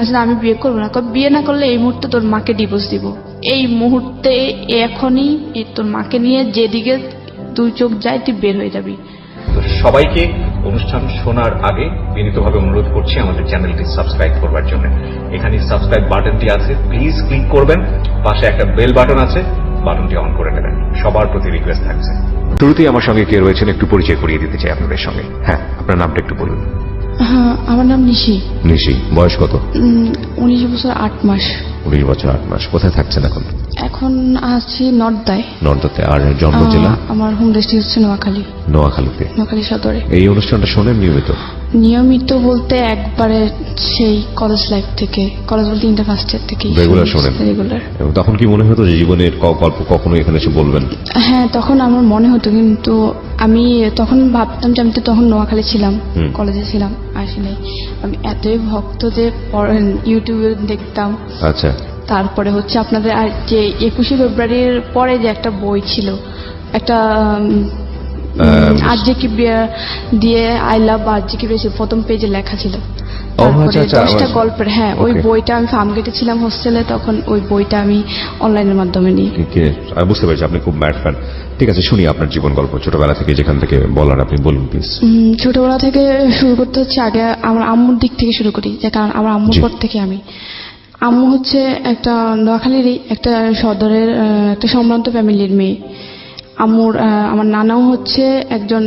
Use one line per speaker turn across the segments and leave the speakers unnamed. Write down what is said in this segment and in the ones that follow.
আসলে আমি বিয়ে করবো না, বিয়ে না করলে এই মুহূর্তে তোর মাকে ডিভোর্স দিব, এই মুহূর্তে এখনই তোর মাকে নিয়ে যেদিকে দুই চোখ যায় তুই বের হয়ে যাবি।
তো সবাইকে অনুষ্ঠান শোনার আগে বিনীতভাবে অনুরোধ করছি আমাদের চ্যানেলটি সাবস্ক্রাইব করবার জন্য। এখানে সাবস্ক্রাইব বাটনটি আছে, প্লিজ ক্লিক করবেন। পাশে একটা বেল বাটন আছে, বাটনটি অন করে নেবেন। সবার প্রতি রিকোয়েস্ট থাকছে। শুরুতেই আমার সঙ্গে কে রয়েছেন একটু পরিচয় করিয়ে দিতে চাই আপনাদের সঙ্গে। হ্যাঁ, আপনার নামটা একটু বলুন।
হ্যাঁ, আমার নাম নিশি।
নিশি, বয়স কত?
19 বছর 8 মাস।
19 বছর 8 মাস। কোথায় থাকছেন এখন?
এখন আছি নর্দায়।
নর্দাতে। আর জন্ম জেলা?
আমার হোম ডিস্ট্রিক্ট হচ্ছে নোয়াখালী।
নোয়াখালীতে।
নোয়াখালী সদরে।
এই অনুষ্ঠানটা শোনেন নিয়মিত?
নিয়মিত বলতে একবারে সেই কলেজ লাইফ থেকে, কলেজ বলতে ইন্টার ফার্স্ট ইয়ার থেকে
রেগুলার শোনেন?
রেগুলার।
তখন কি মনে হতো যে জীবনের গল্প কখনো এখানে এসে বলবেন?
হ্যাঁ, তখন আমার মনে হতো, কিন্তু আমি তখন ভাবতাম যে আমি তো তখন নোয়াখালী ছিলাম, কলেজে ছিলাম। আসলে আমি এতই ভক্ত যে ইউটিউবে দেখতাম।
আচ্ছা।
তারপরে হচ্ছে আপনাদের যে 21শে ফেব্রুয়ারির পরে যে একটা বই ছিল, একটা আরজেকি দিয়ে আই লাভ আরজেকি ছিল, প্রথম পেজে লেখা ছিল। তারপরে 10টা গল্পের, হ্যাঁ, ওই বইটা আমি ফার্মগেটে ছিলাম হোস্টেলে, তখন ওই বইটা আমি অনলাইনের মাধ্যমে নিই।
আমি বুঝতে পারছি আপনি খুব ম্যাড ফ্যান। ঠিক আছে, শুনি আপনার জীবন গল্প ছোটবেলা থেকে, যেখান থেকে বলার আপনি বলুন প্লিজ।
ছোটবেলা থেকে শুরু করতে হচ্ছে, আগে আমার আম্মুর দিক থেকে শুরু করি, যে কারণ আমার আম্মুর পর থেকে আম্মু হচ্ছে একটা নোয়াখালীরই একটা সদরের একটা সম্ভ্রান্ত ফ্যামিলির মেয়ে। আমার নানাও হচ্ছে একজন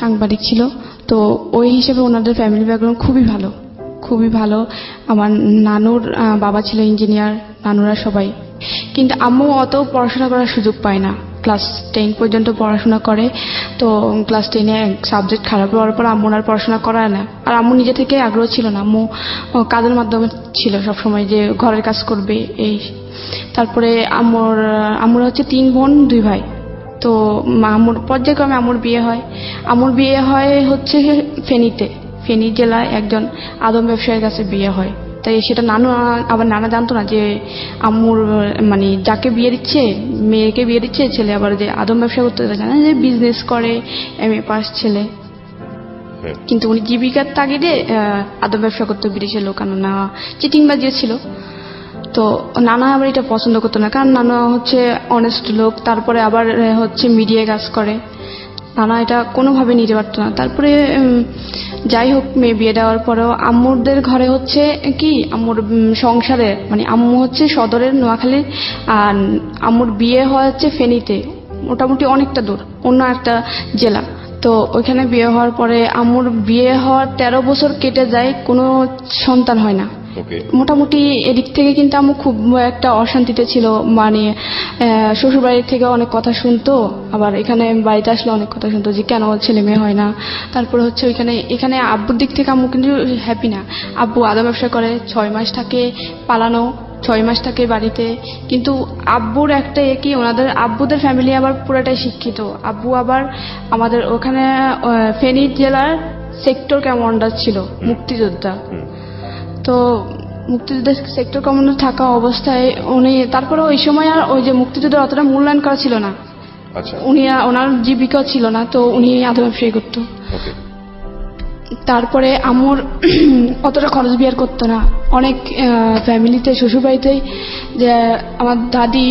সাংবাদিক ছিল। তো ওই হিসেবে ওনাদের ফ্যামিলি ব্যাকগ্রাউন্ড খুবই ভালো। আমার নানুর বাবা ছিল ইঞ্জিনিয়ার, নানুরা সবাই। কিন্তু আম্মু অত পড়াশোনা করার সুযোগ পায় না, ক্লাস 10 পর্যন্ত পড়াশোনা করে। তো ক্লাস 10-এ সাবজেক্ট খারাপ হওয়ার পর আম্মু আর পড়াশোনা করায় না। আর আম্মু নিজে থেকে আগ্রহ ছিল না, আম্মু কাজের মাধ্যমে ছিল সবসময়, যে ঘরের কাজ করবে এই। তারপরে আম্মুর হচ্ছে 3 বোন 2 ভাই। তো আম্মুর পর্যায়ক্রমে আম্মুর বিয়ে হয় হচ্ছে ফেনী জেলায় একজন আদম ব্যবসায়ীর কাছে বিয়ে হয়। তাই সেটা নানা জানতো না যে আম্মুর মানে যাকে বিয়ে দিচ্ছে, মেয়েকে বিয়ে দিচ্ছে, ছেলে আবার যে আদম ব্যবসা করতে জানে, যে বিজনেস করে, MA পাস ছেলে। কিন্তু উনি জীবিকার তাগিদে আদম ব্যবসা করতে বিদেশে লোকানো না, চিটিংবাজিও ছিল। তো নানা আবার এটা পছন্দ করতো না, কারণ নানা হচ্ছে অনেস্ট লোক, তারপরে আবার হচ্ছে মিডিয়ায় কাজ করে। নানা এটা কোনোভাবে নিতে পারতো না। তারপরে যাই হোক, মেয়ে বিয়ে দেওয়ার পরেও আম্মুরদের ঘরে হচ্ছে কি, আম্মুর সংসারে মানে আম্মু হচ্ছে সদরের নোয়াখালীর, আর আম্মুর বিয়ে হচ্ছে ফেনীতে, মোটামুটি অনেকটা দূর, অন্য একটা জেলা। তো ওইখানে বিয়ে হওয়ার পরে আম্মুর বিয়ে হওয়ার 13 বছর কেটে যায়, কোনো সন্তান হয় না। মোটামুটি এদিক থেকে কিন্তু আম্মু খুব একটা অশান্তিতে ছিল, মানে শ্বশুর বাড়ির থেকে অনেক কথা শুনতো, আবার এখানে বাড়িতে আসলে অনেক কথা শুনতো যে কেন ছেলে মেয়ে হয় না। তারপরে হচ্ছে এখানে আব্বুর দিক থেকে আম্মু কিন্তু হ্যাপি না। আব্বু আদা ব্যবসা করে, 6 মাস থাকে পালানো, 6 মাস থাকে বাড়িতে। কিন্তু আব্বুর একটা কি, ওনাদের আব্বুদের ফ্যামিলি আবার পুরোটাই শিক্ষিত। আব্বু আবার আমাদের ওখানে ফেনী জেলার সেক্টর কমান্ডার ছিল, মুক্তিযোদ্ধা। তো মুক্তিযুদ্ধের সেক্টর কমান্ডার থাকা অবস্থায় উনি, তারপরে ওই সময় আর ওই যে মুক্তিযুদ্ধের অতটা মূল্যায়ন করা ছিল না, উনি ওনার জীবিকা ছিল না, তো উনি আদা ব্যবসায়ী করতো। তারপরে আম্মুর অতটা খরচ বিয়ার করতো না, অনেক ফ্যামিলিতে শ্বশুরবাড়িতেই যে আমার দাদি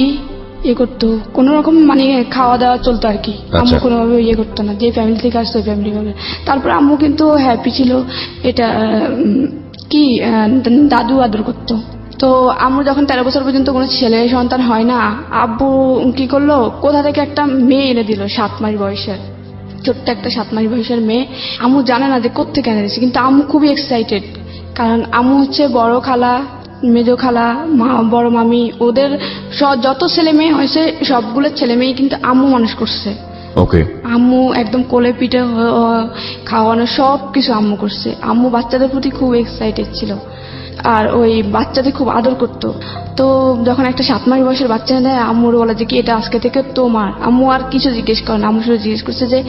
করতো, কোন রকম মানে খাওয়া দাওয়া চলতো আর কি। আম্মু কোনোভাবে করতো না, যে ফ্যামিলি থেকে আসতো ওই ফ্যামিলি ভাবে। তারপরে আম্মু কিন্তু হ্যাপি ছিল, এটা কি দাদু আদর করতো। তো আম্মু যখন 13 বছর পর্যন্ত কোনো ছেলে সন্তান হয় না, আব্বু কি করলো, কোথা থেকে একটা মেয়ে এনে দিল, 7 মাস বয়সের, ছোট্ট একটা 7 মাস বয়সের মেয়ে। আম্মু জানে না যে কোত্থেকে এনে দিয়েছে, কিন্তু আম্মু খুবই এক্সাইটেড, কারণ আম্মু হচ্ছে বড় খালা, মেজো খালা, বড় মামি, ওদের যত ছেলে মেয়ে হয়েছে সবগুলো ছেলে মেয়ে কিন্তু আম্মু মানুষ করছে। আম্মু একদম কোলে পিঠে খাওয়ানো সব কিছু আম্মু করছে। আম্মু বাচ্চাদের প্রতি খুব এক্সাইটেড ছিল, আর ওই বাচ্চাদের খুব আদর করতো। তো যখন একটা 7 মাস বয়সের বাচ্চা নেয়, আম্মুর বলে যে কি এটা আজকে থেকে তোমার। আম্মু আর কিছু জিজ্ঞেস করে না, আম্মু শুধু জিজ্ঞেস করছে যে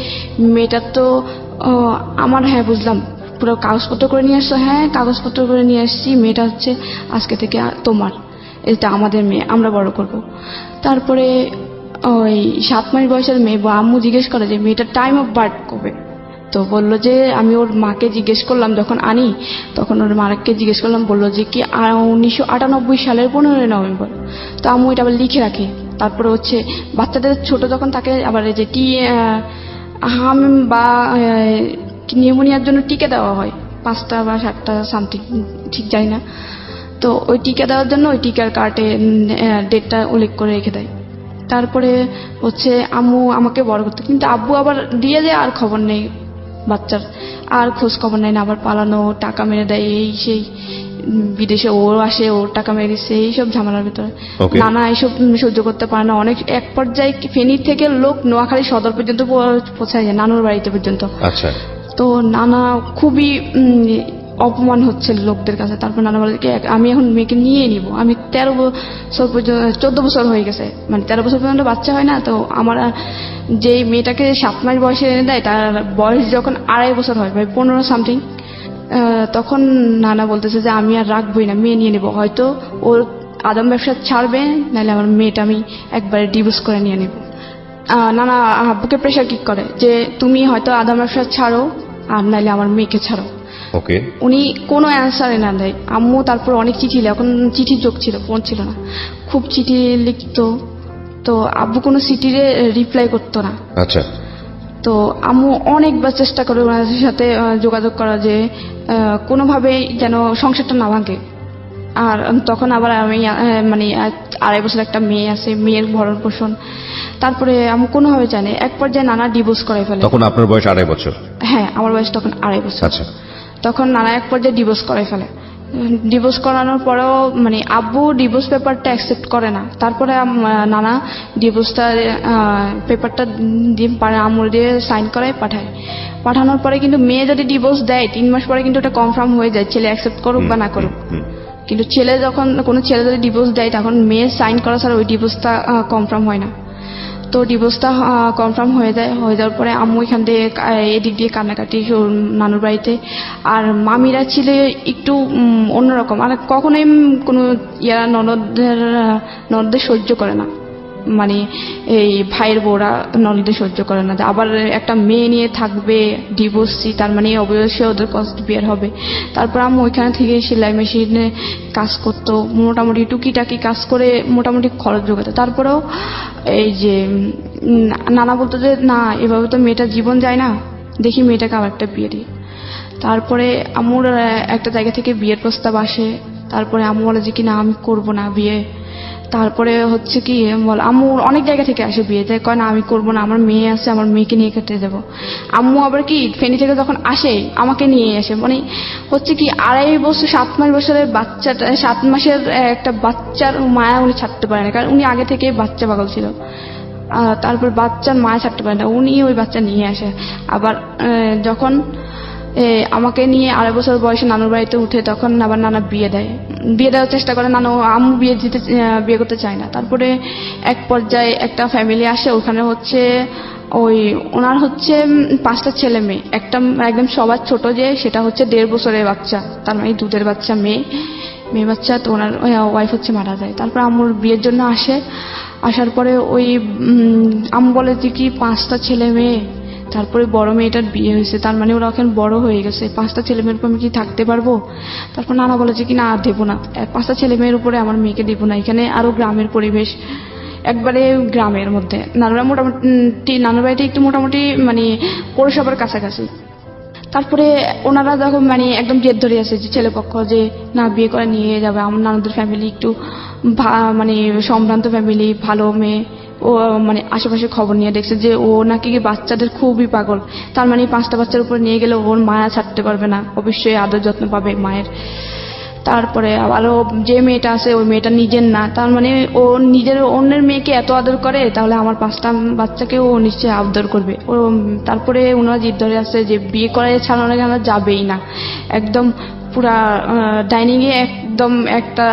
মেয়েটার তো আমার। হ্যাঁ বুঝলাম, পুরো কাগজপত্র করে নিয়ে আসছো? হ্যাঁ কাগজপত্র করে নিয়ে আসছি, মেয়েটা হচ্ছে আজকে থেকে তোমার, এটা আমাদের মেয়ে, আমরা বড় করব। তারপরে ওই 7 মাস বয়সের মেয়ে, আম্মু জিজ্ঞেস করে যে মেয়েটার টাইম অফ বার্থ কবে। তো বললো যে আমি ওর মাকে জিজ্ঞেস করলাম যখন আনি, তখন ওর মাকে জিজ্ঞেস করলাম, বললো যে কি 1998 সালের 15 নভেম্বর। তো আম্মু এটা আবার লিখে রাখে। তারপরে হচ্ছে বাচ্চাদের ছোট যখন থাকে আবার এই যে হাম বা নিউমোনিয়ার জন্য টিকা দেওয়া হয় 5টা বা 7টা সামথিং, ঠিক জানি না। তো ওই টিকা দেওয়ার জন্য ওই টিকার কার্ডে ডেটটা উল্লেখ করে রেখে দেয়। তারপরে হচ্ছে আম্মু আমাকে বড় করতে, কিন্তু আব্বু আবার দিয়ে যায়, আর খবর নেই বাচ্চার, আর খোঁজ খবর নেয় না, আবার পালানো, টাকা মেরে দেয়, এই সেই বিদেশে ও আসে, ওর টাকা মেরে দিচ্ছে, এইসব ঝামেলার ভিতরে
Okay.
নানা এইসব সহ্য করতে পারে না। অনেক এক পর্যায়ে ফেনী থেকে লোক নোয়াখালী সদর পর্যন্ত পৌঁছায় যায়, নানুর বাড়িতে পর্যন্ত।
আচ্ছা,
তো নানা খুবই অপমান হচ্ছে লোকদের কাছে। তারপর নানা বলে কি আমি এখন মেয়েকে নিয়ে নিব, আমি 13 বছর পর্যন্ত 14 বছর হয়ে গেছে, মানে 13 বছর পর্যন্ত বাচ্চা হয় না। তো আমার যে মেয়েটাকে 7 মাস বয়সে এনে দেয়, তার বয়স যখন 2.5 বছর হয়, ভাই 15 সামথিং, তখন নানা বলতেছে যে আমি আর রাখবই না, মেয়ে নিয়ে নেব, হয়তো ওর আদম ব্যবসা ছাড়বে, নাহলে আমার মেয়েটা আমি একবারে ডিভোর্স করে নিয়ে নেব। নানা আব্বুকে প্রেশার কিক করে যে তুমি হয়তো আদম ব্যবসা ছাড়ো, আর নাহলে আমার মেয়েকে ছাড়ো।
ওকে,
উনি কোনো অ্যান্সারে না দেয়। আম্মু তারপর অনেক চিঠি, এখন চিঠির যোগ ছিল, ফোন ছিল না, খুব চিঠি লিখতো। তো আব্বু কোনো চিঠিরে রিপ্লাই করতো না।
আচ্ছা,
তো আম্মু অনেকবার চেষ্টা করে ওনাদের সাথে যোগাযোগ করা, যে কোনোভাবেই যেন সংসারটা না ভাঙে। আর তখন আবার আমি মানে 2.5 বছর একটা মেয়ে আছে, মেয়ের ভরণ পোষণ। তারপরে আমি কোনোভাবে জানি, এক পর্যায়ে নানা ডিভোর্স করে ফেলে।
তখন আপনার বয়স 2.5 বছর?
হ্যাঁ, আমার বয়স তখন 2.5 বছর।
আচ্ছা,
তখন নানা এক পর্যায়ে ডিভোর্স করে ফেলে। ডিভোর্স করানোর পরেও মানে আব্বু ডিভোর্স পেপারটা অ্যাকসেপ্ট করে না। তারপরে নানা ডিভোর্সটা পেপারটা দিয়ে আম্মুর দিয়ে সাইন করায় পাঠায়। পাঠানোর পরে কিন্তু মেয়ে যদি ডিভোর্স দেয় 3 মাস পরে কিন্তু ওটা কনফার্ম হয়ে যায়, ছেলে অ্যাকসেপ্ট করুক বা না করুক। কিন্তু ছেলে যখন কোনো ছেলে যদি ডিভোর্স দেয়, তখন মেয়ে সাইন করা ছাড়া ওই ডিভোর্সটা কনফার্ম হয় না। তো ডিভোর্সটা কনফার্ম হয়ে যায়। হয়ে যাওয়ার পরে আম্মু এখান থেকে এদিক দিয়ে কান্নাকাটি নানুর বাড়িতে। আর মামিরা ছিল একটু অন্যরকম, আর কখনোই কোনো ননদদের সহ্য করে না, মানে এই ভাইয়ের বউরা ননদদের সহ্য করে না। আবার একটা মেয়ে নিয়ে থাকবে ডিভোর্সি, তার মানে অবশ্যই ওদের কষ্ট বিয়ার হবে। তারপর আম্মু ওইখানে থেকে সেলাই মেশিনে কাজ করতো, মোটামুটি টুকিটাকি কাজ করে মোটামুটি খরচ জোগাতো। তারপরেও এই যে নানা বলতো যে না, এভাবে তো মেয়েটার জীবন যায় না, দেখি মেয়েটাকে আবার একটা বিয়ে দিই। তারপরে আম্মুর একটা জায়গা থেকে বিয়ের প্রস্তাব আসে। তারপরে আম্মু বলে যে কি না, আমি করবো না বিয়ে। তারপরে হচ্ছে কি বল, আম্মু অনেক জায়গা থেকে আসে বিয়ে, তাই কয় না আমি করবো না, আমার মেয়ে আছে, আমার মেয়েকে নিয়ে কেটে যাবো। আম্মু আবার কি ফেনী থেকে যখন আসে আমাকে নিয়ে আসে, মানে হচ্ছে কি 2.5 বছর 7 মাস বছরের বাচ্চাটা, 7 মাসের একটা বাচ্চার মায়া উনি ছাড়তে পারে না, কারণ উনি আগে থেকে বাচ্চা পাগল ছিল। তারপর বাচ্চার মায়া ছাড়তে পারে না, উনি ওই বাচ্চা নিয়ে আসে। আবার যখন আমাকে নিয়ে 2.5 বছর বয়সে নানুর বাড়িতে উঠে, তখন আবার নানা বিয়ে দেওয়ার চেষ্টা করে। নানু আম্মু বিয়ে করতে চায় না। তারপরে এক পর্যায়ে একটা ফ্যামিলি আসে, ওখানে হচ্ছে ওনার হচ্ছে 5টা ছেলে মেয়ে, একটা একদম সবার ছোট যে সেটা হচ্ছে 1.5 বছরের বাচ্চা, তার মানে দুধের বাচ্চা, মেয়ে বাচ্চা। তো ওনার ওয়াইফ হচ্ছে মারা যায়। তারপর আম্মুর বিয়ের জন্য আসার পরে আম্মু বলে যে কি 5টা ছেলে মেয়ে, তারপরে বড় মেয়েটার বিয়ে হয়েছে, তার মানে ওরা এখন বড় হয়ে গেছে, 5টা ছেলে মেয়ের উপর আমি কি থাকতে পারবো? তারপর নানা বলে যে কি না, দেবো না, 5টা ছেলে মেয়ের উপরে আমার মেয়েকে দেবো না। এখানে আরো গ্রামের পরিবেশ, একবারে গ্রামের মধ্যে। নানুর বাড়িতে একটু মোটামুটি মানে পৌরসভার কাছাকাছি। তারপরে ওনারা যখন মানে একদম জেদ ধরে আছে যে ছেলেপক্ষ যে না, বিয়ে করে নিয়ে যাবে। আমার নানুদের ফ্যামিলি একটু মানে সম্ভ্রান্ত ফ্যামিলি, ভালো মেয়ে। ও মানে আশেপাশে খবর নিয়ে দেখছে যে ও নাকি বাচ্চাদের খুবই পাগল, তার মানে 5টা বাচ্চার উপর নিয়ে গেলে ওর মায়া ছাড়তে পারবে না, অবশ্যই আদর যত্ন পাবে মায়ের। তারপরে আরো যে মেয়েটা আছে ওই মেয়েটা নিজের না, তার মানে ও নিজের অন্যের মেয়েকে এত আদর করে, তাহলে আমার 5টা বাচ্চাকেও ও নিশ্চয়ই আদর করবে। তারপরে ওনারা জিদ ধরে আসছে যে বিয়ে করে ছাড়ানো কেন যাবেই না। একদম পুরা ডাইনিং এ একদম একটা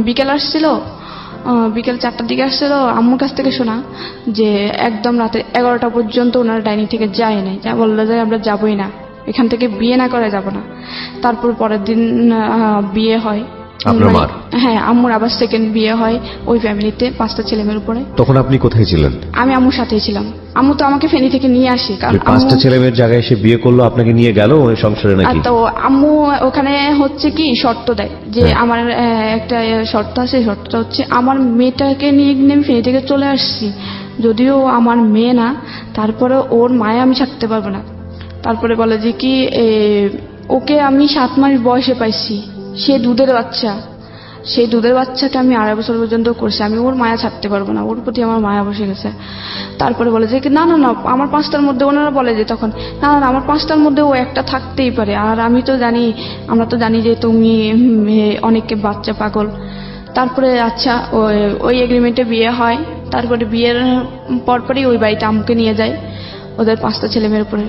বিকেল আসছিল, বিকেল 4টার দিকে আসছিল, আম্মুর কাছ থেকে শোনা যে একদম রাতে 11টা পর্যন্ত ওনারা ডাইনিং থেকে যায় নাই, যা বললো যে আমরা যাবোই না, এখান থেকে বিয়ে না করে যাব না। তারপর পরের দিন বিয়ে হয়।
আপনার মার?
হ্যাঁ, আম্মুর আবার সেকেন্ড বিয়ে হয় ওই ফ্যামিলিতে 5টা ছেলেমেয়ের উপরে।
তখন আপনি কোথায় ছিলেন?
আমি আম্মুর সাথেই ছিলাম। আম্মু তো আমাকে ফেনী থেকে নিয়ে আসে, কারণ
ওই 5টা ছেলেমেয়ের জায়গায় এসে বিয়ে করলো, আপনাকে নিয়ে গেল ওই সংসারে নাকি?
তো আম্মু ওখানে হচ্ছে কি শর্ত দেয় যে আমার একটা শর্ত আছে, শর্তটা হচ্ছে আমার মেয়েটাকে নিয়ে আমি ফেনী থেকে চলে আসছি, যদিও আমার মেয়ে না, তারপরে ওর মায়ে আমি ছাড়তে পারবো না। তারপরে বলে যে কি ওকে আমি 7 মাস বয়সে পাইছি, সে দুধের বাচ্চা, সেই দুধের বাচ্চাটা আমি 2.5 বছর পর্যন্ত করছি, আমি ওর মায়া ছাড়তে পারবো না, ওর প্রতি আমার মায়া বসে গেছে। তারপরে বলে যে না না না, আমার 5টার মধ্যে, ওনারা বলে যে তখন না না আমার 5টার মধ্যে ও একটা থাকতেই পারে, আর আমি তো জানি, আমরা তো জানি যে তুমি অনেককে বাচ্চা পাগল। তারপরে আচ্ছা ওই এগ্রিমেন্টে বিয়ে হয়। তারপরে বিয়ের পরপরই ওই বাড়িতে আম্মুকে নিয়ে যায় ওদের 5টা ছেলেমেয়ের উপরে।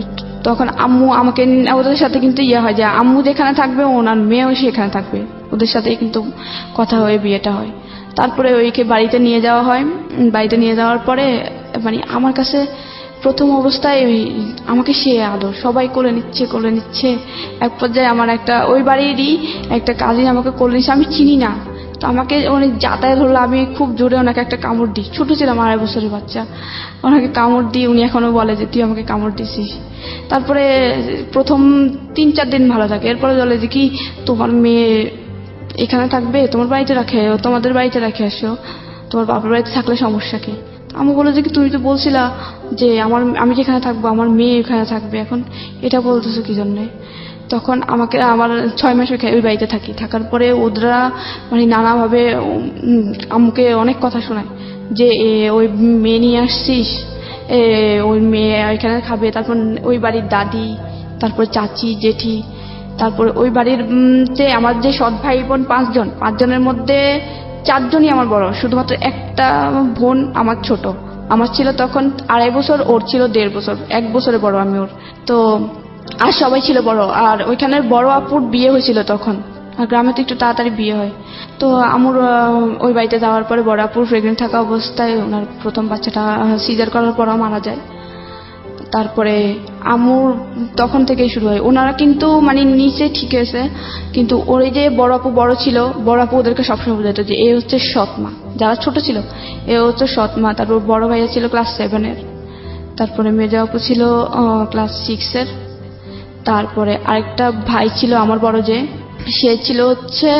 তখন আম্মু আমাকে ওদের সাথে কিন্তু হয় যে আম্মু যেখানে থাকবে ওনার মেয়েও সেখানে থাকবে, ওদের সাথেই কিন্তু কথা হয়ে বিয়েটা হয়। তারপরে ওইকে বাড়িতে নিয়ে যাওয়া হয়। বাড়িতে নিয়ে যাওয়ার পরে মানে আমার কাছে প্রথম অবস্থায় আমাকে সে আদর, সবাই কোলে নিচ্ছে। এক পর্যায়ে আমার একটা ওই বাড়িরই একটা কাজিন আমাকে কোলে নিচ্ছে, আমি চিনি না, তো আমাকে অনেক যাতায়াত হলো, আমি খুব জোরে ওনাকে একটা কামড় দিই, ছোট ছিলাম 2.5 বছরের বাচ্চা, ওনাকে কামড় দিই, উনি এখনো বলে যে তুই আমাকে কামড় দিছিস। তারপরে প্রথম 3-4 দিন ভালো থাকে, এরপরে বলে যে কি তোমার মেয়ে এখানে থাকবে, তোমার বাড়িতে রাখে, তোমাদের বাড়িতে রাখে আসো, তোমার বাবার বাড়িতে থাকলে সমস্যা কি? আমি বলে যে কি তুমি তো বলছিলা যে আমি যেখানে থাকবো আমার মেয়ে এখানে থাকবে, এখন এটা বলতেছো কি জন্যে? তখন আমাকে আমার 6 মাস ওই বাড়িতে থাকার পরে ওরা মানে নানাভাবে আম্মুকে অনেক কথা শোনায় যে ওই মেয়ে নিয়ে আসছিস, ওই মেয়ে ওইখানে খাবে। তারপর ওই বাড়ির দাদি, তারপর চাচি, জেঠি, তারপর ওই বাড়ির আমার যে সৎ ভাই বোন 5জনের মধ্যে 4জনই আমার বড়, শুধুমাত্র একটা বোন আমার ছোট। আমার ছিল তখন 2.5 বছর, ওর ছিল 1.5 বছর, 1 বছরে বড় আমি ওর। তো আর সবাই ছিল বড়। আর ওইখানের বড় আপুর বিয়ে হয়েছিল তখন, আর গ্রামে তো একটু তাড়াতাড়ি বিয়ে হয়। তো আমার ওই বাড়িতে যাওয়ার পরে বড় আপুর প্রেগনেন্ট থাকা অবস্থায় ওনার প্রথম বাচ্চাটা সিজার করার পরও মারা যায়। তারপরে আমুর তখন থেকেই শুরু হয়, ওনারা কিন্তু মানে নিচে ঠিক আছে, কিন্তু ওই যে বড় আপু বড় ছিল, বড় আপু ওদেরকে সবসময় বোঝাতো যে এ হচ্ছে সৎ মা, যারা ছোট ছিল এ হচ্ছে সৎ মা। তারপর বড় ভাইয়া ছিল ক্লাস 7-এর, তারপরে মেজো আপু ছিল ক্লাস 6-এর, তারপরে আরেকটা ভাই ছিল আমার বড়, যে সে ছিল হচ্ছে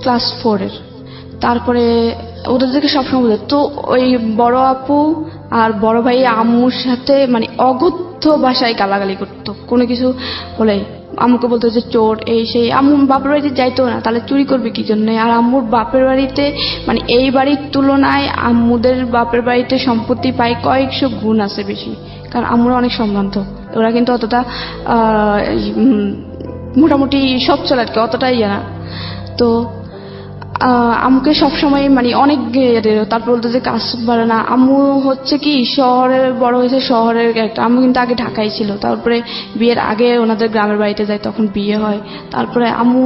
ক্লাস 4-এর। তারপরে ওদেরকে সবসময় বোঝাতো। তো ওই বড় আপু আর বড় ভাই আম্মুর সাথে মানে অগত্য ভাষায় গালাগালি করতো, কোনো কিছু বলে আম্মুকে বলতো যে চোর, এই সেই। আম্মু বাপের বাড়িতে যাইতো না, তাহলে চুরি করবে কি জন্য? আর আম্মুর বাপের বাড়িতে মানে এই বাড়ির তুলনায় আম্মুদের বাপের বাড়িতে সম্পত্তি পায় কয়েকশো গুণ আছে বেশি, কারণ আম্মুরা অনেক সম্ভ্রান্ত, ওরা কিন্তু অতটা মোটামুটি সচ্ছল আর কি, অতটাই না। তো আম্মুকে সবসময় মানে অনেক, তারপর বলতো যে কাজ পারে না। আম্মু হচ্ছে কি শহরের বড় হয়েছে, শহরের একটা, আম্মু কিন্তু আগে ঢাকায় ছিল, তারপরে বিয়ের আগে ওনাদের গ্রামের বাড়িতে যায়, তখন বিয়ে হয়। তারপরে আম্মু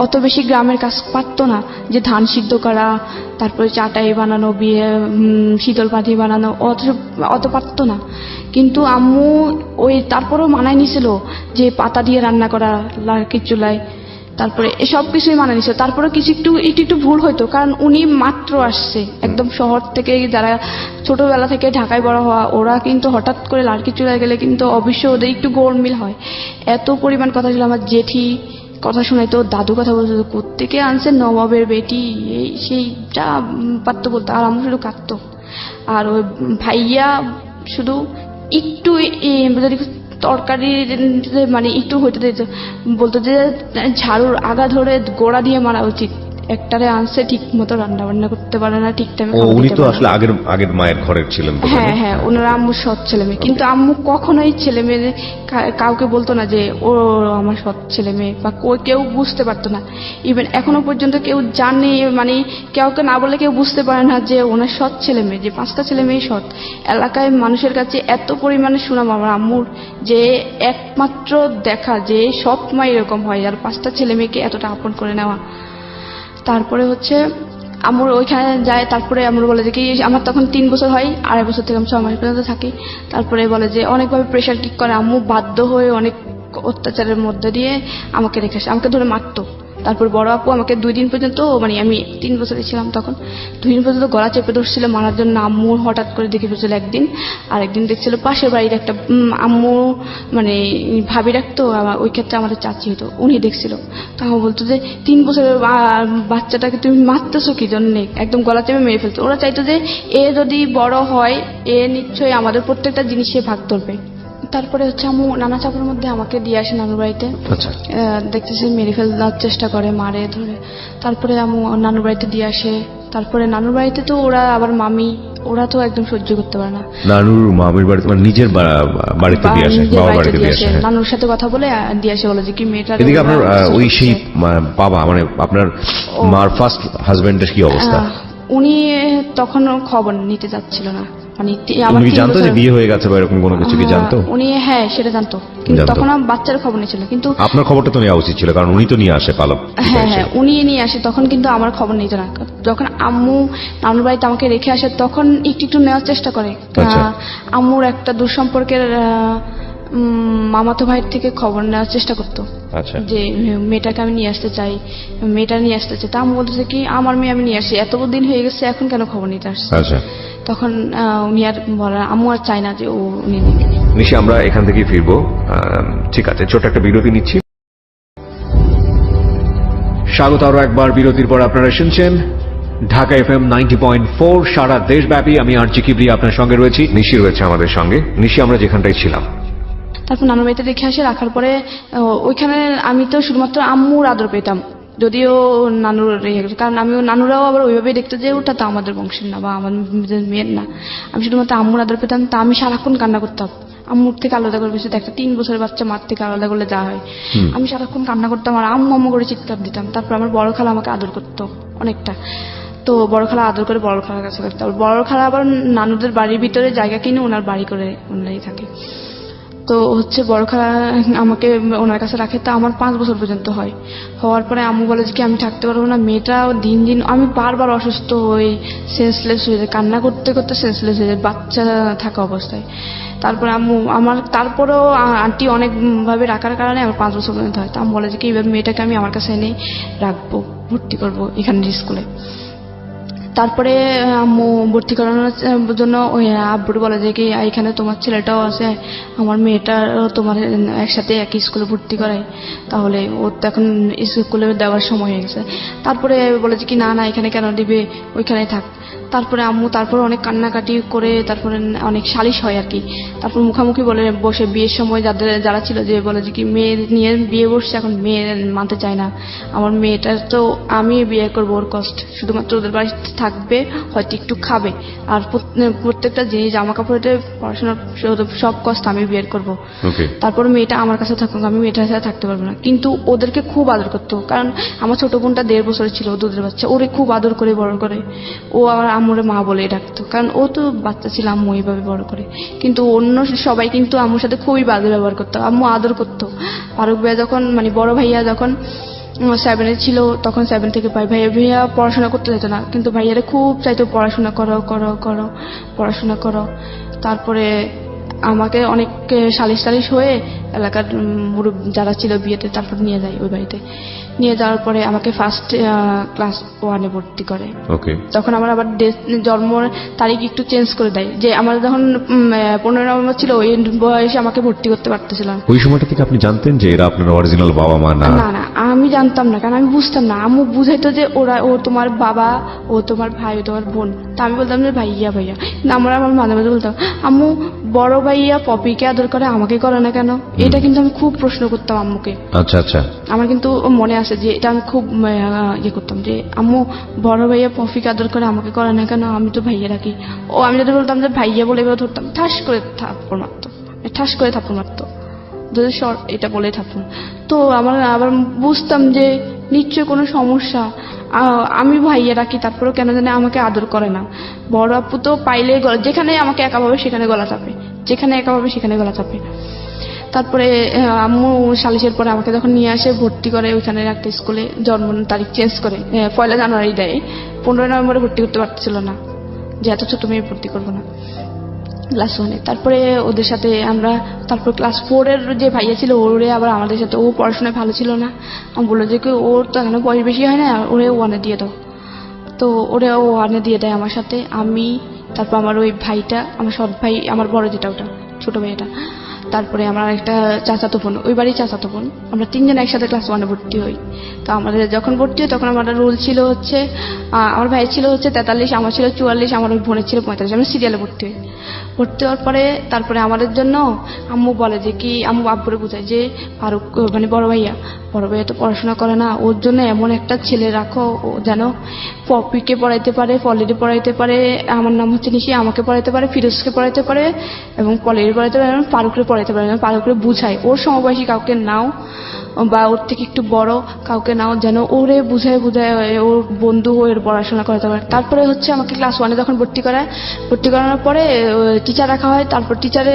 অত বেশি গ্রামের কাজ পারতো না, যে ধান সিদ্ধ করা, তারপরে চাটাই বানানো, বিয়ে শীতল পাটি বানানো, অত পারতো না। কিন্তু আম্মু ওই তারপরেও মানায় নিছিল যে পাতা দিয়ে রান্না করা লাকির চুলায়, তারপরে এসব কিছুই মানে নিছে। তারপরে কিছু একটু ভুল হইতো, কারণ উনি মাত্র আসছে একদম শহর থেকে, যারা ছোটবেলা থেকে ঢাকায় বড় হওয়া, ওরা কিন্তু হঠাৎ করে লাড়কি চুলায় গেলে কিন্তু অবশ্যই ওদের একটু গোলমিল হয়। এত পরিমাণ কথা ছিল, আমার জেঠি কথা শোনাইতো, দাদু কথা বলতো, কোত্থেকে আনছে নবাবের বেটি, এই সেই যা পারতো বলতো। আর আম্মু শুধু কাঁদতো। আর ওই ভাইয়া শুধু একটু যদি তরকারি মানে একটু হইতে দিত, বলতো যে ঝাড়ুর আগা ধরে গোড়া দিয়ে মারা উচিত, একটারে আনছে ঠিক মতো রান্না বান্না করতে পারে না, ঠিক টাইমে খাবার
উনি
দিতে
তো
পারে না।
আসলে আগের মায়ের ঘরের ছিলেন।
হ্যাঁ হ্যাঁ, ওনারা আম্মু সৎ ছেলে মেয়ে, কিন্তু আম্মু কখনোই ছেলে মেয়ে কাউকে বলতো না যে ও আমার সৎ ছেলে মেয়ে, বা কেউ বুঝতে পারতো না। ইভেন এখনো পর্যন্ত কেউ জানে, মানে কাউকে না বলে কেউ বুঝতে পারে না যে ওনার সৎ ছেলে মেয়ে, যে 5টা ছেলে মেয়ে সৎ। এলাকায় মানুষের কাছে এত পরিমাণে সুনাম আমার আম্মুর, যে একমাত্র দেখা যে সৎ মা এরকম হয়, আর 5টা ছেলে মেয়েকে এতটা আপন করে নেওয়া। তারপরে হচ্ছে আমার ওইখানে যায়, তারপরে আমার বলে যে কি আমার তখন 3 বছর হয়, 2.5 বছর থেকে আমি 6 মাস পর্যন্ত থাকি। তারপরে বলে যে অনেকভাবে প্রেশার কিক করে, আম্মু বাধ্য হয়ে অনেক অত্যাচারের মধ্যে দিয়ে আমাকে রেখেছে, আমাকে ধরে মারতো, তারপর বড় আপু আমাকে 2 দিন পর্যন্ত, মানে আমি 3 বছরে ছিলাম তখন, 2 দিন পর্যন্ত গলা চেপে ধরছিল মারার জন্য। আম্মু হঠাৎ করে দেখে ফেলছিল একদিন, আর একদিন দেখছিল পাশের বাড়ির একটা আম্মু মানে ভাবি রাখতো, ওই ক্ষেত্রে আমাদের চাচি হতো, উনি দেখছিল। তো আমার বলতো যে 3 বছরের বাচ্চাটাকে তুমি মারতেছো কি জন্য, একদম গলা চেপে মেরে ফেলতো। ওরা চাইতো যে এ যদি বড় হয় এ নিশ্চয়ই আমাদের প্রত্যেকটা জিনিসে ভাগ ধরবে। তারপরে হচ্ছে আম্মু নানা চাপের মধ্যে আমাকে দিয়ে আসে নানুর বাড়িতে।
আচ্ছা।
দেখতেছি মেরে ফেলার চেষ্টা করে, মারে ধরে। তারপরে আম্মু নানুর বাড়িতে দিয়ে আসে। তারপরে নানুর বাড়িতে তো ওরা আবার মামি, ওরা তো একদম সহ্য করতে পারে না।
নানুর মামির বাড়িতে মানে নিজের বাড়িতে দিয়ে আসে,
নিজের
বাবার
বাড়িতে
বাড়িতে দিয়ে আসে। হ্যাঁ।
নানুর সাথে কথা বলে দিয়ে আসে, বলে যে কি মেয়েটা।
এদিকে আপনার ওই সেই বাবা মানে আপনার মার ফার্স্ট হাজবেন্ডের কি অবস্থা?
উনি তখন খবর নিতে যাচ্ছিল না, মানে
উনি কি জানতো যে বিয়ে হয়ে গেছে বা এরকম কোনো কিছু কি জানতো?
উনি হ্যাঁ সেটা জানতো, কিন্তু তখন আমার বাচ্চার খবর নিয়েছিল। কিন্তু
আপনার খবরটা তো নেওয়া উচিত ছিল, কারণ উনি তো নিয়ে আসে পালক।
হ্যাঁ হ্যাঁ উনি নিয়ে আসে, তখন কিন্তু আমার খবর নিত না। যখন আম্মু নানুর বাড়িতে আমাকে রেখে আসে তখন একটু একটু নেওয়ার চেষ্টা করে। আম্মুর একটা দুঃসম্পর্কের মামাতো ভাইয়ের থেকে খবর নেওয়ার চেষ্টা করতো, যে মেয়েটাকে আমি নিয়ে আসতে চাই, মেয়েটা নিয়ে আসতে চাই। তা আম্মু বলতেছে কি আমার মেয়ে আমি নিয়ে আসি, এত দিন হয়ে গেছে এখন কেন খবর নিতে আসছে। তখন উনি আর বলা, আম্মু আর চায় না যে ও উনি নেবে।
নিশি আমরা এখান থেকে ফিরবো, ঠিক আছে, ছোট একটা বিরতি নিচ্ছি। স্বাগত আরো একবার বিরতির পর। আপনারা শুনছেন ঢাকা FM 90.4 সারা দেশব্যাপী। আমি আরজি কিবরি আপনার সঙ্গে রয়েছি, নিশি রয়েছে আমাদের সঙ্গে। নিশি, আমরা যেখানটায় ছিলাম,
তারপর নানুর বাড়িতে রেখে আসে। রাখার পরে ওইখানে আমি তো শুধুমাত্র আম্মুর আদর পেতাম, যদিও নানুর রেখে গেছে, কারণ আমিও নানুরাও আবার ওইভাবেই দেখতো যে ওটা তো আমাদের বংশের না বা আমাদের মেয়ের না। আমি শুধুমাত্র আম্মুর আদর পেতাম। তা আমি সারাক্ষণ কান্না করতাম, আম্মুর থেকে আলাদা করে বসে দেখতে। 3 বছরের বাচ্চা মার থেকে আলাদা করলে যা হয়, আমি সারাক্ষণ কান্না করতাম আর আম্মু আম্মু করে চিৎকার দিতাম। তারপর আমার বড় খালা আমাকে আদর করতো অনেকটা, তো বড় খালা আদর করে বড় খালার কাছে রাখতো। বড় খালা আবার নানুদের বাড়ির ভিতরে জায়গা কিনে ওনার বাড়ি করে ওনারাই থাকে। তো হচ্ছে বড় খালা আমাকে ওনার কাছে রাখে। তা আমার 5 বছর পর্যন্ত হওয়ার পরে আম্মু বলে যে কি আমি থাকতে পারবো না। মেয়েটাও দিন দিন আমি বারবার অসুস্থ হই, সেন্সলেস হয়ে যায়, কান্না করতে করতে সেন্সলেস হয়ে যায় বাচ্চা থাকা অবস্থায়। তারপরে আম্মু আমার, তারপরেও আন্টি অনেকভাবে রাখার কারণে আমার 5 বছর পর্যন্ত হয়। তা আমি বলে যে কি এবার মেয়েটাকে আমি আমার কাছে এনে রাখবো, ভর্তি করবো এখানের স্কুলে। তারপরে আম্মু ভর্তি করানোর জন্য ওই আব্বুর বলে যে কি এখানে তোমার ছেলেটাও আছে, আমার মেয়েটারও তোমার একসাথে একই স্কুলে ভর্তি করাই, তাহলে ওর তো এখন স্কুলে দেওয়ার সময় হয়ে গেছে। তারপরে বলে যে কি না না এখানে কেন দিবে, ওইখানেই থাক। তারপরে আম্মু তারপরে অনেক কান্নাকাটি করে তারপরে অনেক সালিশ হয় আর কি। তারপর মুখামুখি বলে বসে বিয়ের সময় যারা ছিল যে বলে যে কি মেয়ে নিয়ে বিয়ে বসছে, এখন মেয়ে মানতে চায় না। আমার মেয়েটার তো আমি বিয়ে করবো, ওর কষ্ট শুধুমাত্র ওদের বাড়িতে থাকবে, হয়তো একটু খাবে, আর প্রত্যেকটা জিনিস জামা কাপড়ে পড়াশোনার সব কষ্ট আমি বিয়ে করবো। তারপর মেয়েটা আমার কাছে থাকুক, আমি মেয়েটার সাথে থাকতে পারবো না। কিন্তু ওদেরকে খুব আদর করতো, কারণ আমার ছোট বোনটা 1.5 বছরের ছিল, দুধের বাচ্চা, ওরে খুব আদর করে বড় করে। ও আমার আম্মুরে মা বলে ডাকতো, কারণ ও তো বাচ্চা ছিল, আম্মু এইভাবে বড় করে। কিন্তু অন্য সবাই কিন্তু আম্মুর সাথে খুবই বাজে ব্যবহার করতো, আম্মু আদর করতো। ফারুক ভাইয়া যখন মানে বড় ভাইয়া যখন 7 ছিল, তখন 7 থেকে ভাইয়া পড়াশোনা করতে যেত না, কিন্তু ভাইয়ারে খুব চাইতো পড়াশোনা করো করো করো পড়াশোনা করো। তারপরে আমাকে অনেক সালিশ হয়ে এলাকার যারা ছিল বিয়েতে তারপর নিয়ে যায় ওই বাড়িতে। নিয়ে যাওয়ার পরে আমাকে ফার্স্ট ক্লাস 1-এ ভর্তি করে। তখন আমার আবার জন্ম তারিখ একটু চেঞ্জ করে দেয়, যে আমার যখন 15 নভেম্বর ছিল ওই বয়সে আমাকে ভর্তি করতে পারতেছিল না।
ওই সময়টা থেকে আপনি জানতেন যে এরা আপনার অরিজিনাল বাবা মা না?
না না আমি জানতাম না, কারণ আমি বুঝতাম না। আম্মু বুঝাইতো যে ও তোমার বাবা, ও তোমার ভাই, ও তোমার বোন। তা আমি বলতাম যে ভাইয়া ভাইয়া। আমার মাঝে মাঝে বলতাম আম্মু বড় ভাইয়া পপিকে আদর করে আমাকে করে না কেন, এটা কিন্তু আমি খুব প্রশ্ন করতাম আম্মুকে।
আচ্ছা আচ্ছা,
আমার কিন্তু মনে আছে যে এটা আমি খুব ইয়ে করতাম যে আম্মু বড় ভাইয়া পপিকে আদর করে আমাকে করে না কেন, আমি তো ভাইয়া রাখি। ও আমি যদি বলতাম যে ভাইয়া বলে এবার ধরতাম, ঠাস করে থাপ্পড় মারতো, যদি শর্ট এটা বলে থাপ্পড়। তো আমার আবার বুঝতাম যে নিশ্চয় কোনো সমস্যা, আমি ভাইয়া রাখি তারপরেও কেন জানে আমাকে আদর করে না। বড় আপু তো পাইলে যেখানে আমাকে একা পাবে সেখানে গলা চাপে, যেখানে একা পাবে সেখানে গলা চাপে। তারপরে আম্মু সালিশের পরে আমাকে যখন নিয়ে আসে ভর্তি করে ওইখানে একটা স্কুলে, জন্ম তারিখ চেঞ্জ করে 1 জানুয়ারি দেয়। 15 নভেম্বরে ভর্তি করতে পারছিল না, যে এত ছোট মেয়ে ভর্তি করবো না। ক্লাস 1-এ। তারপরে ওদের সাথে আমরা তারপর ক্লাস 4-এর যে ভাইয়া ছিল ওরে আবার আমাদের সাথে, ও পড়াশোনায় ভালো ছিল না। আমি বললো যে কি ওর তো এখনো বয়স বেশি হয় না, ওরে 1-এ দিয়ে দাও। তো ওরে ও 1-এ দিয়ে দেয় আমার সাথে। আমি তারপর আমার ওই ভাইটা, আমার সৎ ভাই, আমার বড় যেটা ওটা ছোট ভাইটা, তারপরে আমার একটা চাচাতো বোন, ওই বাড়ি চাচাতো বোন, আমরা 3 জন একসাথে ক্লাস 1-এ ভর্তি হই। তো আমাদের যখন ভর্তি হই তখন আমাদের রুল ছিল হচ্ছে আমার ভাই ছিল হচ্ছে 43, আমার ছিল 44, আমার ওই বোনের ছিল 45। আমরা সিরিয়ালে ভর্তি হই। ভর্তি হওয়ার পরে তারপরে আমাদের জন্য আম্মু বলে যে কি, আম্মু আব্বুরে বোঝায় যে ফারুক মানে বড় ভাইয়া তো পড়াশোনা করে না, ওর জন্য এমন একটা ছেলে রাখো ও যেন পপিকে পড়াইতে পারে, পলিরে পড়াইতে পারে, আমার নাম হচ্ছে নিশি, আমাকে পড়াইতে পারে, ফিরোজকে পড়াইতে পারে এবং পলিরে পড়াইতে পারে এবং ফারুকরে পড়াইতে পারে। ফারুকরে বুঝায় ওর সমবয়সী কাউকে নাও বা ওর থেকে একটু বড় কাউকে নাও, যেন ওরে বুঝায় ওর বন্ধু হয়ে পড়াশোনা করাতে পারে। তারপরে হচ্ছে আমাকে ক্লাস 1-এ যখন ভর্তি করানোর পরে টিচার রাখা হয়। তারপর টিচারে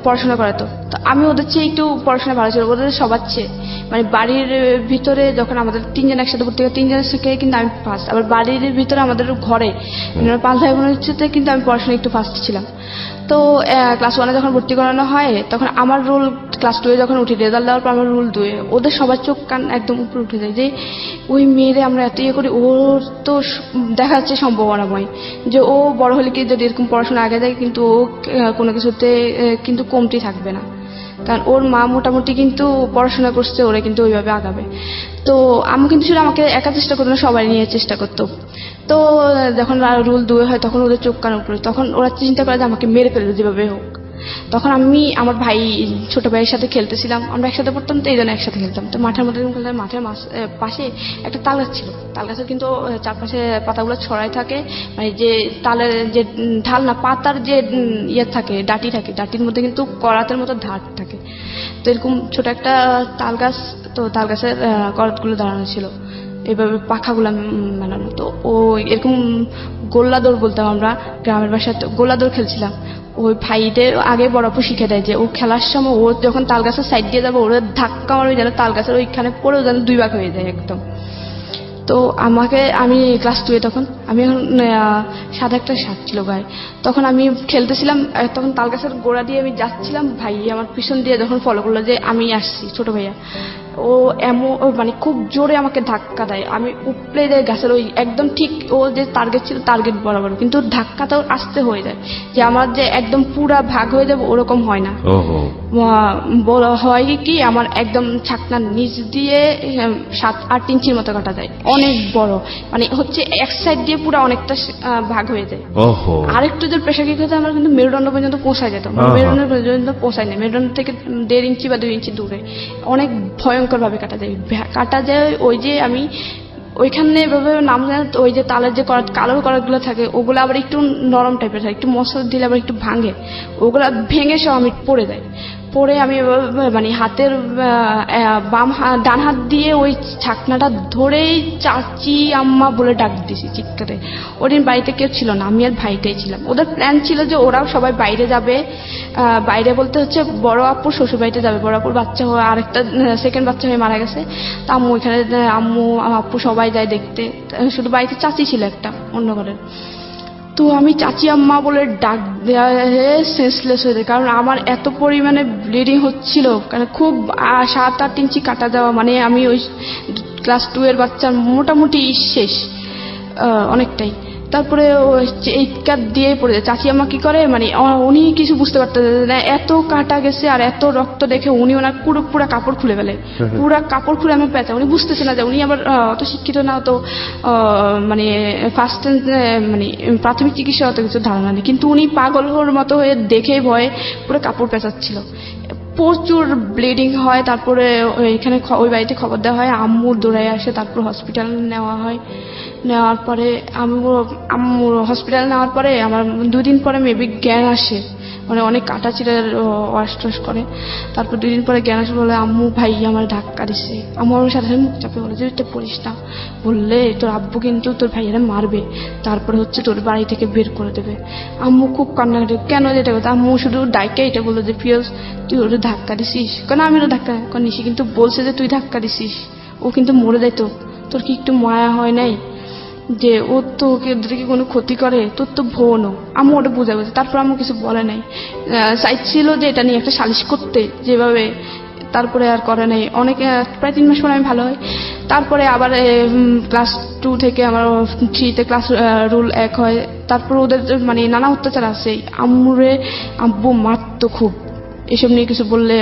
পড়াশোনা করাতো। তো আমি ওদের চেয়ে একটু পড়াশোনা ভালো ছিল, ওদের সবার চেয়ে। মানে বাড়ির ভিতরে যখন আমাদের 3 জন একসাথে ভর্তি হয়, 3 জনের থেকে কিন্তু আমি ফার্স্ট। আবার বাড়ির ভিতরে আমাদের ঘরে 5 ভাই বোনের সাথে কিন্তু আমি পড়াশোনা একটু ফার্স্ট ছিলাম। তো ক্লাস 1-এ যখন ভর্তি করানো হয় তখন আমার রোল ক্লাস 2-এ যখন উঠি, রেজাল্ট দেওয়ার পর আমার রুল 2-এ, ওদের সবার চোখ কান একদম উপরে উঠে যায় যে ওই মেয়েরে আমরা এত ইয়ে করি, ওর তো দেখা যাচ্ছে সম্ভাবনাময় যে ও বড় হলে কি যদি এরকম পড়াশোনা আগে যায় কিন্তু ও কোনো কিছুতে কিন্তু কমতি থাকবে না, কারণ ওর মা মোটামুটি কিন্তু পড়াশোনা করছে, ওরা কিন্তু ওইভাবে আগাবে। তো আমি কিন্তু শুধু আমাকে একা চেষ্টা করতো না, সবাই নিয়ে চেষ্টা করতো। তো যখন রুল 2 হয় তখন ওদের চোখ কান উপরে, তখন ওরা চিন্তা করে যে আমাকে মেরে ফেলবে যেভাবে হোক। তখন আমি আমার ভাই ছোট ভাইয়ের সাথে খেলতেছিলাম, আমরা একসাথে পড়তাম, তো এই জন্য একসাথে খেলতাম। তো মাঠের মধ্যে খেলতাম, মাঠের পাশে একটা তাল গাছ ছিল। তাল গাছের কিন্তু চারপাশে পাতাগুলো ছড়াই থাকে, মানে যে তালের যে ঢাল না, পাতার যে ইয়ে থাকে, ডাঁটি থাকে, ডাঁটির মধ্যে কিন্তু করাতের মতো ধার থাকে। তো এরকম ছোট একটা তাল গাছ, তো তাল গাছের করাতগুলো দাঁড়ানো ছিল, এইভাবে পাখাগুলো মেলানো। তো ও এরকম গোল্লা দৌড় বলতাম আমরা গ্রামের বাসায়, তো গোল্লা দৌড় খেলছিলাম। ওই ভাইদের আগে বড় আপু শিখে দেয় যে ও খেলার সময় ও যখন তাল গাছের সাইড দিয়ে যাবে, ওরা ধাক্কা মারবে যেন তাল গাছের ওইখানে পড়েও যেন 2 ভাগ হয়ে যায় একদম। তো আমি ক্লাস 2-এ তখন, আমি এখন সাদা একটা শার্ট ছিল গায়ে, তখন আমি খেলতেছিলাম, তখন তাল গাছের গোড়া দিয়ে আমি যাচ্ছিলাম, ভাই আমার পিছন দিয়ে যখন ফলো করলো যে আমি আসছি, ছোট ভাইয়া, ও মানে খুব জোরে আমাকে ধাক্কা দেয়, আমি উপড়ে যাই গাছের ওই একদম ঠিক ও যে টার্গেট ছিল টার্গেট বরাবর, কিন্তু ধাক্কাটাও আসতে হয়ে যায় যে আমার যে একদম পুরা ভাগ হয়ে যাবে ওরকম হয় না। হয় কি আমার একদম ছাকনার নিচ দিয়ে 7-8 ইঞ্চির মতো কাটা যায়, অনেক বড়, মানে হচ্ছে এক সাইড দিয়ে পুরো অনেকটা ভাগ হয়ে যায়। আরেকটু যে প্রেশার কিক হতে আমার কিন্তু মেরুদণ্ড পর্যন্ত পৌঁছায় যেত, মেরুদণ্ড পর্যন্ত পৌঁছায় না, মেরুদণ্ড থেকে 1.5 ইঞ্চি বা 2 ইঞ্চি দূরে, অনেক ভয়ঙ্কর ভাবে কাটা যায়। ওই যে আমি ওইখানে এভাবে নাম জানি, ওই যে তালের যে কালো করাতগুলো থাকে ওগুলো আবার একটু নরম টাইপের থাকে, একটু মশলা দিলে আবার একটু ভাঙে, ওগুলা ভেঙে সব আমি পড়ে যাই। পরে আমি মানে হাতের ডান হাত দিয়ে ওই ছাকনাটা ধরেই চাচি আম্মা বলে ডাক দিছি চিৎকারে। ওদিন বাড়িতে কেউ ছিল না, আমি আর ভাইটাই ছিলাম। ওদের প্ল্যান ছিল যে ওরাও সবাই বাইরে যাবে, বাইরে বলতে হচ্ছে বড় আপুর শ্বশুর বাড়িতে যাবে, বড় আপুর বাচ্চা হয়ে আরেকটা সেকেন্ড বাচ্চা হয়ে মারা গেছে। তা আম্মু ওইখানে, আম্মু আপু সবাই যায় দেখতে, শুধু বাড়িতে চাচি ছিল একটা অন্য ঘরের। তো আমি চাচি আম্মা বলে ডাক দেওয়া সেন্সলেস হয়ে যায়, কারণ আমার এত পরিমাণে ব্লিডিং হচ্ছিল, কারণ খুব 7-8 ইঞ্চি কাটা যাওয়া, মানে আমি ওই ক্লাস 2-এর বাচ্চার মোটামুটি শেষ অনেকটাই। তারপরে চিৎকার দিয়ে পড়ে যায়। চাচি আম্মা কি করে, মানে উনি কিছু বুঝতে পারতেন না, এত কাটা গেছে আর এত রক্ত দেখে উনি ওনার পুরো কাপড় খুলে ফেলে, পুরো কাপড় খুলে আমার পেঁচা। উনি বুঝতেছে না যে উনি আবার অত শিক্ষিত না, তো মানে ফার্স্ট মানে প্রাথমিক চিকিৎসা অত কিছু ধারণা নেই, কিন্তু উনি পাগল হওয়ার মতো হয়ে দেখে ভয়ে পুরো কাপড় পেঁচাচ্ছিল, প্রচুর ব্লিডিং হয়। তারপরে এখানে ওই বাড়িতে খবর দেওয়া হয়, আম্মু দৌড়ায় আসে, তারপর হসপিটাল নেওয়া হয়। নেওয়ার পরে আম্মু হসপিটাল নেওয়ার পরে আমার 2 দিন পরে মেবি জ্ঞান আসে, মানে অনেক কাটা চিরের ওয়াশ টস করে। তারপর 2 দিন পরে জ্ঞান আসে, বলে আম্মু ভাই আমার ধাক্কা দিছে। আম্মু আমার সাথে সাথে মুখ চাপে বলে যে তুই পড়িস না, বললে তোর আব্বু কিন্তু তোর ভাইয়েরা মারবে, তারপরে হচ্ছে তোর বাড়ি থেকে বের করে দেবে। আম্মু খুব কান্নাকাটি, কেন যেটা কথা, আম্মু শুধু ডাইকে এটা বললো যে ফিরোজ তুই ওটা ধাক্কা দিছিস, কেন আমি ওটা ধাক্কা নিছি, কিন্তু বলছে যে তুই ধাক্কা দিছিস, ও কিন্তু মরে যাইতো, তোর কি একটু মায়া হয় নাই। যে ও তো ওদেরকে কোনো ক্ষতি করে, তোর তো বোনও। আম্মু ওটা বুঝাবে, তারপর আম্মু কিছু বলে নাই। চাইছিল যে এটা নিয়ে একটা সালিশ করতে যেভাবে, তারপরে আর করে নাই। অনেক প্রায় 3 মাস পরে আমি ভালো হই। তারপরে আবার ক্লাস 2 থেকে আমার 3তে ক্লাস রুল 1 হয়। তারপর ওদের মানে নানা অত্যাচার আছে। আব্বু মারতো খুব, এসব নিয়ে কিছু বললে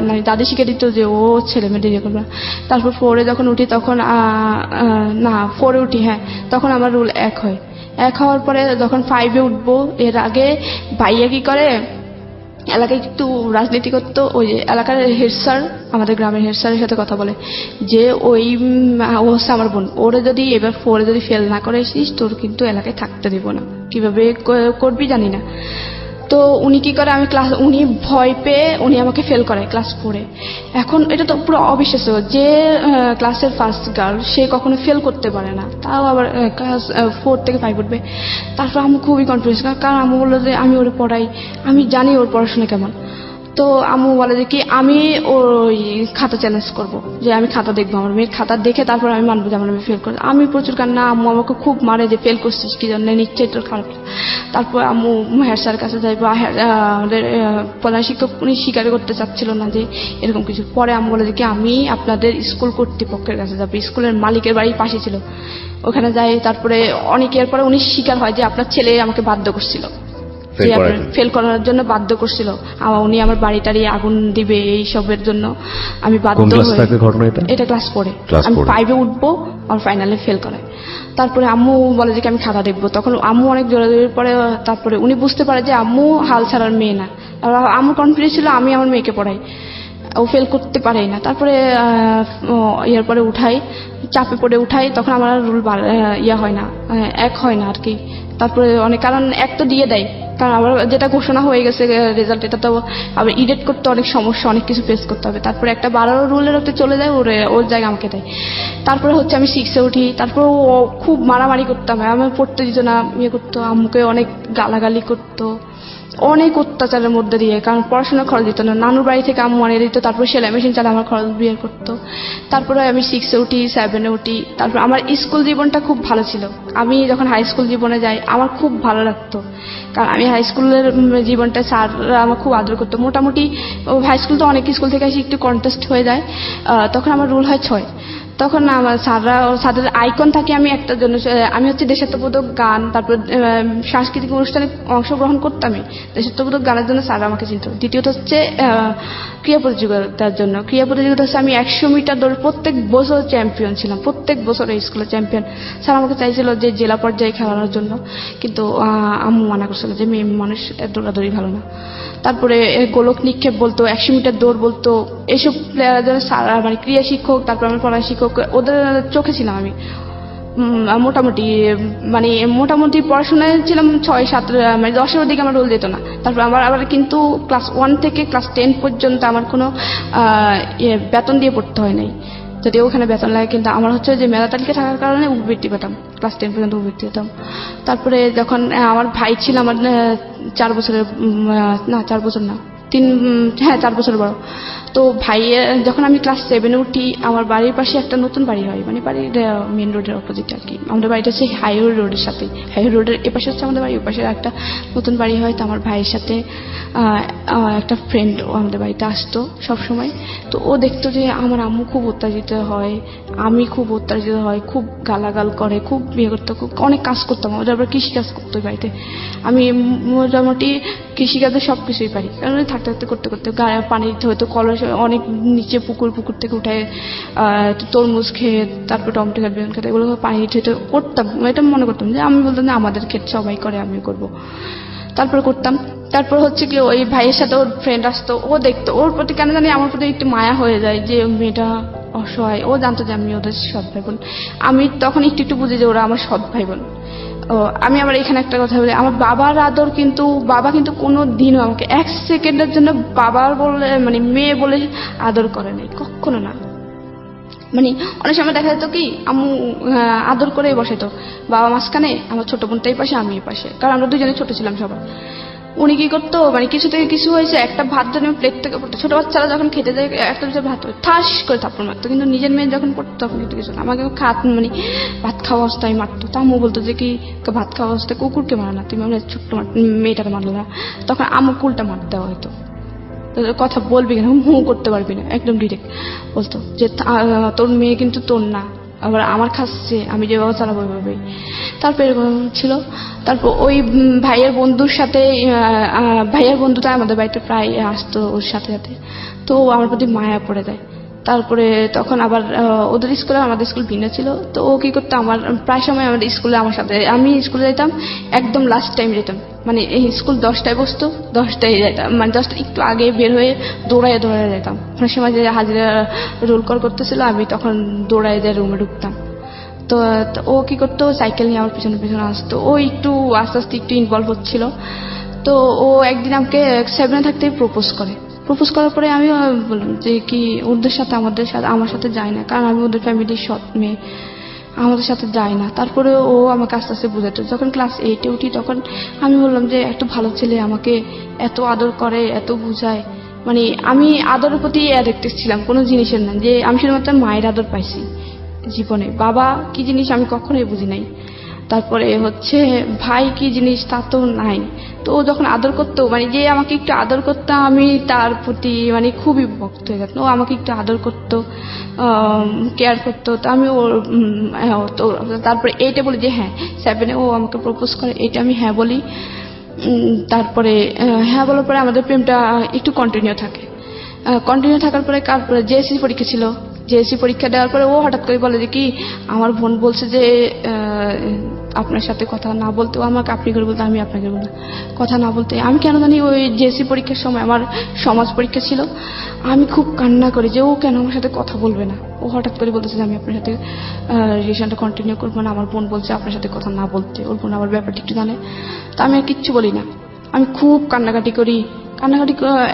মানে দাদি শিখে দিত যে ও ছেলে মেয়েদের ইয়ে করবে। তারপর 4-এ যখন উঠি তখন না 4-এ উঠি, হ্যাঁ, তখন আমার রুল 1 হয়। 1 হওয়ার পরে যখন 5-এ উঠবো, এর আগে ভাইয়া কি করে, এলাকায় একটু রাজনীতি করতো। ওই যে এলাকার হেড স্যার, আমাদের গ্রামের হেড স্যারের সাথে কথা বলে যে ওই ও হচ্ছে আমার বোন, ওরা যদি এবার 4-এ যদি ফেল না করে এসিস তোর কিন্তু এলাকায় থাকতে দিব না। কিভাবে করবি জানি না। তো উনি কি করে, উনি ভয় পেয়ে উনি আমাকে ফেল করায় ক্লাস 4-এ। এখন এটা তো পুরো অবিশ্বাস্য যে ক্লাসের ফার্স্ট গার্ল সে কখনো ফেল করতে পারে না, তাও আবার ক্লাস 4 থেকে 5 উঠবে। তারপর আম্মু খুবই কনফিউজ, কারণ আম্মু বললো যে আমি ওরে পড়াই, আমি জানি ওর পড়াশোনা কেমন। তো আম্মু বলে যে কি আমি ওই খাতা চ্যালেঞ্জ করব, যে আমি খাতা দেখবো, আমার মেয়ের খাতা দেখে তারপর আমি মানবো যে আমার মেয়ে ফেল করে। আমি প্রচুর কান্না, আম্মু আমাকে খুব মারে যে ফেল করছিস কি জন্য, নিশ্চয়ই তোর খারাপ। তারপর আম্মু হেড স্যারের কাছে যাই, বা আমাদের প্রধান শিক্ষক উনি স্বীকার করতে চাচ্ছিল না যে এরকম কিছু। পরে আম্মু বলে যে কি আমি আপনাদের স্কুল কর্তৃপক্ষের কাছে যাবো, স্কুলের মালিকের বাড়ির পাশে ছিল, ওখানে যাই। তারপরে অনেকের পরে উনি স্বীকার হয় যে আপনার ছেলে আমাকে বাধ্য করছিল, ফেল করার জন্য বাধ্য করছিল। উনি আমার বাড়ি টাড়ি আগুন দিবে এই সবের জন্য আমি বাধ্য হই। এটা ক্লাস 4-এ, আমি 5-এ উঠবো আর ফাইনালে ফেল করায়। তারপরে আম্মু বলে যে আমি খাতা দেখবো, তখন আম্মু অনেক জোরাজোরির পরে তারপরে উনি বুঝতে পারে যে আম্মু হাল ছাড়ার মেয়ে না। আম্মু কনফিডেন্স ছিল আমি আমার মেয়েকে পড়াই, ও ফেল করতে পারেই না। তারপরে ইয়ার পরে উঠাই, চাপে পড়ে উঠাই, তখন আমার রুল হয় না, 1 হয় না আর কি। তারপরে অনেক কারণ 1 তো দিয়ে দেয়, কারণ আবার যেটা ঘোষণা হয়ে গেছে রেজাল্ট, এটা তো আবার ইডিট করতে অনেক সমস্যা, অনেক কিছু ফেস করতে হবে। তারপরে একটা 12 রুলের ওতে চলে যায়, ওর জায়গা আমাকে দেয়। তারপরে হচ্ছে আমি 6-এ উঠি। তারপর ও খুব মারামারি করতাম, আমি পড়তে দিত না, ইয়ে করতো, আম্মুকে অনেক গালাগালি করতো, অনেক অত্যাচারের মধ্যে দিয়ে, কারণ পড়াশোনার খরচ দিত না, নানুর বাড়ি থেকে আম্মু আনিয়ে দিত, তারপর সেলাই মেশিন চালা আমার খরচ বিয়ে করতো। তারপরে আমি 6-এ উঠি, 7-এ উঠি। তারপর আমার স্কুল জীবনটা খুব ভালো ছিল। আমি যখন হাই স্কুল জীবনে যাই আমার খুব ভালো লাগতো, কারণ আমি হাই স্কুলের জীবনটা স্যাররা আমার খুব আদর করতো। মোটামুটি হাই স্কুল তো অনেক স্কুল থেকে এসে একটু কন্টেস্ট হয়ে যায়, তখন আমার রুল হয় 6। তখন আমার স্যারদের আইকন থাকে আমি একটার জন্য, আমি হচ্ছে দেশাত্মবোধক গান, তারপর সাংস্কৃতিক অনুষ্ঠানে অংশগ্রহণ করতামই, দেশাত্মবোধক গানের জন্য স্যার আমাকে চিনত। দ্বিতীয়ত হচ্ছে ক্রীড়া প্রতিযোগিতার জন্য। ক্রীড়া প্রতিযোগিতা হচ্ছে আমি 100 মিটার দৌড় প্রত্যেক বছর চ্যাম্পিয়ন ছিলাম, প্রত্যেক বছর এই স্কুলের চ্যাম্পিয়ন। স্যার আমাকে চাইছিল যে জেলা পর্যায়ে খেলানোর জন্য, কিন্তু আম্মু মানা করছিল যে মেয়ে মানুষ দৌড়াদৌড়ি ভালো না। তারপরে গোলক নিক্ষেপ বলতো, 100 মিটার দৌড় বলতো, এইসব প্লেয়ারের জন্য স্যার মানে ক্রীড়া শিক্ষক, তারপর আমার পড়া শিক্ষক, ওদের চোখে ছিলাম আমি। মোটামুটি পড়াশোনায় ছিলাম 6-7, মানে 10-এর দিকে আমার রোল যেত না। তারপর আবার কিন্তু ক্লাস 1 থেকে ক্লাস 10 পর্যন্ত আমার কোনো বেতন দিয়ে পড়তে হয় নাই, যদিও ওখানে বেতন লাগে, কিন্তু আমার হচ্ছে যে মেধা তালিকা থাকার কারণে উপবৃত্তি পেতাম, ক্লাস 10 পর্যন্ত উপবৃত্তি পেতাম। তারপরে যখন আমার ভাই ছিল আমার 4 বছরের, না 4 বছর না, 4 বছর বড়। তো ভাইয়ের যখন আমি ক্লাস 7-এ উঠি, আমার বাড়ির পাশে একটা নতুন বাড়ি হয়, মানে বাড়ির মেন রোডের অপোজিট আর কি। আমাদের বাড়িটা হচ্ছে হাইওয়ে রোডের সাথে, হাইওয়ে রোডের এপাশে হচ্ছে আমাদের বাড়ি, ওপাশে একটা নতুন বাড়ি হয়। তো আমার ভাইয়ের সাথে একটা ফ্রেন্ড আমাদের বাড়িতে আসতো সব সময়। তো ও দেখতো যে আমার আম্মু খুব অত্যাচারিত হয়, আমি খুব অত্যাচারিত হয়, খুব গালাগাল করে, খুব বিয়ে করতো, খুব অনেক কাজ করতাম। ওদের আবার কৃষিকাজ করতো বাড়িতে। আমি মোটামুটি কৃষিকাজে সব কিছুই পারি, কারণ থাকতে থাকতে করতে করতে গায়ে পানি দিতে হতো, কলস অনেক নিচে পুকুর থেকে উঠে তরমুজ খেয়ে, তারপর টমেটো খেত, বেগুন খেত, এগুলো পানি দিতে হতো, করতাম। এটা মনে করতাম যে আমি বলতাম যে আমাদের ক্ষেত সবাই করে, আমিও করবো। তারপর করতাম। তারপর হচ্ছে কি ওই ভাইয়ের সাথে ওর ফ্রেন্ড আসতো, ও দেখতো, ওর প্রতি কেন জানি আমার প্রতি একটু মায়া হয়ে যায় যে মেয়েটা অসহায়। ও জানতো যে আমি ওদের সৎ ভাই বোন। আমি তখন একটু বুঝি যে ওরা আমার সৎ ভাই বোন। আমি আবার এখানে একটা কথা বলি, আমার বাবার আদর কিন্তু, বাবা কিন্তু কোনো দিনও আমাকে 1 সেকেন্ডের জন্য বাবার বলে, মানে মেয়ে বলে আদর করে নাই, কখনো না। মানে অনেক সময় দেখা যেত কি আম্মু আদর করে বসাইতো, বাবা মাঝখানে, আমার ছোট বোনটাই পাশে, আমি পাশে, কারণ আমরা দুজনে ছোট ছিলাম সবাই। উনি কি করতো মানে কিছু থেকে কিছু হয়েছে, একটা ভাত যেন প্লেট থেকে পড়তো, ছোট বাচ্চারা যখন খেতে যায় একটা দুটো ভাত ঠাস করে থাপ্পড় মারতো, কিন্তু নিজের মেয়ে যখন পড়তো তখন কিন্তু কিছু না, আমাকে মানে ভাত খাওয়া অবস্থায় মারতো। তা আম্মু বলতো যে কি ভাত খাওয়া অবস্থায় কুকুরকে মারা না, তুমি আমরা ছোট্ট মেয়েটাকে মারলো না, তখন আম্মু উল্টা মার দেওয়া হয়তো, কথা বলবি কেন, হুঁ করতে পারবি না, একদম ডিরেক্ট বলতো যে তোর মেয়ে কিন্তু তোর না, আবার আমার খাচ্ছে, আমি যেভাবে চালাবো ওইভাবে। তারপর এরকম ছিল। তারপর ওই ভাইয়ের বন্ধুর সাথে ভাইয়ের বন্ধুটা আমাদের বাড়িতে প্রায় আসতো ওর সাথে সাথে, তো ও আমার প্রতি মায়া পড়ে যায়। তারপরে তখন আবার ওদের স্কুলে আমাদের স্কুল ভিন্ন ছিল, তো ও কি করতো আমার প্রায় সময় আমাদের স্কুলে আমার সাথে, আমি স্কুলে যেতাম একদম লাস্ট টাইম যেতাম, মানে এই স্কুল 10টায় বসতো, 10টায় যেতাম, মানে 10টা একটু আগে বের হয়ে দৌড়ায় যেতাম। অনেক সময় যে হাজিরা রোল কল করতেছিল আমি তখন দৌড়ায় যে রুমে ঢুকতাম। তো ও কি করতো সাইকেল নিয়ে আমার পিছনে পিছনে আসতো, ও একটু আস্তে আস্তে একটু ইনভলভ হচ্ছিল। তো ও একদিন আমাকে 7 থাকতেই প্রপোজ করার পরে আমি বললাম যে কি ওদের সাথে আমার সাথে যায় না, কারণ আমি ওদের ফ্যামিলির সৎ মেয়ে, আমাদের সাথে যায় না। তারপরে ও আমাকে আস্তে আস্তে বুঝাতো। যখন ক্লাস 8-এ উঠি তখন আমি বললাম যে একটা ভালো ছেলে আমাকে এত আদর করে, এত বুঝায়, মানে আমি আদরের প্রতি অ্যাডিক্টেড ছিলাম, কোনো জিনিসের না, যে আমি শুধুমাত্র মায়ের আদর পাইছি জীবনে, বাবা কি জিনিস আমি কখনোই বুঝি নাই। তারপরে হচ্ছে ভাই কি জিনিস তা তো নাই। তো ও যখন আদর করতো, মানে যে আমাকে একটু আদর করতো, আমি তার প্রতি মানে খুবই ভক্ত হয়ে যেতাম। ও আমাকে একটু আদর করতো, কেয়ার করতো, তো আমি ওর তো তারপরে 8-এ বলি যে হ্যাঁ, 7-এ ও আমাকে প্রপোজ করে, এটা আমি হ্যাঁ বলি। তারপরে হ্যাঁ বলার পরে আমাদের প্রেমটা একটু কন্টিনিউ থাকার পরে জেএসসি পরীক্ষা ছিল, জেএসসি পরীক্ষা দেওয়ার পরে ও হঠাৎ করে বলে যে কি আমার বোন বলছে যে আপনার সাথে কথা না বলতে, ও আমাকে আপনি করে বলতে, আমি আপনাকে বলতে, কথা না বলতে। আমি কেন জানি ওই জেএসসি পরীক্ষার সময় আমার সমাজ পরীক্ষা ছিল, আমি খুব কান্না করি যে ও কেন আমার সাথে কথা বলবে না। ও হঠাৎ করে বলতেছে যে আমি আপনার সাথে রিলেশনটা কন্টিনিউ করবো না, আমার বোন বলছে আপনার সাথে কথা না বলতে, ওর বোন আবার ব্যাপারটা একটু জানে। তা আমি আর কিচ্ছু বলি না, আমি খুব কান্নাকাটি করি।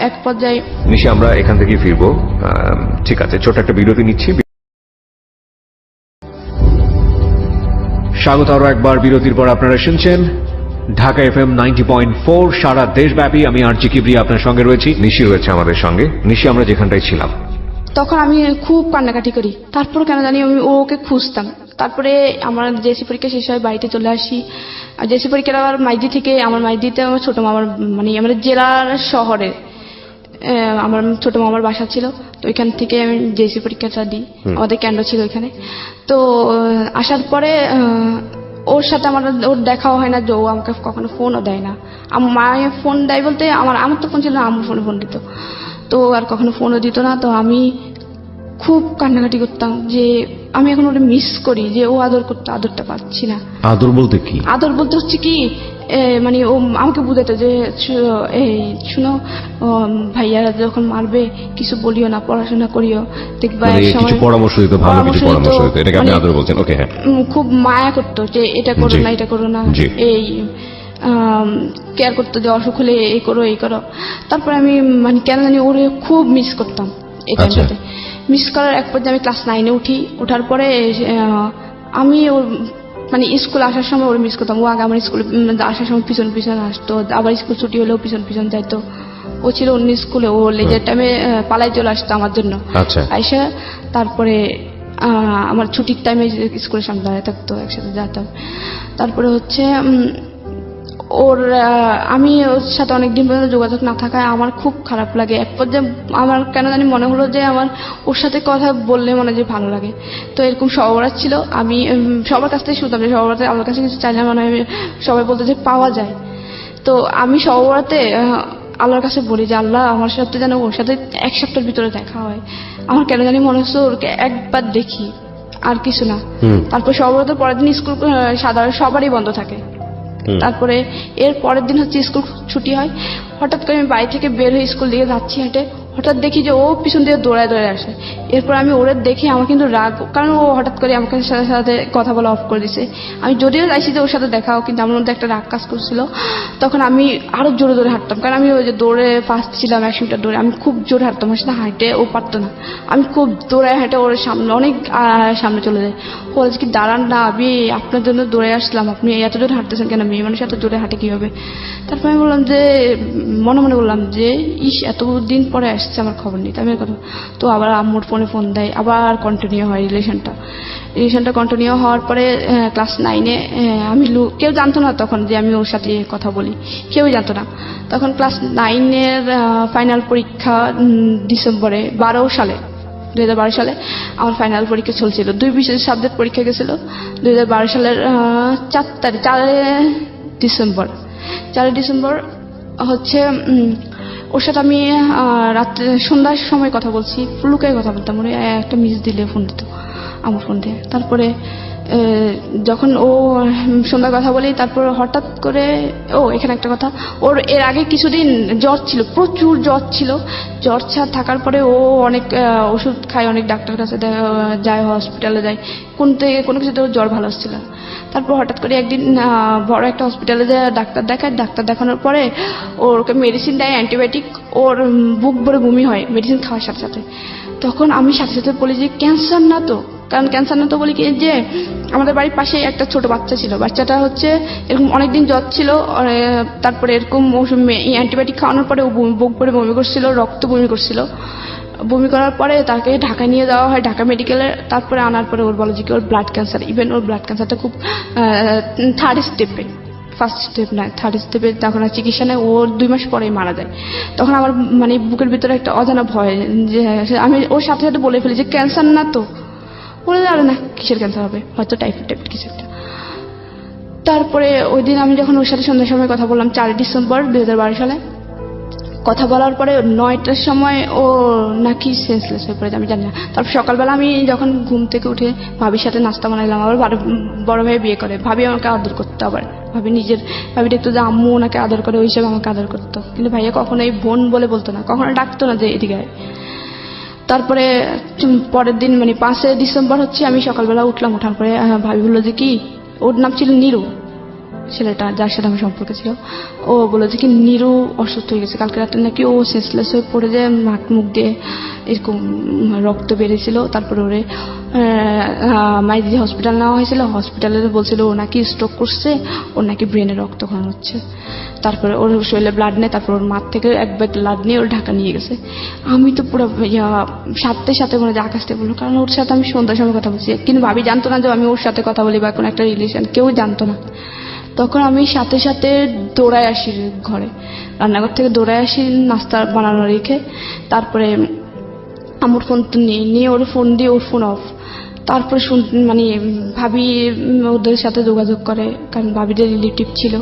এক পর্যায়ে
নিশি আমরা এখান থেকে ফিরবো। ঠিক আছে, ছোট একটা বিরতি নিচ্ছি। স্বাগত আরো একবার বিরতির পর। আপনারা শুনছেন ঢাকা FM 90.4 সারা দেশব্যাপী। আমি আরজি কিবরিয়া আপনার সঙ্গে রয়েছি, নিশি রয়েছে আমাদের সঙ্গে। নিশি, আমরা যেখানটায় ছিলাম
তখন আমি খুব কান্নাকাটি করি। তারপর কেন জানি আমি ওকে খুঁজতাম। তারপরে আমার জেএসসি পরীক্ষা শেষ হয়, বাড়িতে চলে আসি। আর জেএসসি পরীক্ষার আবার মাইদিতে আমার ছোট মামার মানে আমাদের জেলার শহরে আমার ছোট মামার বাসা ছিল, তো ওইখান থেকে আমি জেএসসি পরীক্ষাটা দিই। আমাদের কেন্দ্র ছিল ওইখানে। তো আসার পরে ওর সাথে ওর দেখাও হয় না, যে ও আমাকে কখনো ফোনও দেয় না। আমার মায়ের ফোন দেয় বলতে আমার তো ফোন ছিল না, আম্মুর ফোন দিত, তো আর কখনো ফোনও দিত না। তো আমি খুব কান্নাকাটি করতাম যে আমি এখন ওটা মিস করি, যে ও আদর করতে, আদরটা পাচ্ছি না।
আদর বলতে কি?
আদর বলতে হচ্ছে কি মানে ও আমাকে বুঝাতো যে এই শুনো, ভাইয়ারা যখন মারবে কিছু বলিও না, পড়াশোনা করিও, দেখবা
কিছু পরামর্শ দিত, ভালো কিছু পরামর্শ দিত, এটাকে আপনি আদর বলছেন? ওকে, হ্যাঁ।
খুব মায়া করতো যে এটা করো না, এটা করো না, এই কেয়ার করতো যে অসুখ হলে এই করো। তারপরে আমি মানে কেন জানি ওরে খুব মিস করতাম এই টাইমটাতে। মিস করার এক পর্যায়ে আমি ক্লাস 9-এ উঠি। ওঠার পরে আমি ওর মানে স্কুল আসার সময় ওর মিস করতাম। ও আগে আমার স্কুলে আসার সময় পিছন পিছন আসতো, আবার স্কুল ছুটি হলেও পিছন পিছন যাইতো। ও ছিল অন্য স্কুলে, ও লেজার টাইমে পালাই চলে আসতো আমার জন্য। আইসা তারপরে আমার ছুটির টাইমে স্কুলের সামনে দাঁড়িয়ে থাকতো, একসাথে যেতাম। তারপরে হচ্ছে আমি ওর সাথে অনেকদিন পর্যন্ত যোগাযোগ না থাকায় আমার খুব খারাপ লাগে। এক পর্যায়ে আমার কেন জানি মনে হলো যে আমার ওর সাথে কথা বললে মনে হয় যে ভালো লাগে। তো এরকম সবার ছিল, আমি সবার কাছ থেকে শুনতাম যে সবার আমার কাছে কিছু চাইলে মনে হয় সবাই বলতো যে পাওয়া যায়। তো আমি সবারতে আল্লাহর কাছে বলি যে আল্লাহ আমার সাথে যেন ওর সাথে 1 সপ্তাহের ভিতরে দেখা হয়। আমার কেন জানি মনে হচ্ছে ওকে একবার দেখি, আর কিছু না। তারপর সবার পরের দিন স্কুল সাধারণ সবারই বন্ধ থাকে। তারপরে এর পরের দিন হচ্ছে স্কুল ছুটি হয়। হঠাৎ করে আমি বাড়ি থেকে বের হয়ে স্কুল দিকে যাচ্ছি হেঁটে, হঠাৎ দেখি যে ও পিছন দিয়ে দৌড়ায় দৌড়ায় আসে। এরপর আমি ওরে দেখে আমার কিন্তু রাগ, কারণ ও হঠাৎ করে আমাকে সাথে সাথে কথা বলা অফ করে দিছে। আমি যদিও চাইছি যে ওর সাথে দেখাও, কিন্তু আমার মধ্যে একটা রাগ কাজ করছিল। তখন আমি আরো জোরে জোরে হাঁটতাম, কারণ আমি ওই যে দৌড়ে ফার্স্ট ছিলাম 100 মিটার দৌড়ে, আমি খুব জোরে হাঁটতাম। ওর সাথে হাঁটে ও পারতো না, আমি খুব দৌড়ায় হেঁটে ওর সামনে অনেক সামনে চলে যাই। ও বলে কি দাঁড়ান না, আমি আপনার জন্য দৌড়ে আসলাম, আপনি এত জোরে হাঁটতেছেন কেন, মেয়ে মানুষ এত জোরে হাঁটে কিভাবে? তারপর আমি বললাম যে মনে মনে বললাম যে ইস এতদিন পরে আসছে আমার খবর নিতে, আমি কথা। তো আবার আম্মুর ফোনে ফোন দেয়, আবার কন্টিনিউ হয় রিলেশনটা কন্টিনিউ হওয়ার পরে ক্লাস 9-এ আমি কেউ জানতো না তখন যে আমি ওর সাথে কথা বলি, কেউই জানতো না তখন। ক্লাস 9-এর ফাইনাল পরীক্ষা ডিসেম্বরে 2012 সালে আমার ফাইনাল পরীক্ষা চলছিল। 2 বিশেষ সাবজেক্ট পরীক্ষা গেছিল 2012 সালের 4 ডিসেম্বর হচ্ছে। ওর সাথে আমি রাত্রে সন্ধ্যার সময় কথা বলছি, লুকায় কথা বলতাম, ওরে একটা মিস দিলে ফোন দিত, আমার ফোন দিয়ে। তারপরে যখন ও সন্ধ্যা কথা বলি, তারপর হঠাৎ করে এখানে একটা কথা, ওর এর আগে কিছুদিন জ্বর ছিল, প্রচুর জ্বর ছিল। জ্বর থাকার পরে ও অনেক ওষুধ খায়, অনেক ডাক্তার কাছে যায়, হসপিটালে যায়, কোনো কিছুতে ওর জ্বর ভালো হচ্ছিল। তারপর হঠাৎ করে একদিন বড় একটা হসপিটালে যায় ডাক্তার দেখায়। ডাক্তার দেখানোর পরে ওকে মেডিসিন দেয়, অ্যান্টিবায়োটিক। ওর বুক ভরে বমি হয় মেডিসিন খাওয়ার সাথে সাথে। তখন আমি সাথে সাথে বলি যে ক্যান্সার না তো, কারণ ক্যান্সার না তো বলি কি যে আমাদের বাড়ির পাশে একটা ছোট বাচ্চা ছিল, বাচ্চাটা হচ্ছে এরকম অনেকদিন জ্বর ছিল, তারপরে এরকম অ্যান্টিবায়োটিক খাওয়ানোর পরে ও বুক ভরে বমি করছিল, রক্ত বমি করছিল। বমি করার পরে তাকে ঢাকা নিয়ে যাওয়া হয়, ঢাকা মেডিকেলে। তারপরে আনার পরে ওর বলে যে ওর ব্লাড ক্যান্সার, ইভেন ওর ব্লাড ক্যান্সারটা খুব 3rd স্টেপে, ফার্স্ট স্টেপ না 3rd স্টেপে। তখন আর চিকিৎসা নেই, ওর 2 মাস পরেই মারা যায়। তখন আমার মানে বুকের ভিতরে একটা অজানা ভয়, যে আমি ওর সাথে সাথে বলে ফেলি যে ক্যান্সার না তো, বলে আরে না কিসের ক্যান্সার হবে, হয়তো টাইফয়েড কিছু একটা। তারপরে ওই দিন আমি যখন ওর সাথে সন্ধ্যার সময় কথা বললাম 4 ডিসেম্বর 2012 সালে, কথা বলার পরে 9টার সময় ও নাকি সেন্সলেস হয়ে পড়ে, আমি জানি না। তারপর সকালবেলা আমি যখন ঘুম থেকে উঠে ভাবির সাথে নাস্তা বানাইলাম, আবার বড় ভাই বিয়ে করে, ভাবি আমাকে আদর করতো, আবার ভাবি দেখতো যে আম্মু ওনাকে আদর করে, ওই হিসেবে আমাকে আদর করতো। কিন্তু ভাইয়া কখনোই বোন বলে বলতো না, কখনো ডাকতো না যে এদিকে। তারপরে পরের দিন মানে 5 ডিসেম্বর হচ্ছে, আমি সকালবেলা উঠলাম, ওঠার পরে ভাবি বললো যে কি, ওর নাম ছিল নিরু, ছেলেটা যার সাথে আমার সম্পর্ক ছিল। ও বলে যে কি নিরু অসুস্থ হয়ে গেছে, কালকে রাতে নাকি ও সেন্সলেস হয়ে পড়ে যায়, মুখ দিয়ে এরকম রক্ত বেরিয়েছিল। তারপরে ওরে মাইজি হসপিটাল নেওয়া হয়েছিল, হসপিটালে বলছিল ও নাকি স্ট্রোক করছে, ওর নাকি ব্রেনে রক্তক্ষরণ হচ্ছে। তারপরে ওর শরীরে ব্লাড নেই, তারপর ওর মাঠ থেকে এক ব্যাগ ব্লাড নিয়ে ওর ঢাকা নিয়ে গেছে। আমি তো পুরো সাথে সাথে মনে হয় আকাশ থেকে বললো, কারণ ওর সাথে আমি সন্ধ্যার সময় কথা বলছি, কিন্তু ভাবি জানতো না যে আমি ওর সাথে কথা বলি বা কোনো একটা রিলেশন, কেউ জানতো না। তখন আমি সাথে সাথে দৌড়ায় আসি ঘরে, রান্নাঘর থেকে দৌড়ায় আসি নাস্তা বানানো রেখে। তারপরে আমার ফোন নিয়ে ওর ফোন দিয়ে, ওর ফোন অফ। তারপরে মানে ভাবি ওদের সাথে যোগাযোগ করে, কারণ ভাবিদের রিলেটিভ ছিল।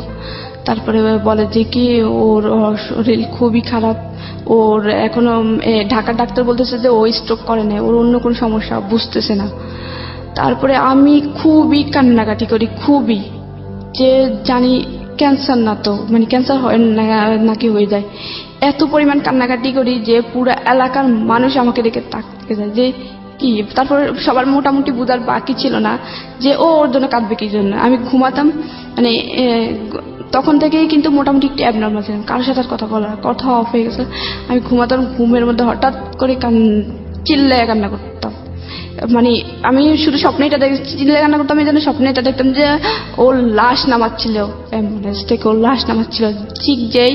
তারপরে বলে যে কি ওর শরীর খুবই খারাপ, ওর এখনো ঢাকার ডাক্তার বলতেছে যে ও স্ট্রোক করে না, ওর অন্য কোনো সমস্যা, বুঝতেছে না। তারপরে আমি খুবই কান্নাকাটি করি, খুবই, যে জানি ক্যান্সার না তো, মানে ক্যান্সার হয় নাকি হয়ে যায়, এত পরিমাণ কান্নাকাটি করি যে পুরো এলাকার মানুষ আমাকে দেখে তাকিয়ে যায় যে কি। তারপর সবার মোটামুটি বোঝার বাকি ছিল না যে ও ওর জন্য কাঁদবে কি জন্য। আমি ঘুমাতাম, মানে তখন থেকেই কিন্তু মোটামুটি একটু অ্যাবনর্মাল ছিলাম, কারোর সাথে কথা অফ হয়ে গেছে। আমি ঘুমাতাম, ঘুমের মধ্যে হঠাৎ করে চিল্লায় কান্না করতাম। মানে আমি শুধু স্বপ্নে এটা চিল্লায় কান্না করতাম, এই জন্য স্বপ্নে এটা দেখতাম যে ওর লাশ নামাচ্ছিল অ্যাম্বুলেন্স থেকে, ওর লাশ নামাচ্ছিল ঠিক যেই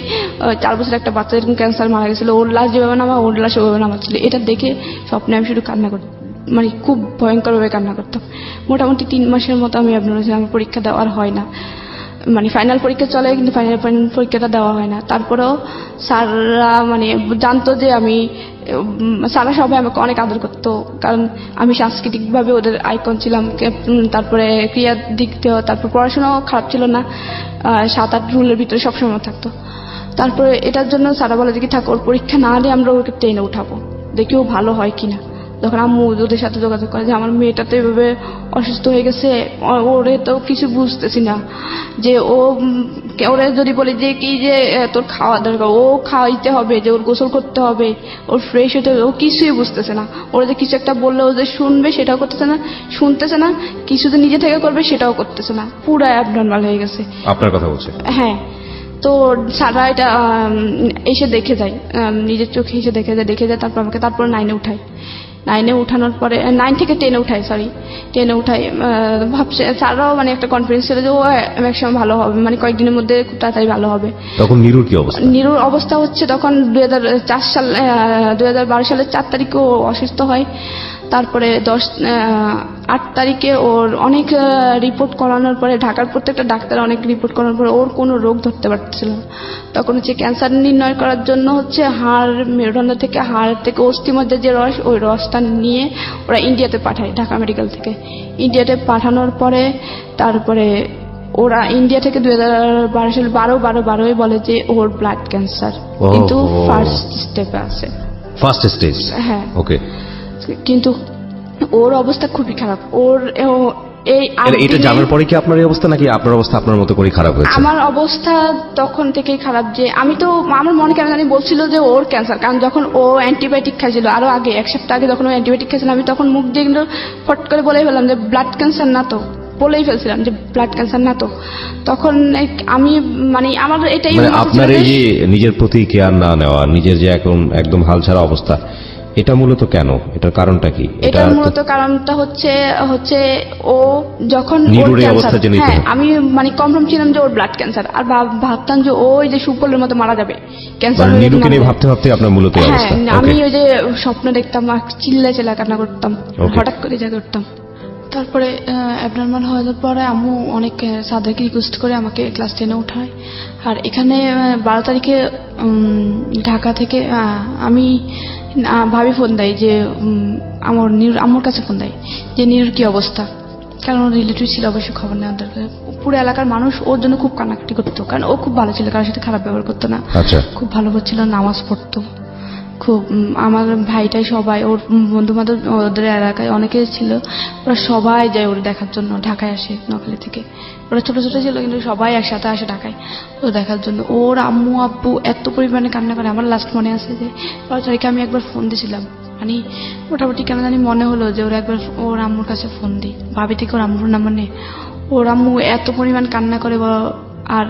4 বছর একটা বাচ্চা এরকম ক্যান্সার মারা গেছিল, ওর লাশ যেভাবে ওর লাশ ওভাবে নামাচ্ছিল। এটা দেখে স্বপ্নে আমি শুধু কান্না করতাম, মানে খুব ভয়ঙ্করভাবে কান্না করতাম। মোটামুটি 3 মাসের মতো আমি অ্যাবনর্মাল ছিলাম, আমার পরীক্ষা দেওয়ার হয় না, মানে ফাইনাল পরীক্ষা চলে কিন্তু ফাইনাল পরীক্ষাটা দেওয়া হয় না। তারপরেও স্যাররা মানে জানতো যে আমি, স্যাররা সবাই আমাকে অনেক আদর করতো, কারণ আমি সাংস্কৃতিকভাবে ওদের আইকন ছিলাম। তারপরে ক্রিয়ার দিক দিয়েও, তারপর পড়াশোনাও খারাপ ছিল না, 7-8 রুলের ভিতরে সবসময় থাকতো। তারপরে এটার জন্য স্যাররা বলে যে কি থাক, ওর পরীক্ষা না হলে আমরা ওকে ট্রেনে উঠাবো, দেখি ও ভালো হয় কিনা। যখন আম্মু ওদের সাথে যোগাযোগ করে যে আমার মেয়েটা তো এভাবে অসুস্থ হয়ে গেছে, ওরে তো কিছু বুঝতেছি না, যে ওরে যদি বলি যে কি যে তোর খাওয়া দরকার, ও খাওয়াইতে হবে, যে ওর গোসল করতে হবে, ওর ফ্রেশ হতে হবে, ও কিছুই বুঝতেছে না। ওরা যে কিছু একটা বললে ও যে শুনবে সেটাও করতেছে না, শুনতেছে না, কিছু যে নিজে থেকে করবে সেটাও করতেছে না, পুরো অ্যাবনর্মাল হয়ে গেছে।
আপনার কথা বলছে?
হ্যাঁ, তো স্যাররা এটা এসে দেখে যায়, নিজের চোখে এসে দেখে যায়, তারপর 9-এ উঠায়। 9-এ উঠানোর পরে 9 থেকে 10-এ উঠায়, 10-এ উঠায়। ভাবছে স্যাররাও মানে একটা কনফিডেন্স ছিল যে ও একসময় ভালো হবে, মানে কয়েকদিনের মধ্যে খুব তাড়াতাড়ি ভালো হবে।
তখন নীরুর কি অবস্থা?
নীরুর অবস্থা হচ্ছে তখন 2012 সালের 4 তারিখে ও অসুস্থ হয়। তারপরে 8 তারিখে ওর অনেক রিপোর্ট করানোর পরে, ঢাকার প্রত্যেকটা ডাক্তার অনেক রিপোর্ট করানোর পরে ওর কোনো রোগ ধরতে পারছিল না। তখন হচ্ছে ক্যান্সার নির্ণয় করার জন্য হচ্ছে হাড় মেরুদণ্ড থেকে, হাড় থেকে অস্থিমজ্জার যে রস, ওই রসটা নিয়ে ওরা ইন্ডিয়াতে পাঠায়, ঢাকা মেডিকেল থেকে। ইন্ডিয়াতে পাঠানোর পরে তারপরে ওরা ইন্ডিয়া থেকে 2012 সালে 12 বলে যে ওর ব্লাড ক্যান্সার, কিন্তু ফার্স্ট স্টেপে আছে।
First stage?
হ্যাঁ।
ওকে।
কিন্তু ওর অবস্থা খুবই খারাপ।
এটা জানার পরে কি আপনার এই অবস্থা, নাকি আপনার অবস্থা আপনার মতো করে খারাপ হয়েছে?
আমার অবস্থা তখন থেকেই খারাপ, যে আমি তো আমার মনে কেন জানি বলছিল যে ওর ক্যান্সার, কারণ যখন ও অ্যান্টিবায়োটিক খাইছিল আরো আগে, 1 সপ্তাহ আগে যখন ও অ্যান্টিবায়োটিক খাইছিল, আমি তখন মুখ দিয়ে কিন্তু ফট করে বলেই ফেললাম যে ব্লাড ক্যান্সার না তো, বলেই ফেলছিলাম যে ব্লাড ক্যান্সার না তো। তখন আমি মানে আমার এটাই
আপনার এই যে নিজের প্রতি কেয়ার না নেওয়া, নিজের যে একদম হাল ছাড়া অবস্থা, এটা মূলত কেন? এটার কারণটা কি?
এটার মূলত কারণটা হচ্ছে ও যখন
নীরুর এই অবস্থা জেনেই তো।
হ্যাঁ, আমি মানে কনফার্ম ছিলাম যে ওর ব্লাড ক্যান্সার, আর ভাবতাম যে ওই যে সুপলের মতো মারা যাবে ক্যান্সার।
নীরুকে নিয়ে ভাবতে ভাবতে আপনার মূলত এই অবস্থা?
হ্যাঁ, আমি ওই যে স্বপ্ন দেখতাম আর চিল্লা কান্না করতাম, হঠাৎ করে যা করতাম। তারপরে অ্যাবনর্মাল হওয়ার পরে আম্মু অনেক স্যারদেরকে রিকোয়েস্ট করে আমাকে ক্লাস 10-এ উঠায়। আর এখানে 12 তারিখে ঢাকা থেকে আমি ভাবি ফোন দেয় যে আমার আম্মুর কাছে ফোন দেয় যে নীরুর কি অবস্থা, কারণ ওর রিলেটিভ ছিল, অবশ্যই খবর নেওয়ার দরকার। পুরো এলাকার মানুষ ওর জন্য খুব কান্নাকাটি করতো, কারণ ও খুব ভালো ছিল, কারোর সাথে খারাপ ব্যবহার করতো না, খুব ভালো ছিল, নামাজ পড়তো খুব। আমার ভাইটাই সবাই, ওর বন্ধু বান্ধব ওদের এলাকায় অনেকে ছিল, ওরা সবাই যায় ওর দেখার জন্য, ঢাকায় আসে নোয়াখালী থেকে। ওরা ছোট ছোট ছিল কিন্তু সবাই একসাথে আসে ঢাকায় ও দেখার জন্য। ওর আম্মু আব্বু এত পরিমাণে কান্না করে। আমার লাস্ট মনে আছে যে 12 তারিখে আমি একবার ফোন দিয়েছিলাম, মানে মোটামুটি কেন জানি মনে হলো যে ওর একবার ওর আম্মুর কাছে ফোন দিই, ভাবি থেকে ওর আম্মুর নাম্বার নেই। ওর আম্মু এত পরিমাণ কান্না করে, আর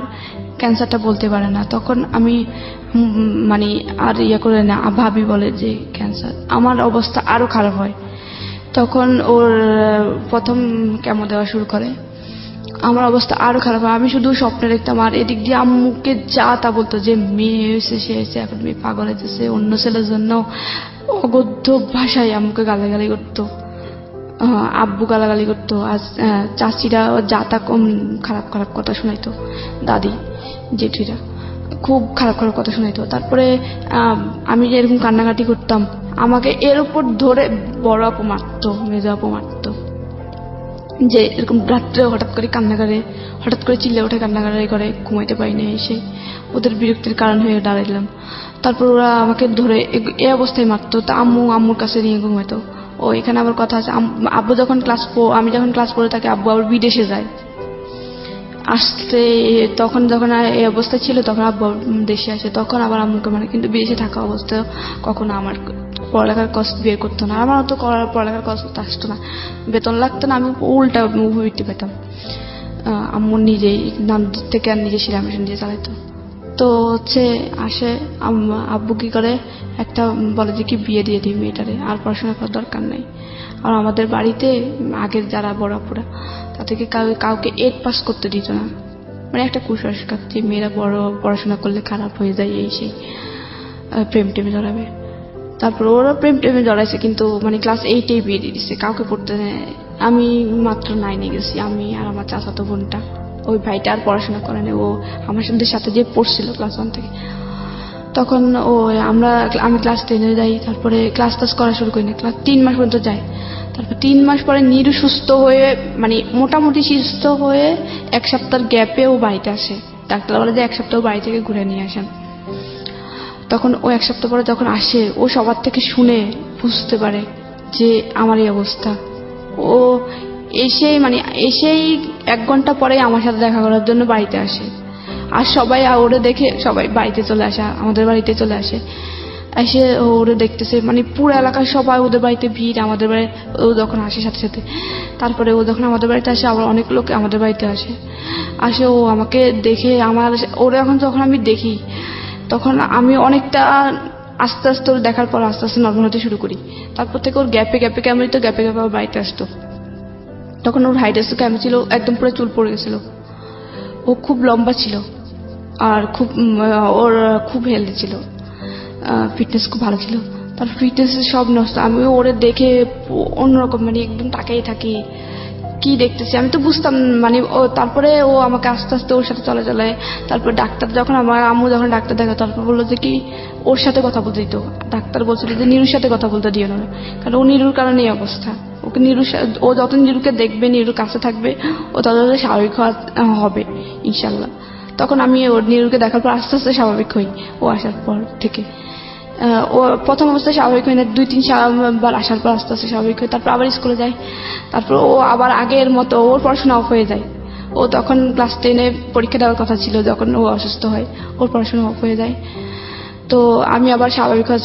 ক্যান্সারটা বলতে পারে না। তখন আমি মানে আর করে না, ভাবি বলে যে ক্যান্সার। আমার অবস্থা আরো খারাপ হয়। তখন ওর প্রথম কেমো দেওয়া শুরু করে, আমার অবস্থা আরো খারাপ হয়। আমি শুধু স্বপ্নে দেখতাম, আর এদিক দিয়ে আম্মুকে যা তা বলতো যে মেয়ে হয়েছে, সে হয়েছে, এখন মেয়ে পাগল হয়েছে, অন্য ছেলের জন্য অগদ্য ভাষায় আম্মুকে গালাগালি করতো, আব্বু গালাগালি করতো, আর চাচিরা যা তা কম খারাপ খারাপ কথা শোনাইতো, দাদি জেঠিরা খুব খারাপ খারাপ কথা শোনাইতো। তারপরে আমি যে এরকম কান্নাকাটি করতাম, আমাকে এর উপর ধরে বড় আপু মারতো, মেজো আপু মারতো, যে এরকম রাত্রে হঠাৎ করে কান্না করে, হঠাৎ করে চিল্লে ওঠে, কান্নাকাটি করে, ঘুমাইতে পারি না, এসে ওদের বিরক্তির কারণ হয়ে দাঁড়াইলাম। তারপর ওরা আমাকে ধরে এই অবস্থায় মারতো। তা আম্মুর কাছে নিয়ে ঘুমাইতো। ও এখানে আমার কথা আছে, আব্বু যখন আমি যখন ক্লাস পড়ে থাকি, আব্বু আবার বিদেশে যায় আসতে, তখন যখন এই অবস্থা ছিল তখন আব্বু দেশে আসে, তখন আবার আম্মুকে মানে, কিন্তু বিদেশে থাকা অবস্থায় কখনো আমার পড়ালেখার কষ্ট বের করতো না, আমার তো পড়ালেখার কষ্ট আসতো না, বেতন লাগতো না, আমি উল্টা মুভি পেতাম। আম্মু নিজেই নাম থেকে আর নিজে সিলাই মেশিন দিয়ে চালাইতো। তো হচ্ছে আসে আব্বু কি করে, একটা বলে যে কি বিয়ে দিয়ে দিই মেয়েটারে, আর পড়াশোনা করার দরকার নেই। আর আমাদের বাড়িতে আগের যারা বড় আপুরা, তাদেরকে কাউকে 8 পাস করতে দিত না, মানে একটা কুসংস্কার যে মেয়েরা বড় পড়াশোনা করলে খারাপ হয়ে যায়, এই সেই প্রেম টেমে জড়াবে। তারপর ওরা প্রেম টেমে জড়াইছে, কিন্তু মানে ক্লাস 8-এই বিয়ে দিয়ে দিচ্ছে, কাউকে পড়তে নেয়। আমি মাত্র 9-এ গেছি, আমি আর আমার চাচাতো বোনটা, ওই ভাইটা আর পড়াশোনা করে না, ও আমার সাথে যে পড়ছিল ক্লাস 1 থেকে। তখন আমি ক্লাস 10-এ যাই, তারপরে ক্লাস করা শুরু করি না, ক্লাস 3 মাস পর্যন্ত যাই। তারপর 3 মাস পরে নীরু সুস্থ হয়ে, মানে মোটামুটি সুস্থ হয়ে 1 সপ্তাহের গ্যাপে ও বাড়িতে আসে। ডাক্তার বলে যে 1 সপ্তাহ বাড়ি থেকে ঘুরে নিয়ে আসেন। তখন ও 1 সপ্তাহ পরে যখন আসে, ও সবার থেকে শুনে বুঝতে পারে যে আমার এই অবস্থা। ও এসেই 1 ঘন্টা পরে আমার সাথে দেখা করার জন্য বাড়িতে আসে। আর সবাই ওরে দেখে সবাই বাড়িতে চলে আসে, আমাদের বাড়িতে চলে আসে। এসে ওরে দেখতেছে, পুরো এলাকার সবাই ওদের বাড়িতে ভিড়। আমাদের বাড়ি ও যখন আসে সাথে সাথে, তারপরে ও যখন আমাদের বাড়িতে আসে আবার অনেক লোক আমাদের বাড়িতে আসে ও আমাকে দেখে ওরে যখন আমি দেখি তখন আমি অনেকটা আস্তে আস্তে ওর দেখার পর আস্তে আস্তে নর্মাল হতে শুরু করি। তারপর থেকে ওর গ্যাপে আমার বাড়িতে আসতো। তখন ওর হাইট কেমন ছিল, একদম পুরো চুল পড়ে গেছিল। ও খুব লম্বা ছিল আর ওর খুব হেলদি ছিল, ফিটনেস খুব ভালো ছিল। তার ফিটনেস সব নষ্ট। আমি ওরে দেখে অন্যরকম একদম তাকাই থাকি, কি দেখতেছি আমি তো বুঝতাম। তারপরে ও আমাকে আস্তে আস্তে ওর সাথে চলে। তারপর ডাক্তার যখন আমার আম্মু যখন ডাক্তার দেখে, তারপর বললো যে কি ওর সাথে কথা বলতে দিত। ডাক্তার বলছিল যে নিরুর সাথে কথা বলতে দিও না, কারণ ও নিরুর কারণে এই অবস্থা। ওকে ও যত নিরুকে দেখবে, নিরুর কাছে থাকবে, ও তত স্বাভাবিক হবে ইনশাল্লাহ। তখন আমি ওর নিরুকে দেখার পর আস্তে আস্তে স্বাভাবিক হই। ও আসার পর থেকে ও প্রথম অবস্থায় স্বাভাবিক হয় না, 2-3 বার আসার পর আস্তে আস্তে স্বাভাবিক হয়। তারপর আবার স্কুলে যায়। তারপর ও আবার আগের মতো ওর পড়াশোনা অফ হয়ে যায়। ও তখন ক্লাস 10-এ পরীক্ষা দেওয়ার কথা ছিল, যখন ও অসুস্থ হয় ওর পড়াশোনা অফ হয়ে যায়। তো আমি আবার স্বাভাবিক হওয়ার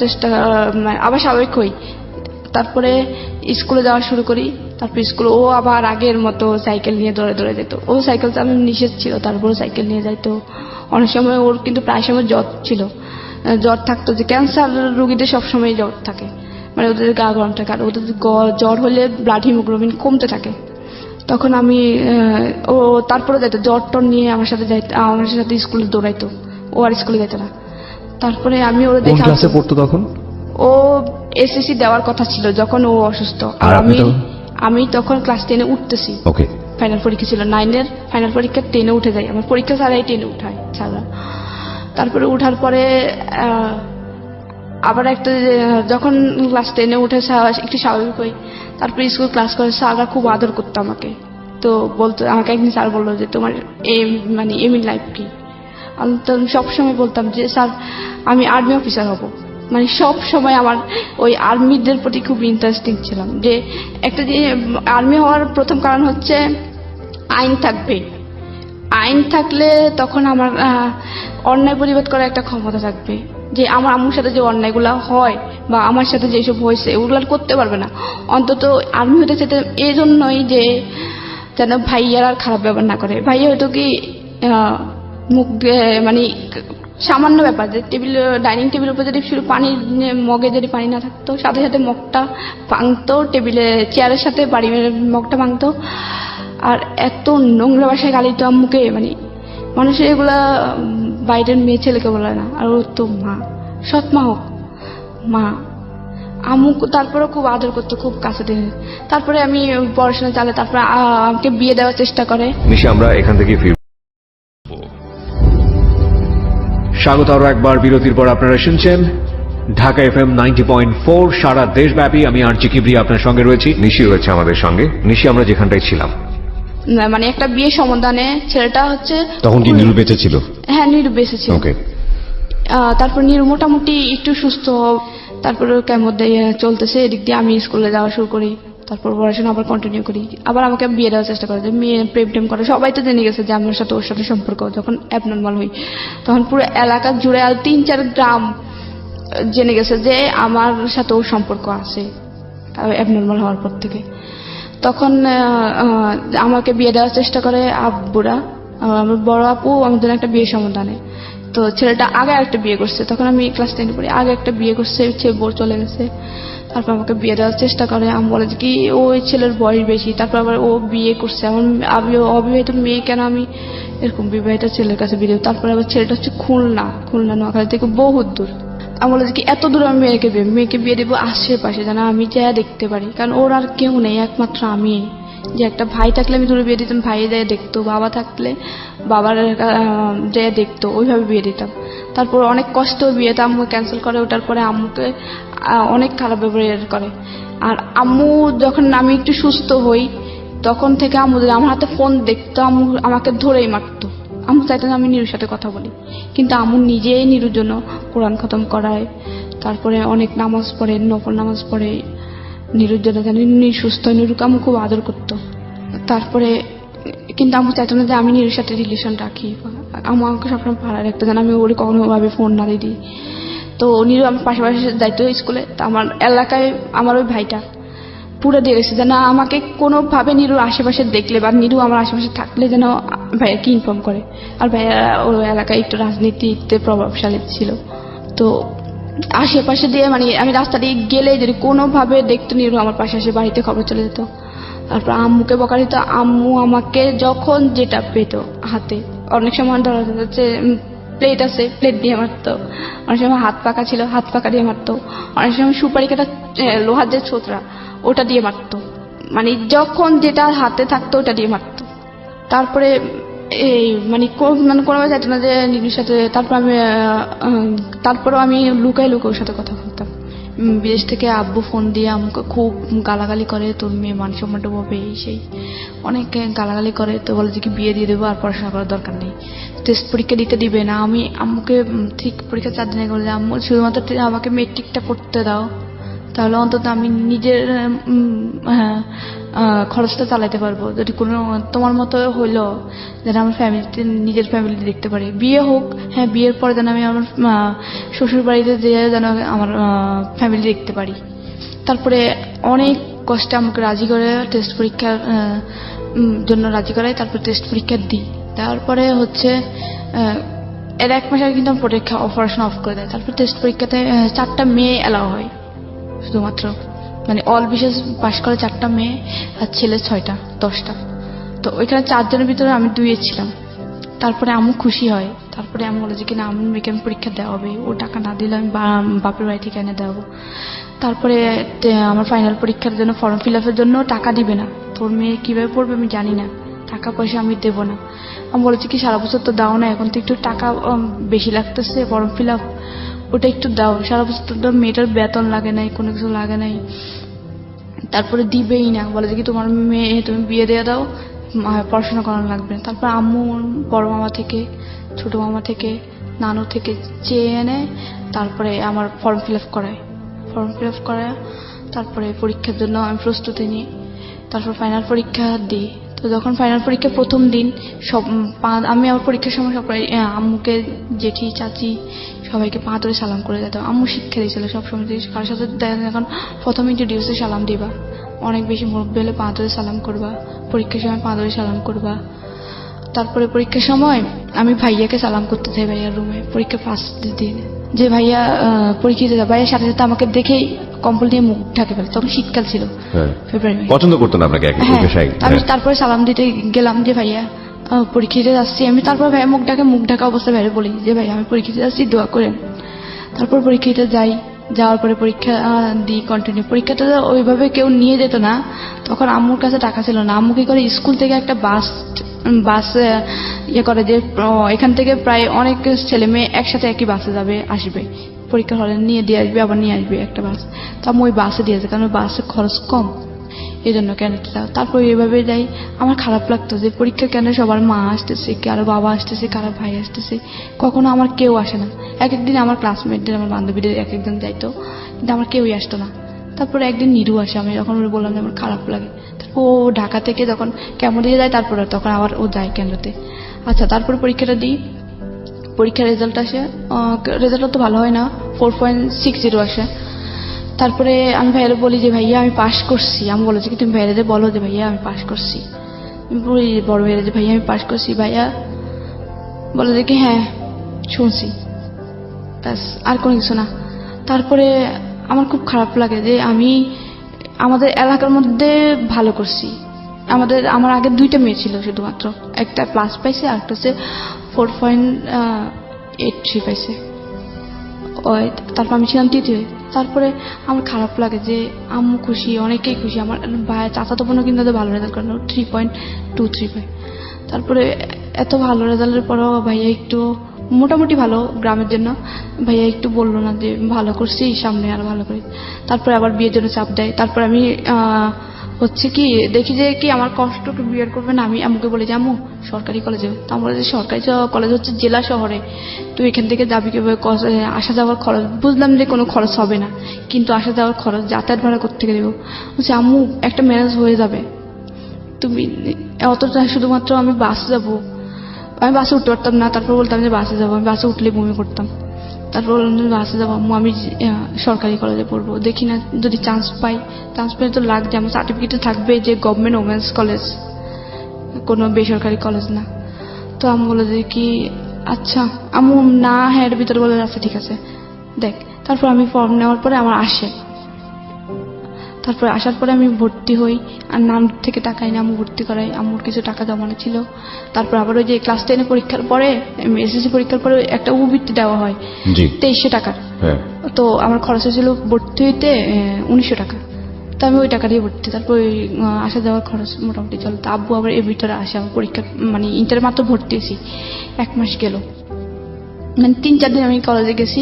আবার স্বাভাবিক হই। তারপরে স্কুলে যাওয়া শুরু করি। তারপর স্কুলে ও আবার আগের মতো সাইকেল নিয়ে দৌড়ে যেত। ও সাইকেল চালানো নিষেধ ছিল, তারপরে সাইকেল নিয়ে যাইতো। অনেক সময় ওর কিন্তু প্রায় সময় জ্বর থাকতো, যে ক্যান্সার রোগীদের সবসময় জ্বর থাকে, ওদের গা গরম থাকে। আর ওদের জ্বর হলে ব্লাড হিমোগ্লোবিন কমতে থাকে। তখন আমি ও তারপরে যাইতো জ্বর টর নিয়ে আমার সাথে স্কুলে দৌড়াইতো। ও আর স্কুলে যেত না। তারপরে আমি ওর
কোন ক্লাসে পড়তো তখন?
ও এসএসসি দেওয়ার কথা ছিল যখন ও অসুস্থ।
আর
আমি তখন ক্লাস 10-এ উঠতেছি।
ওকে।
ফাইনাল পরীক্ষা ছিল 9-এর ফাইনাল পরীক্ষা, 10-এ উঠে যাই। আমার পরীক্ষা ছাড়াই 10-এ উঠায় ছাড়া। তারপরে উঠার পরে আবার যখন ক্লাস 10-এ উঠে একটু স্বাভাবিক হই, তারপরে স্কুল ক্লাস করে স্যাররা খুব আদর করতো আমাকে। তো আমাকে একদিন স্যার বললো যে তোমার এম ইন লাইফ কি? আমি তো সবসময় বলতাম যে স্যার আমি আর্মি অফিসার হব। সব সময় আমার ওই আর্মিদের প্রতি খুব ইন্টারেস্টিং ছিলাম। যে একটা যে আর্মি হওয়ার প্রথম কারণ হচ্ছে আইন থাকবে। আইন থাকলে তখন আমার অন্যায় প্রতিবাদ করার একটা ক্ষমতা থাকবে। যে আমার আম্মুর সাথে যে অন্যায়গুলো হয় বা আমার সাথে যেসব হয়েছে ওগুলো করতে পারবে না। অন্তত আর্মি হতে চাইতে এই জন্যই যে যেন ভাইয়ার আর খারাপ ব্যবহার না করে। ভাইয়া হয়তো কি মুখ সামান্য ব্যাপার, যে ডাইনিং টেবিলের উপর যদি শুধু মগে যদি পানি না থাকতো, সাথে সাথে মগটা ভাঙতো, চেয়ারের সাথে বাড়ি মেরে মগটা ভাঙতো। আর এত নোংরা ভাষায় গালি তো আম্মুকে, মানুষের এগুলা বাইরের মেয়ে ছেলেকে বলে না। আর ওর তো মা, সৎ মা হোক মা, আম্মু তারপরে খুব আদর করতো, খুব কাছে টেনে। তারপরে আমি পড়াশোনা চালে, তারপরে আমাকে বিয়ে দেওয়ার চেষ্টা করে।
নিশি, আমরা এখান থেকে ফিরব। স্বাগত আরো একবার বিরতির পর। আপনারা শুনছেন ঢাকা FM 90.4 সারা দেশব্যাপী। আমি আরজি কিবরিয়া আপনার সঙ্গে রয়েছি, নিশি রয়েছে আমাদের সঙ্গে। নিশি, আমরা যেখানটায় ছিলাম,
একটা বিয়ে সম্বন্ধে ছেলেটা হচ্ছে
তখন কি নিরু বেঁচে ছিল?
হ্যাঁ, নিরু বেঁচে ছিল।
ওকে।
তারপর নিরু মোটামুটি একটু সুস্থ, তারপরে কেমন চলতেছে। এদিক দিয়ে আমি স্কুলে যাওয়া শুরু করি। তারপর পড়াশোনা আবার কন্টিনিউ করি। আবার আমাকে বিয়ে দেওয়ার চেষ্টা করে, যে মেয়ে প্রেম টেম করে। সবাই তো জেনে গেছে যে আমার সাথে ওর সাথে সম্পর্ক। যখন অ্যাবনর্মাল হই তখন পুরো এলাকা জুড়ে আর 3-4 গ্রাম জেনে গেছে যে আমার সাথে ওর সম্পর্ক আছে অ্যাবনর্মাল হওয়ার পর থেকে। তখন আমাকে বিয়ে দেওয়ার চেষ্টা করে আব্বুরা। আমার বড় আপু আমাদের একটা বিয়ে সম্বন্ধ আনে। তো ছেলেটা আগে একটা বিয়ে করছে, তখন আমি ক্লাস 10 পড়ি। আগে একটা বিয়ে করছে, বউ চলে গেছে। তারপর আমাকে বিয়ে দেওয়ার চেষ্টা করে। আমি বলে যে কি ওই ছেলের বয়স বেশি, তারপর আবার ও বিয়ে করছে। আমার অবিবাহিত মেয়ে কেন আমি এরকম বিবাহিত ছেলের কাছে বিয়ে দেবো? তারপরে আবার ছেলেটা হচ্ছে খুলনা নোয়াখালী থেকে বহুত দূর। আমি বলে যে কি এত দূর আমি মেয়েকে বিয়ে দেবো আশেপাশে, যেন আমি যা দেখতে পারি, কারণ ওর আর কেউ নেই, একমাত্র আমি। যে একটা ভাই থাকলে আমি দূরে বিয়ে দিতাম, ভাই যায় দেখতো, বাবা থাকলে বাবার যায় দেখতো, ওইভাবে বিয়ে দিতাম। তারপর অনেক কষ্ট বিয়েতে আম্মু ক্যান্সেল করে। ওটার পরে আম্মুকে অনেক খারাপ ব্যবহার করে। আর আম্মু যখন আমি একটু সুস্থ হই তখন থেকে আম্মু যদি আমার হাতে ফোন দেখতো, আম্মু আমাকে ধরেই মারতো। আম্মু চাইতো না আমি নিরুর সাথে কথা বলি, কিন্তু আম্মু নিজেই নিরুর জন্য কোরআন খতম করায়। তারপরে অনেক নামাজ পড়ে, নফল নামাজ পড়ে। নিরুর জন্য যেন নিরু সুস্থ হয়। নিরুকে আম্মু খুব আদর করতো। তারপরে কিন্তু আম্মু চাইতো না যে আমি নিরুর সাথে রিলেশন রাখি। আম্মু আমাকে সবসময় ভাড়া রাখতো যেন আমি ওরে কখনো ভাবে ফোন না দিই। তো নিরু আমার পাশাপাশি যাইতো স্কুলে। তো আমার এলাকায় আমার ওই ভাইটা পুরো দিয়ে গেছে যেন আমাকে কোনোভাবে নিরুর আশেপাশে দেখলে বা নিরু আমার আশেপাশে থাকলে যেন ভাইয়াকে ইনফর্ম করে। আর ভাইয়া ওই এলাকায় একটু রাজনীতিতে প্রভাবশালী ছিল। তো আশেপাশে দিয়ে মানে আমি রাস্তা দিয়ে গেলে যদি কোনোভাবে দেখতো নিরু আমার পাশে এসে বাড়িতে খবর চলে যেত। তারপর আম্মুকে বকা দিত। আম্মু আমাকে যখন যেটা পেত হাতে, অনেক সময় ধরা যাচ্ছে প্লেট আছে প্লেট দিয়ে মারতো, অনেক সময় হাত পাকা ছিল হাত পাকা দিয়ে মারতো, অনেক সময় সুপারি কাটা লোহার যে ছোতরা ওটা দিয়ে মারতো। মানে যখন যেটা হাতে থাকতো ওটা দিয়ে মারতো। তারপরে এই মানে কোনোভাবে চাইতো না যে নিরুর সাথে। তারপরও আমি লুকাই ওর সাথে কথা বলতাম। বিদেশ থেকে আব্বু ফোন দিয়ে আমাকে খুব গালাগালি করে, তোর মেয়ে মান সম্মান ডুবাবে এই সেই অনেক গালাগালি করে। তো বলে যে কি বিয়ে দিয়ে দেবো আর পড়াশোনা করার দরকার নেই, টেস্ট পরীক্ষা দিতে দিবে না। আমি আম্মুকে ঠিক পরীক্ষা 4 দিন আগে বলে যে আম্মু শুধুমাত্র আমাকে মেট্রিকটা পড়তে দাও, তাহলে অন্তত আমি নিজের খরচটা চালাইতে পারবো। যদি কোনো তোমার মতো হইলো যেন আমার ফ্যামিলিতে নিজের ফ্যামিলি দেখতে পারি, বিয়ে হোক, হ্যাঁ বিয়ের পরে যেন আমি আমার শ্বশুর বাড়িতে যেয়ে যেন আমার ফ্যামিলি দেখতে পারি। তারপরে অনেক কষ্টে আমাকে রাজি করে টেস্ট পরীক্ষার জন্য রাজি করাই। তারপর টেস্ট পরীক্ষা দিই। তারপরে হচ্ছে এর 1 মাস আগে কিন্তু আমার পড়াশোনা অফ করে দেয়। তারপর টেস্ট পরীক্ষাতে 4টা মেয়ে এলাও হয় শুধুমাত্র, মানে অল বিশেষ পাশ করে 4টা মেয়ে আর ছেলে 6টা 10টা। তো ওইখানে 4 জনের ভিতরে আমি 2 ছিলাম। তারপরে আম্মু খুশি হয়। তারপরে আমি বলে যে কিনা আমার মেয়েকে আমি পরীক্ষা দেওয়া হবে, ও টাকা না দিলে আমি বাপের বাড়ি থেকে এনে দেওয়াবো। তারপরে আমার ফাইনাল পরীক্ষার জন্য ফর্ম ফিল আপের জন্য টাকা দিবে না, তোর মেয়ে কীভাবে পড়বে আমি জানি না, টাকা পয়সা আমি দেবো না। আমি বলেছি কি সারা বছর তো দাও না, এখন তো একটু টাকা বেশি লাগতেছে, ফর্ম ফিল আপ ওটা একটু দাও, সারা বছর তো মেয়েটার বেতন লাগে নাই, কোনো কিছু লাগে নাই। তারপরে দিবেই না, বলে যে কি তোমার মেয়ে তুমি বিয়ে দিয়ে দাও, পড়াশোনা করানো লাগবে না। তারপর আম্মু বড় মামা থেকে ছোট মামা থেকে নানু থেকে চেয়ে এনে তারপরে আমার ফর্ম ফিল আপ করায় তারপরে পরীক্ষার জন্য আমি প্রস্তুতি নিই। তারপর ফাইনাল পরীক্ষা দিই। তো যখন ফাইনাল পরীক্ষা প্রথম দিন আমি আমার পরীক্ষার সময় সবাই আম্মুকে জেঠি চাচি সবাইকে পা ধরে সালাম করে যেতাম। আম্মু শিক্ষা দিয়েছিল সবসময় কারোর সাথে এখন প্রথম ইন্ট্রোডিউসে সালাম দিবা, অনেক বেশি মুরব্বি হলে পা ধরে সালাম করবা, পরীক্ষার সময় পা ধরে সালাম করবা। তারপরে পরীক্ষার সময় আমি ভাইয়াকে সালাম করতে চাই ভাইয়ার রুমে পরীক্ষা ফার্স্ট দিন, যে ভাইয়া পরীক্ষা দিতে, ভাইয়ার সাথে সাথে আমাকে দেখেই কম্বল দিয়ে মুখ ঢাকে ফেলে। তখন শীতকাল ছিল, ফেব্রুয়ারি।
পছন্দ করতো না আপনাকে?
আমি তারপরে সালাম দিতে গেলাম যে ভাইয়া পরীক্ষা দিতে যাচ্ছি আমি। তারপর ভাইয়া মুখ ঢাকা অবস্থায় ভাইয়া বলি যে ভাই আমি পরীক্ষা দিতে যাচ্ছি, দোয়া করেন। তারপর পরীক্ষা দিতে যাই, যাওয়ার পরে পরীক্ষা দিই কন্টিনিউ। পরীক্ষাটা ওইভাবে কেউ নিয়ে যেত না, তখন আম্মুর কাছে টাকা ছিল না। আম্মু কি করে স্কুল থেকে একটা বাস করে যে এখান থেকে প্রায় অনেক ছেলে মেয়ে একসাথে একই বাসে যাবে আসবে, পরীক্ষা হলে নিয়ে দিয়ে আসবে আবার নিয়ে আসবে একটা বাস। তো আমি ওই বাসে দিয়েছে, কারণ ওই বাসে খরচ কম, এই জন্য কেন। তারপর এইভাবে যাই। আমার খারাপ লাগতো যে পরীক্ষা কেন সবার মা আসতেছে, কারো বাবা আসতেছে, কারো ভাই আসতেছে, কখনো আমার কেউ আসে না। এক একদিন আমার ক্লাসমেটদের আমার বান্ধবীদের এক একজন যাইতো, কিন্তু আমার কেউই আসতো না। তারপরে একদিন নিরু আসে, আমি যখন বললাম যে আমার খারাপ লাগে, তারপর ও ঢাকা থেকে যখন কেমন দিয়ে যায় তারপরে তখন আবার ও যায় কেন্দ্রতে। আচ্ছা, তারপরে পরীক্ষাটা দিই, পরীক্ষার রেজাল্ট আসে, রেজাল্ট তো ভালো হয় না, 4.60 আসে। তারপরে আমি ভাইয়ারে বলি যে ভাইয়া আমি পাশ করছি। আমি বলেছি কি তুমি ভাইয়ারে বলো যে ভাইয়া আমি পাশ করছি। বলি বড় ভাইয়ারে যে ভাইয়া আমি পাশ করছি। ভাইয়া বলে যে কি হ্যাঁ শুনছি, ব্যাস আর কোনো কিছু না। তারপরে আমার খুব খারাপ লাগে যে আমি আমাদের এলাকার মধ্যে ভালো করছি। আমার আগে 2টা মেয়ে ছিল শুধুমাত্র, একটা প্লাস পাইছে আর একটা হচ্ছে 4.83 পাইছে। তারপর আমি ছিলাম 3য়। তারপরে আমার খারাপ লাগে যে আম্মু খুশি, অনেকেই খুশি, আমার ভাই চাচাতো বোনও কিন্তু ভালো রেজাল্ট করে 3.23 পায়। তারপরে এত ভালো রেজাল্টের পরেও ভাইয়া একটু মোটামুটি ভালো গ্রামের জন্য। ভাইয়া একটু বললো না যে ভালো করছি, সামনে আরো ভালো করি। তারপরে আবার বিয়ের জন্য চাপ দেয়। তারপর আমি হচ্ছে কি দেখি যে কি আমার কষ্টকে বিয়ে করবে না, আমি আম্মুকে বলে যে আম্মু সরকারি কলেজে। তো আমরা যে সরকারি কলেজ হচ্ছে জেলা শহরে, তুই এখান থেকে যাবি কিভাবে, আসা যাওয়ার খরচ। বুঝলাম যে কোনো খরচ হবে না, কিন্তু আসা যাওয়ার খরচ, যাতায়াত ভাড়া কোত্থেকে দেবো। বলছে আম্মু একটা ম্যানেজ হয়ে যাবে, তুমি অতটা, শুধুমাত্র আমি বাসে যাবো। আমি বাসে উঠতে পারতাম না, তারপর বলতাম যে বাসে যাবো। আমি বাসে উঠলে বমি করতাম। তারপর বললাম যে বাসে যাবো আম্মু, আমি সরকারি কলেজে পড়বো, দেখি না যদি চান্স পাই। চান্স পেলে তো লাগছে, আমার সার্টিফিকেটে থাকবে যে গভর্নমেন্ট ওমেন্স কলেজ, কোনো বেসরকারি কলেজ না। তো আমি বলে যে কি আচ্ছা আম্মু না, হ্যাঁ এর ভিতরে বলে আচ্ছা ঠিক আছে দেখ। তারপর আমি ফর্ম নেওয়ার পরে আমার আসে, তারপরে আসার পরে আমি ভর্তি হই। আর নাম থেকে টাকা এনে আম্মু ভর্তি করাই, আম্মুর কিছু টাকা জমানো ছিল। তারপর আবার ওই যে ক্লাস 10 পরীক্ষার পরে, এসএসসি পরীক্ষার পরে একটা উবৃত্তি দেওয়া হয়
জি
2300 টাকার।
হ্যাঁ
তো আমার খরচ হয়েছিল ভর্তি হইতে 1900 টাকা। তো আমি ওই টাকা দিয়ে ভর্তি, তারপর ওই আসা যাওয়ার খরচ মোটামুটি চলো। তো আব্বু আবার এর ভিতরে আসে, আমার পরীক্ষা মানে ইন্টার মাত্র ভর্তি হয়েছি, 1 মাস গেল, মানে 3-4 দিন আমি কলেজে গেছি।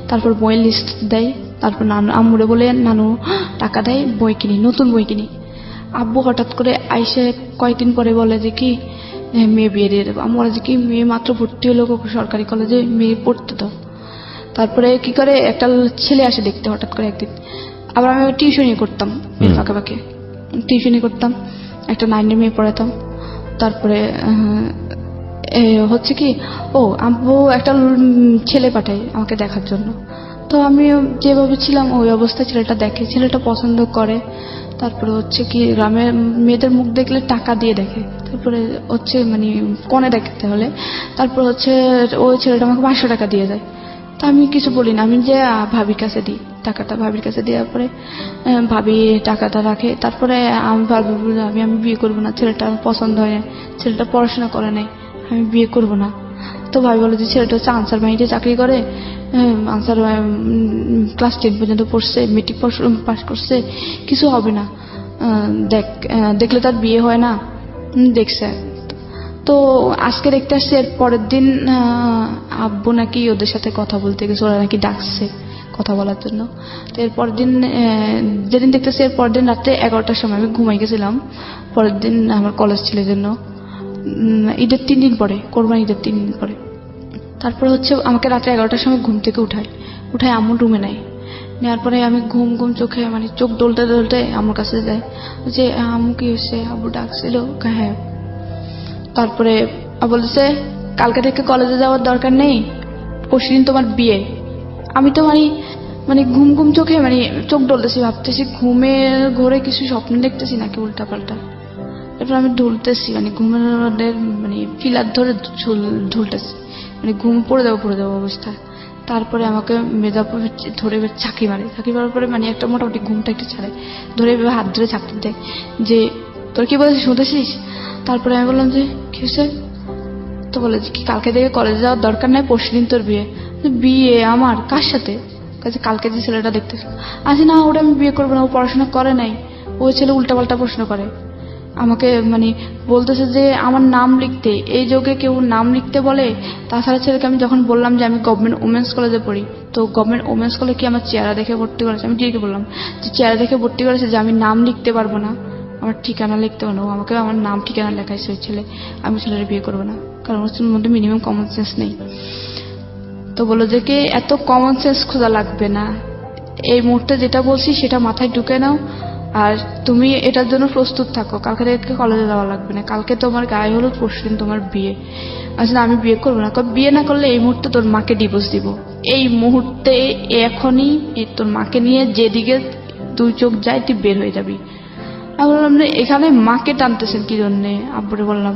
তারপর বইয়ের লিস্ট দেয়, তারপর নানু আম্মুরে বলে নানু টাকা দেয়, বই কিনি, নতুন বই কিনি। আব্বু হঠাৎ করে আইসে কয়েকদিন পরে বলে যে কি মেয়ে বিয়ে দিয়ে দেবো। আমি বলে যে কি মেয়ে মাত্র ভর্তি হলো সরকারি কলেজে, মেয়ে পড়তে দাও। তারপরে কি করে একটা ছেলে আসে দেখতে হঠাৎ করে একদিন। আবার আমি টিউশনি করতাম, ফাঁকে ফাঁকে টিউশনি করতাম, একটা 9-এর মেয়ে পড়াতাম। তারপরে হচ্ছে কি আব্বু একটা ছেলে পাঠায় আমাকে দেখার জন্য। তো আমি যেভাবে ছিলাম ওই অবস্থায় ছেলেটা দেখে, ছেলেটা পছন্দ করে। তারপরে হচ্ছে কি গ্রামের মেয়েদের মুখ দেখলে টাকা দিয়ে দেখে, তারপরে হচ্ছে মানে কনে দেখতে হলে। তারপর হচ্ছে ওই ছেলেটা আমাকে 500 টাকা দিয়ে যায়। তা আমি কিছু বলি না, আমি যে ভাবির কাছে দিই টাকাটা। ভাবির কাছে দেওয়ার পরে ভাবি টাকাটা রাখে। তারপরে আমি ভাবি আমি বিয়ে করবো না, ছেলেটা আমার পছন্দ হয় না, ছেলেটা পড়াশোনা করে নাই, আমি বিয়ে করব না। তো ভাই বলে যে ছেলেটা হচ্ছে আনসার বাহিনীতে চাকরি করে, আনসার ক্লাস 10 পর্যন্ত পড়ছে, মেট্রিক পাস করছে, কিছু হবে না, দেখলে তার বিয়ে হয় না। দেখছে তো আজকে দেখতে আসছে। এর পরের দিন আব্বু নাকি ওদের সাথে কথা বলতে গেছে, ওরা নাকি ডাকছে কথা বলার জন্য। তো এরপর দিন যেদিন দেখতেছি, এর পরের দিন রাত্রে 11টার সময় আমি ঘুমাই গেছিলাম। পরের দিন আমার কলেজ ছিল জন্য ঈদের 3 দিন পরে, কোরবানি ঈদের 3 দিন পরে। তারপর হচ্ছে আমাকে রাত্রে 11টার সময় ঘুম থেকে উঠায় আম্মুর রুমে নেয়। নেওয়ার পরে আমি ঘুম চোখে মানে চোখ ডলতে ডলতে আম্মুর কাছে যাই, যে আম্মু কি হয়েছে, আব্বু ডাকছিল। হ্যাঁ। তারপরে বলতেছে কালকে থেকে কলেজে যাওয়ার দরকার নেই, পরশুদিন তোমার বিয়ে। আমি তো মানে ঘুম চোখে মানে চোখ ডলতেছি, ভাবতেছি ঘুমের ঘোরে কিছু স্বপ্ন দেখতেছি নাকি উল্টা পাল্টা। তারপর আমি ঢুলতেছি, মানে ঘুমের মানে ফিলার ধরে ঢুলতেছি, মানে ঘুম পড়ে যাবো অবস্থা। তারপরে আমাকে মেজাব ধরে চাকরি মারার পরে মানে একটা মোটামুটি ঘুমটা একটু ছাড়ে, ধরে হাত ধরে চাকরি দেয় যে তোর কি বলছিস শুনতেছিস। তারপরে আমি বললাম যে কি হয়েছে। তো বলে যে কি কালকে থেকে কলেজে যাওয়ার দরকার নাই, পরশুদিন তোর বিয়ে। বিয়ে আমার কার সাথে? কালকে যে ছেলেটা দেখতেছি। আচ্ছা না, ওটা আমি বিয়ে করবো না, ও পড়াশোনা করে নাই, ওই ছেলে উল্টাপাল্টা প্রশ্ন করে আমাকে, মানে বলতেছে যে আমার নাম লিখতে, এই যুগে কেউ নাম লিখতে বলে। তাছাড়া ছেলেকে আমি যখন বললাম যে আমি গভর্নমেন্ট ওমেন্স কলেজে পড়ি, তো গভর্নমেন্ট ওমেন্স কলেজ কি আমার চেহারা দেখে ভর্তি করেছে? আমি ঠিকই বললাম যে চেহারা দেখে ভর্তি করেছে, যে আমি নাম লিখতে পারবো না, আমার ঠিকানা লিখতে পারবো না। আমাকে আমার নাম ঠিকানা লেখাইছে ওই ছেলে। আমি ছেলের বিয়ে করবো না, কারণ ওর মধ্যে মিনিমাম কমন সেন্স নেই। তো বললো যে কি এত কমন সেন্স খোঁজা লাগবে না, এই মুহূর্তে যেটা বলছি সেটা মাথায় ঢুকে নাও, আর তুমি এটার জন্য প্রস্তুত থাকো। কালকে থেকে কলেজে যাওয়া লাগবে না, কালকে তোমার গায়ে হলুদ, পরশুদিন তোমার বিয়ে। আচ্ছা আমি বিয়ে করবো না, বিয়ে না করলে এই মুহূর্তে তোর মাকে ডিভোর্স দিব, এই মুহূর্তে এখনই তোর মাকে নিয়ে যেদিকে 2 চোখ যায় তুই বের হয়ে যাবি। আমি বললাম এখানে মাকে টানতেছেন কি জন্যে? আব্বুরে বললাম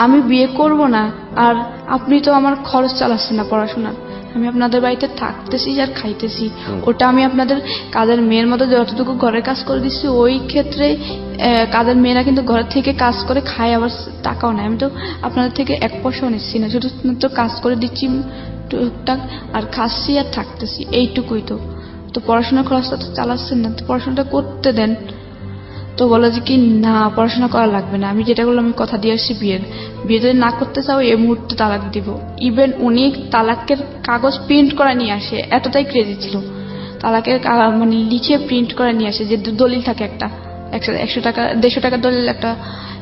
আমি বিয়ে করব না, আর আপনি তো আমার খরচ চালাচ্ছেন না পড়াশোনার, আমি আপনাদের বাড়িতে থাকতেছি আর খাইতেছি, ওটা আমি আপনাদের কাজের মেয়ের মতো যতটুকু ঘরের কাজ করে দিচ্ছি, ওই ক্ষেত্রে কাজের মেয়েরা কিন্তু ঘরের থেকে কাজ করে খায়, আবার টাকাও নেয়। আমি তো আপনাদের থেকে 1 পয়সাও নিচ্ছি না, শুধুমাত্র কাজ করে দিচ্ছি টুকটাক, আর খাচ্ছি আর থাকতেছি, এইটুকুই। তো পড়াশোনার খরচটা তো চালাচ্ছেন না, তো পড়াশোনাটা করতে দেন। তো বলে যে কি না পড়াশোনা করা লাগবে না, আমি যেটা করলাম আমি কথা দিয়ে আসছি বিয়ে যদি না করতে চাও এই মুহূর্তে তালাক দিব। ইভেন উনি তালাকের কাগজ প্রিন্ট করে নিয়ে আসে, এতটাই ক্রেজি ছিল। তালাকের মানে লিখে প্রিন্ট করে নিয়ে আসে, যে দলিল থাকে একটা 100 টাকা 150 টাকার দলিল, একটা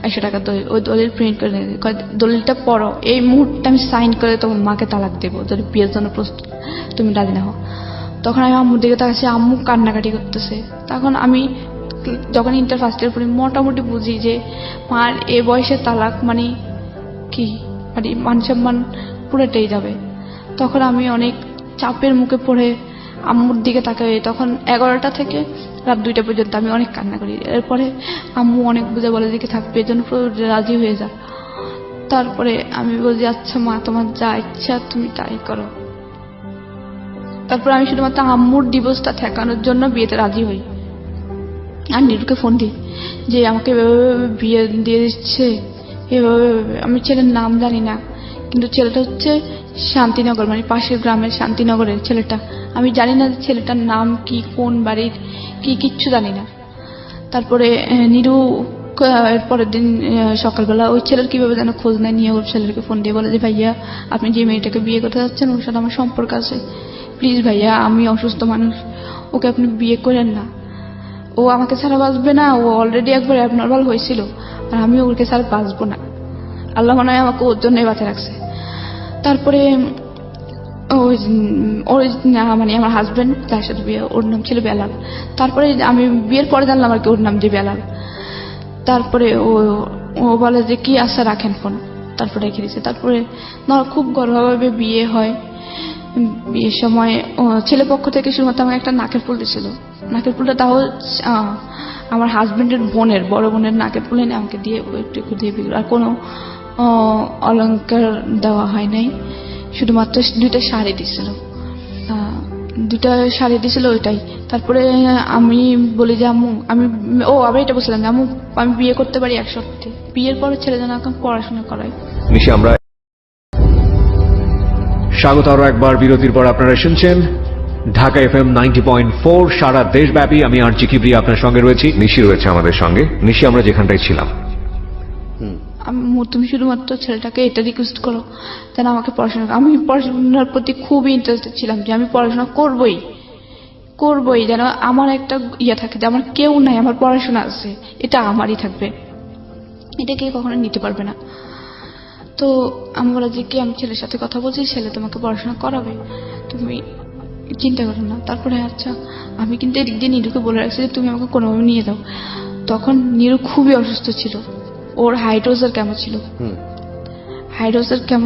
100 টাকার দলিল, ওই দলিল প্রিন্ট করে নিয়ে কয় দলিলটা পড়ো, এই মুহূর্তে আমি সাইন করে তোমার মাকে তালাক দেবো যদি বিয়ের জন্য প্রস্তুত তুমি রাজি না হও। তখন আমি আম্মুর দিকে তাকাচ্ছি, আম্মু কান্নাকাটি করতেছে। তখন আমি যখন ইন্টার ফার্স্ট ইয়ার পড়ি মোটামুটি বুঝি যে মার এ বয়সে তালাক মানে কি, মানে মান সম্মান পুরোটাই যাবে। তখন আমি অনেক চাপের মুখে পড়ে আম্মুর দিকে তাকাই। তখন 11টা থেকে রাত 2টা পর্যন্ত আমি অনেক কান্না করি। এরপরে আম্মু অনেক বুঝে বলে যে কি থাকবে এর জন্য রাজি হয়ে যা। তারপরে আমি বলি আচ্ছা মা তোমার যা ইচ্ছা তুমি তাই করো। তারপর আমি শুধুমাত্র আম্মুর ডিভোর্সটা ঠেকানোর জন্য বিয়েতে রাজি হই। আর নীরুকে ফোন দিই যে আমাকে এভাবে বিয়ে দিয়ে দিচ্ছে, এভাবে। আমি ছেলের নাম জানি না, কিন্তু ছেলেটা হচ্ছে শান্তিনগর, মানে পাশের গ্রামের শান্তিনগরের ছেলেটা। আমি জানি না যে ছেলেটার নাম কি, কোন বাড়ির কি, কিচ্ছু জানি না। তারপরে নীরু এর পরের দিন সকালবেলা ওই ছেলের কিভাবে যেন খোঁজ নেয়, নিয়ে ওর ছেলেকে ফোন দিয়ে বলে যে ভাইয়া আপনি যে মেয়েটাকে বিয়ে করতে যাচ্ছেন ওর সাথে আমার সম্পর্ক আছে, প্লিজ ভাইয়া আমি অসুস্থ মানুষ, ওকে আপনি বিয়ে করেন না, ও আমাকে ছাড়া বাঁচবে না, ও অলরেডি একবার অ্যাবনর্মাল হয়েছিল আর আমি ওকে ছাড়া বাঁচবো না, আল্লাহ মনে হয় আমাকে ওর জন্যই বাঁচা রাখছে। তারপরে ওই মানে আমার হাজবেন্ড তার সাথে বিয়ে, ওর নাম ছিল বেলাল। তারপরে আমি বিয়ের পরে জানলাম আর কি ওর নাম যে বেলাল। তারপরে ও বলে যে কি আশা রাখেন ফোন, তারপরে রেখে দিচ্ছে। তারপরে খুব গর্ভভাবে বিয়ে হয়। বিয়ের সময় ছেলে পক্ষ থেকে শুধুমাত্র আমাকে একটা নাকের ফুল দিয়েছিল। নাকের ফুলটা তাও আমার হাজবেন্ডের বোনের, বড় বোনের নাকের ফুল এনে আমাকে দিয়ে একটু দিয়ে বিয়ে, আর কোনো অলংকার দেওয়া হয় নাই, শুধুমাত্র 2টা শাড়ি দিছিল, 2টা শাড়ি দিছিল ওইটাই। তারপরে আমি বলি যে আম্মু আবার এটা বলছিলাম যে আম্মু আমি বিয়ে করতে পারি এক শর্তে, বিয়ের পরে ছেলে যেন এখন পড়াশোনা করাই।
নিশি আমরা স্বাগত আরো একবার বিরতির পর আপনারা শুনছেন ঢাকা FM 90.4 সারা দেশব্যাপী। আমি আরজি কিবরি আপনার সঙ্গে রয়েছি, নিশি রয়েছে আমাদের সঙ্গে। নিশি আমরা যেখানটায় ছিলাম,
তুমি শুধুমাত্র ছেলেটাকে এটা রিকোয়েস্ট করো যেন আমাকে পড়াশোনা, আমি পড়াশোনার প্রতি খুবই ইন্টারেস্টেড ছিলাম যে আমি পড়াশোনা করবই, যেন আমার একটা ইয়ে থাকে যে আমার কেউ নাই, আমার পড়াশোনা আছে, এটা আমারই থাকবে, এটা কেউ কখনো নিতে পারবে না। তো আমি বলা যে কি আমি ছেলের সাথে কথা বলছি, ছেলে তোমাকে পড়াশোনা করাবে, তুমি চিন্তা করো না। তারপরে আচ্ছা আমি কিন্তু এদিক দিয়ে নীরুকে বলে রাখছি যে তুমি আমাকে কোনোভাবে নিয়ে যাও। তখন নীরু খুবই অসুস্থ ছিল, ওর হাইড্রোজের কেমন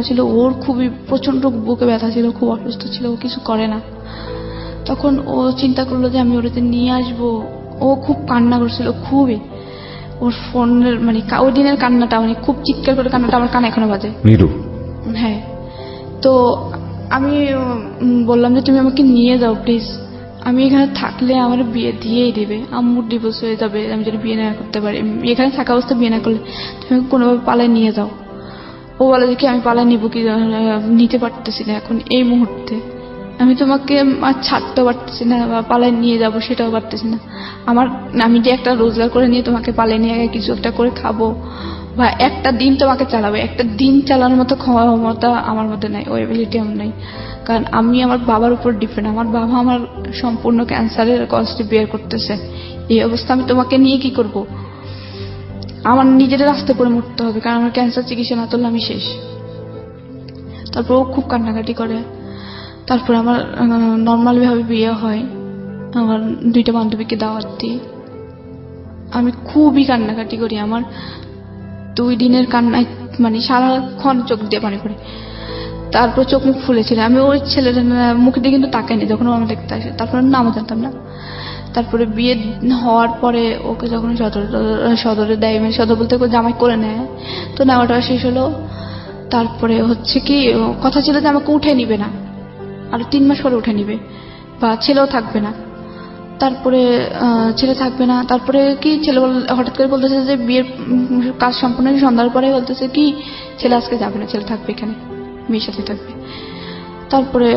ছিল, ওর খুবই প্রচন্ড বুকে ব্যথা ছিল, খুব অসুস্থ ছিল, ও কিছু করে না। তখন ও চিন্তা করলো যে আমি ওটাতে নিয়ে আসবো। ও খুব কান্না করছিল, খুবই, ওর ফোনের মানে ওই দিনের কান্নাটা মানে খুব চিৎকার করে কান্নাটা আমার কানে এখনো বাজে।
নীরু,
হ্যাঁ, তো আমি বললাম যে তুমি আমাকে নিয়ে যাও প্লিজ, আমি এখানে থাকলে আমার বিয়ে দিয়েই দেবে, আম্মুর ডিভোর্স হয়ে যাবে আমি যদি বিয়ে না করতে পারি, এখানে থাকা অবস্থা বিয়ে না করলে তুমি কোনোভাবে পালায় নিয়ে যাও। ও বলে যে কি আমি পালায় নিব কি, নিতে পারতেছি না এখন এই মুহূর্তে, আমি তোমাকে আর ছাড়তেও পারতেছি না বা পালায় নিয়ে যাব সেটাও পারতেছি না। আমি যে একটা রোজগার করে নিয়ে তোমাকে পালায় নিয়ে কিছু একটা করে খাবো বা একটা দিন তোমাকে চালাবে, একটা দিন চালানোর মতো ক্ষমতা আমার মধ্যে নাই, ওই এবিলিটি আমার নাই। কারণ আমি আমার বাবার উপর ডিপেন্ড, আমার বাবা আমার সম্পূর্ণ ক্যান্সারের কষ্টে বিয়ে করতেছে, এই অবস্থা আমি তোমাকে নিয়ে কি করব, আমার নিজের রাস্তায় পড়ে মরতে হবে, কারণ আমার ক্যান্সার চিকিৎসা না করলে আমি শেষ। তারপর ও খুব কান্নাকাটি করে। তারপর আমার নর্মালি ভাবে বিয়ে হয়, আমার 2টা বান্ধবীকে দাওয়াত দিই, আমি খুবই কান্নাকাটি করি, আমার 2 দিনের কান্নায় মানে সারাক্ষণ চোখ দিয়ে পানি পড়ে। তারপর চোখ মুখ ফুলেছিল, আমি ওই ছেলের মুখে দিয়ে কিন্তু তাকাইনি যখন ও আমার দেখতে আসে, তারপর নামও জানতাম না। তারপরে বিয়ে হওয়ার পরে ওকে যখন সদরে দেয়, মানে সদর বলতে জামাই করে নেয়, তো নেওয়াটা শেষ হলো। তারপরে হচ্ছে কি কথা ছিল যে আমাকে উঠে নিবে না, আর 3 মাস পরে উঠে নিবে বা ছেলেও থাকবে না। তারপরে ছেলে থাকবে না, তারপরে কি ছেলে হঠাৎ করে বলতেছে যে বিয়ের কাজ সম্পূর্ণ সন্ধ্যার পরে বলতেছে কি ছেলে আজকে যাবে না, ছেলে থাকবে এখানে, মেয়ের সাথে থাকবে। তারপরে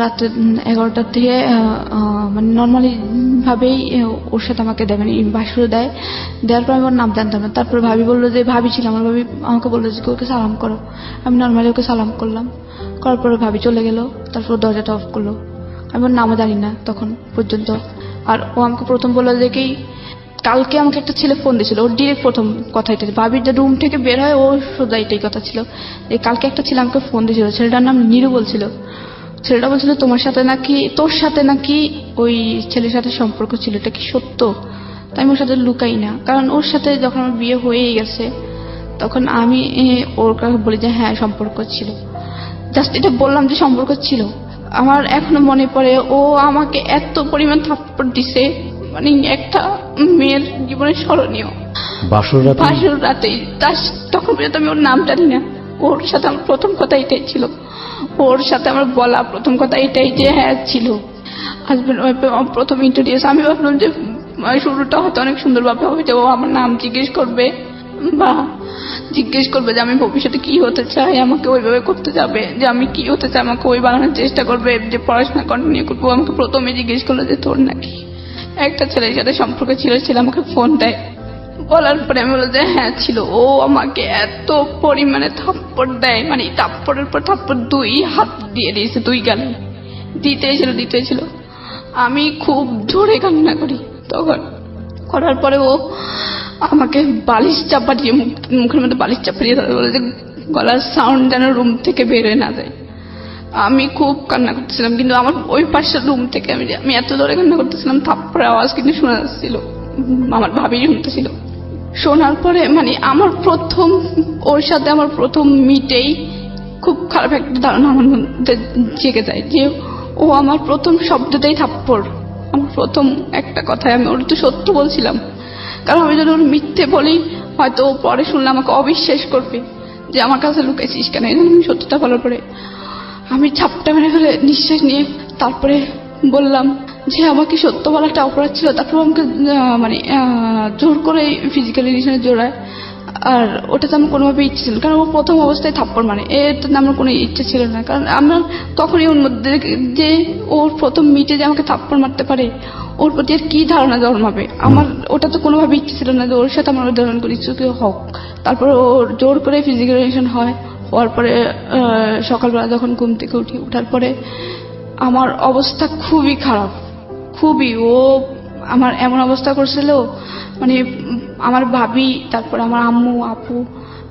রাত্রে 11টার দিকে মানে নর্মালি ভাবেই ওর সাথে আমাকে দেয়, মানে বাসুর দেয়। দেওয়ার পর আমি ওর নাম জানতাম না। তারপরে ভাবি বললো যে, ভাবি ছিল আমার, ভাবি আমাকে বললো যে ওকে সালাম করো। আমি নর্মালি ওকে সালাম করলাম, করার পরে ভাবি চলে গেল। তারপর দরজাটা অফ করলো। আমি ওর নামও জানি না তখন পর্যন্ত। আর ও আমাকে প্রথম বললো যে কি, কালকে আমাকে একটা ছেলে ফোন দিয়েছিল, ওর ডিরেক্ট প্রথম কথা এটাই, ভাবির যে রুম থেকে বের হয় ও সোজা এটাই কথা ছিল যে কালকে একটা ছেলে আমাকে ফোন দিয়েছিল, ছেলেটার নাম নিরু বলছিল। ছেলেটা বলছিল তোমার সাথে নাকি, তোর সাথে নাকি ওই ছেলের সাথে সম্পর্ক ছিল, এটা কি সত্য? তাই আমি ওর সাথে লুকাই না, কারণ ওর সাথে যখন আমার বিয়ে হয়েই গেছে তখন আমি ওর কাছে বলি যে হ্যাঁ সম্পর্ক ছিল। জাস্ট এটা বললাম যে সম্পর্ক ছিল। আমার এখনো মনে পড়ে ও আমাকে এত পরিমাণ থাপ্পড় দিছে, মানে একটা মেয়ের জীবনে স্মরণীয়।
বাসর
রাতেই তখন পর্যন্ত আমি ওর নাম জানি না। ওর সাথে আমার প্রথম কথা এটাই ছিল, ওর সাথে আমার বলা প্রথম কথা এটাই যে হ্যাঁ ছিল হাজবেন্ড ওয়াইফে প্রথম ইন্ট্রোডিউস। আমি ভাবলাম যে শুরুটা হয়তো অনেক সুন্দরভাবে হবে, যে ও আমার নাম জিজ্ঞেস করবে বা জিজ্ঞেস করবে যে আমি ভবিষ্যতে কি হতে চাই, আমাকে ওইভাবে করতে যাবে, যে আমি কি হতে চাই আমাকে ওই বানানোর চেষ্টা করবে, যে পড়াশোনা কন্টিনিউ করবো। আমাকে প্রথমে জিজ্ঞেস করলো যে তোর নাকি একটা ছেলের সাথে সম্পর্ক ছিল, ছেলে আমাকে ফোন দেয়। বলার পরে আমি বললাম যে হ্যাঁ ছিল। ও আমাকে এত পরিমাণে থাপ্পড় দেয়, মানে থাপ্পড়ের পর থাপ্পড়, 2 হাত দিয়ে দিয়েছে, 2 গালে দিতেই ছিল। আমি খুব জোরে কান্না করি তখন। করার পরে ও আমাকে বালিশ চাপা দিয়ে, মুখের মধ্যে বালিশ চাপা দিয়ে বলে যে গলার সাউন্ড যেন রুম থেকে বেরোয় না যায়। আমি খুব কান্না করতেছিলাম, কিন্তু আমার ওই পাশের রুম থেকে আমি এত জোরে কান্না করতেছিলাম, থাপ্পড়ের আওয়াজ কিন্তু শোনা যাচ্ছিল, আমার ভাবি শুনতেছিল। শোনার পরে মানে আমার প্রথম ওর সাথে আমার প্রথম মিটেই খুব খারাপ একটা ধারণা আমার মধ্যে জেগে যায় যে ও আমার প্রথম শব্দটাই থাপ্পড়। আমার প্রথম একটা কথায় আমি ওর তো সত্য বলছিলাম, কারণ আমি যদি ওর মিথ্যে বলি হয়তো ও পরে শুনলে আমাকে অবিশ্বাস করবে যে আমার কাছে লুকাইছিস কেন। এই জন্য আমি সত্যটা বলার পরে আমি ঝাপটা মেরে ফেলে নিঃশ্বাস নিয়ে তারপরে বললাম যে আমাকে সত্য বলাটা অপরাধ ছিল। তারপর আমাকে মানে জোর করে ফিজিক্যাল রিলেশনে জোড়ায়, আর ওটাতে আমার কোনোভাবে ইচ্ছে ছিল, কারণ ও প্রথম অবস্থায় থাপ্পড় মানে এটাতে আমার কোনো ইচ্ছে ছিল না, কারণ আমার তখনই ওর মধ্যে যে ওর প্রথম মিটে যে আমাকে থাপ্পড় মারতে পারে, ওর প্রতি আর কি ধারণা জন্মাবে। আমার ওটা তো কোনোভাবে ইচ্ছে ছিল না যে ওর সাথে আমার ধরন করে ইচ্ছে হোক। তারপরে ওর জোর করে ফিজিক্যাল রিলেশন হয়, হওয়ার পরে সকালবেলা যখন ঘুম থেকে ওঠার পরে আমার অবস্থা খুবই খারাপ, খুবই। ও আমার এমন অবস্থা করছিল, মানে আমার ভাবি, তারপর আমার আম্মু, আপু,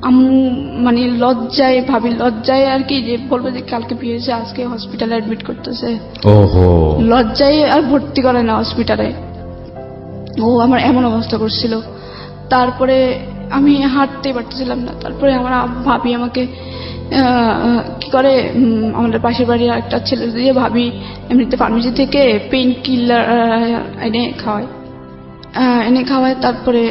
আম্মু মানে লজ্জায়, ভাবি লজ্জায় আর কি, যে বলবো যে কালকে বিয়ে হয়েছে, আজকে হসপিটালে অ্যাডমিট করতেছে,
ওহো,
লজ্জায় আর ভর্তি করে না হসপিটালে। ও আমার এমন অবস্থা করছিল। তারপরে আমি হাঁটতেই পারতেছিলাম না। তারপরে আমার ভাবি আমাকে কি করে, আমাদের পাশের বাড়ির একটা ছেলে দিয়ে ভাবি এমনিতে ফার্মেসি থেকে পেইন কিলার এনে খাওয়ায়। তারপরে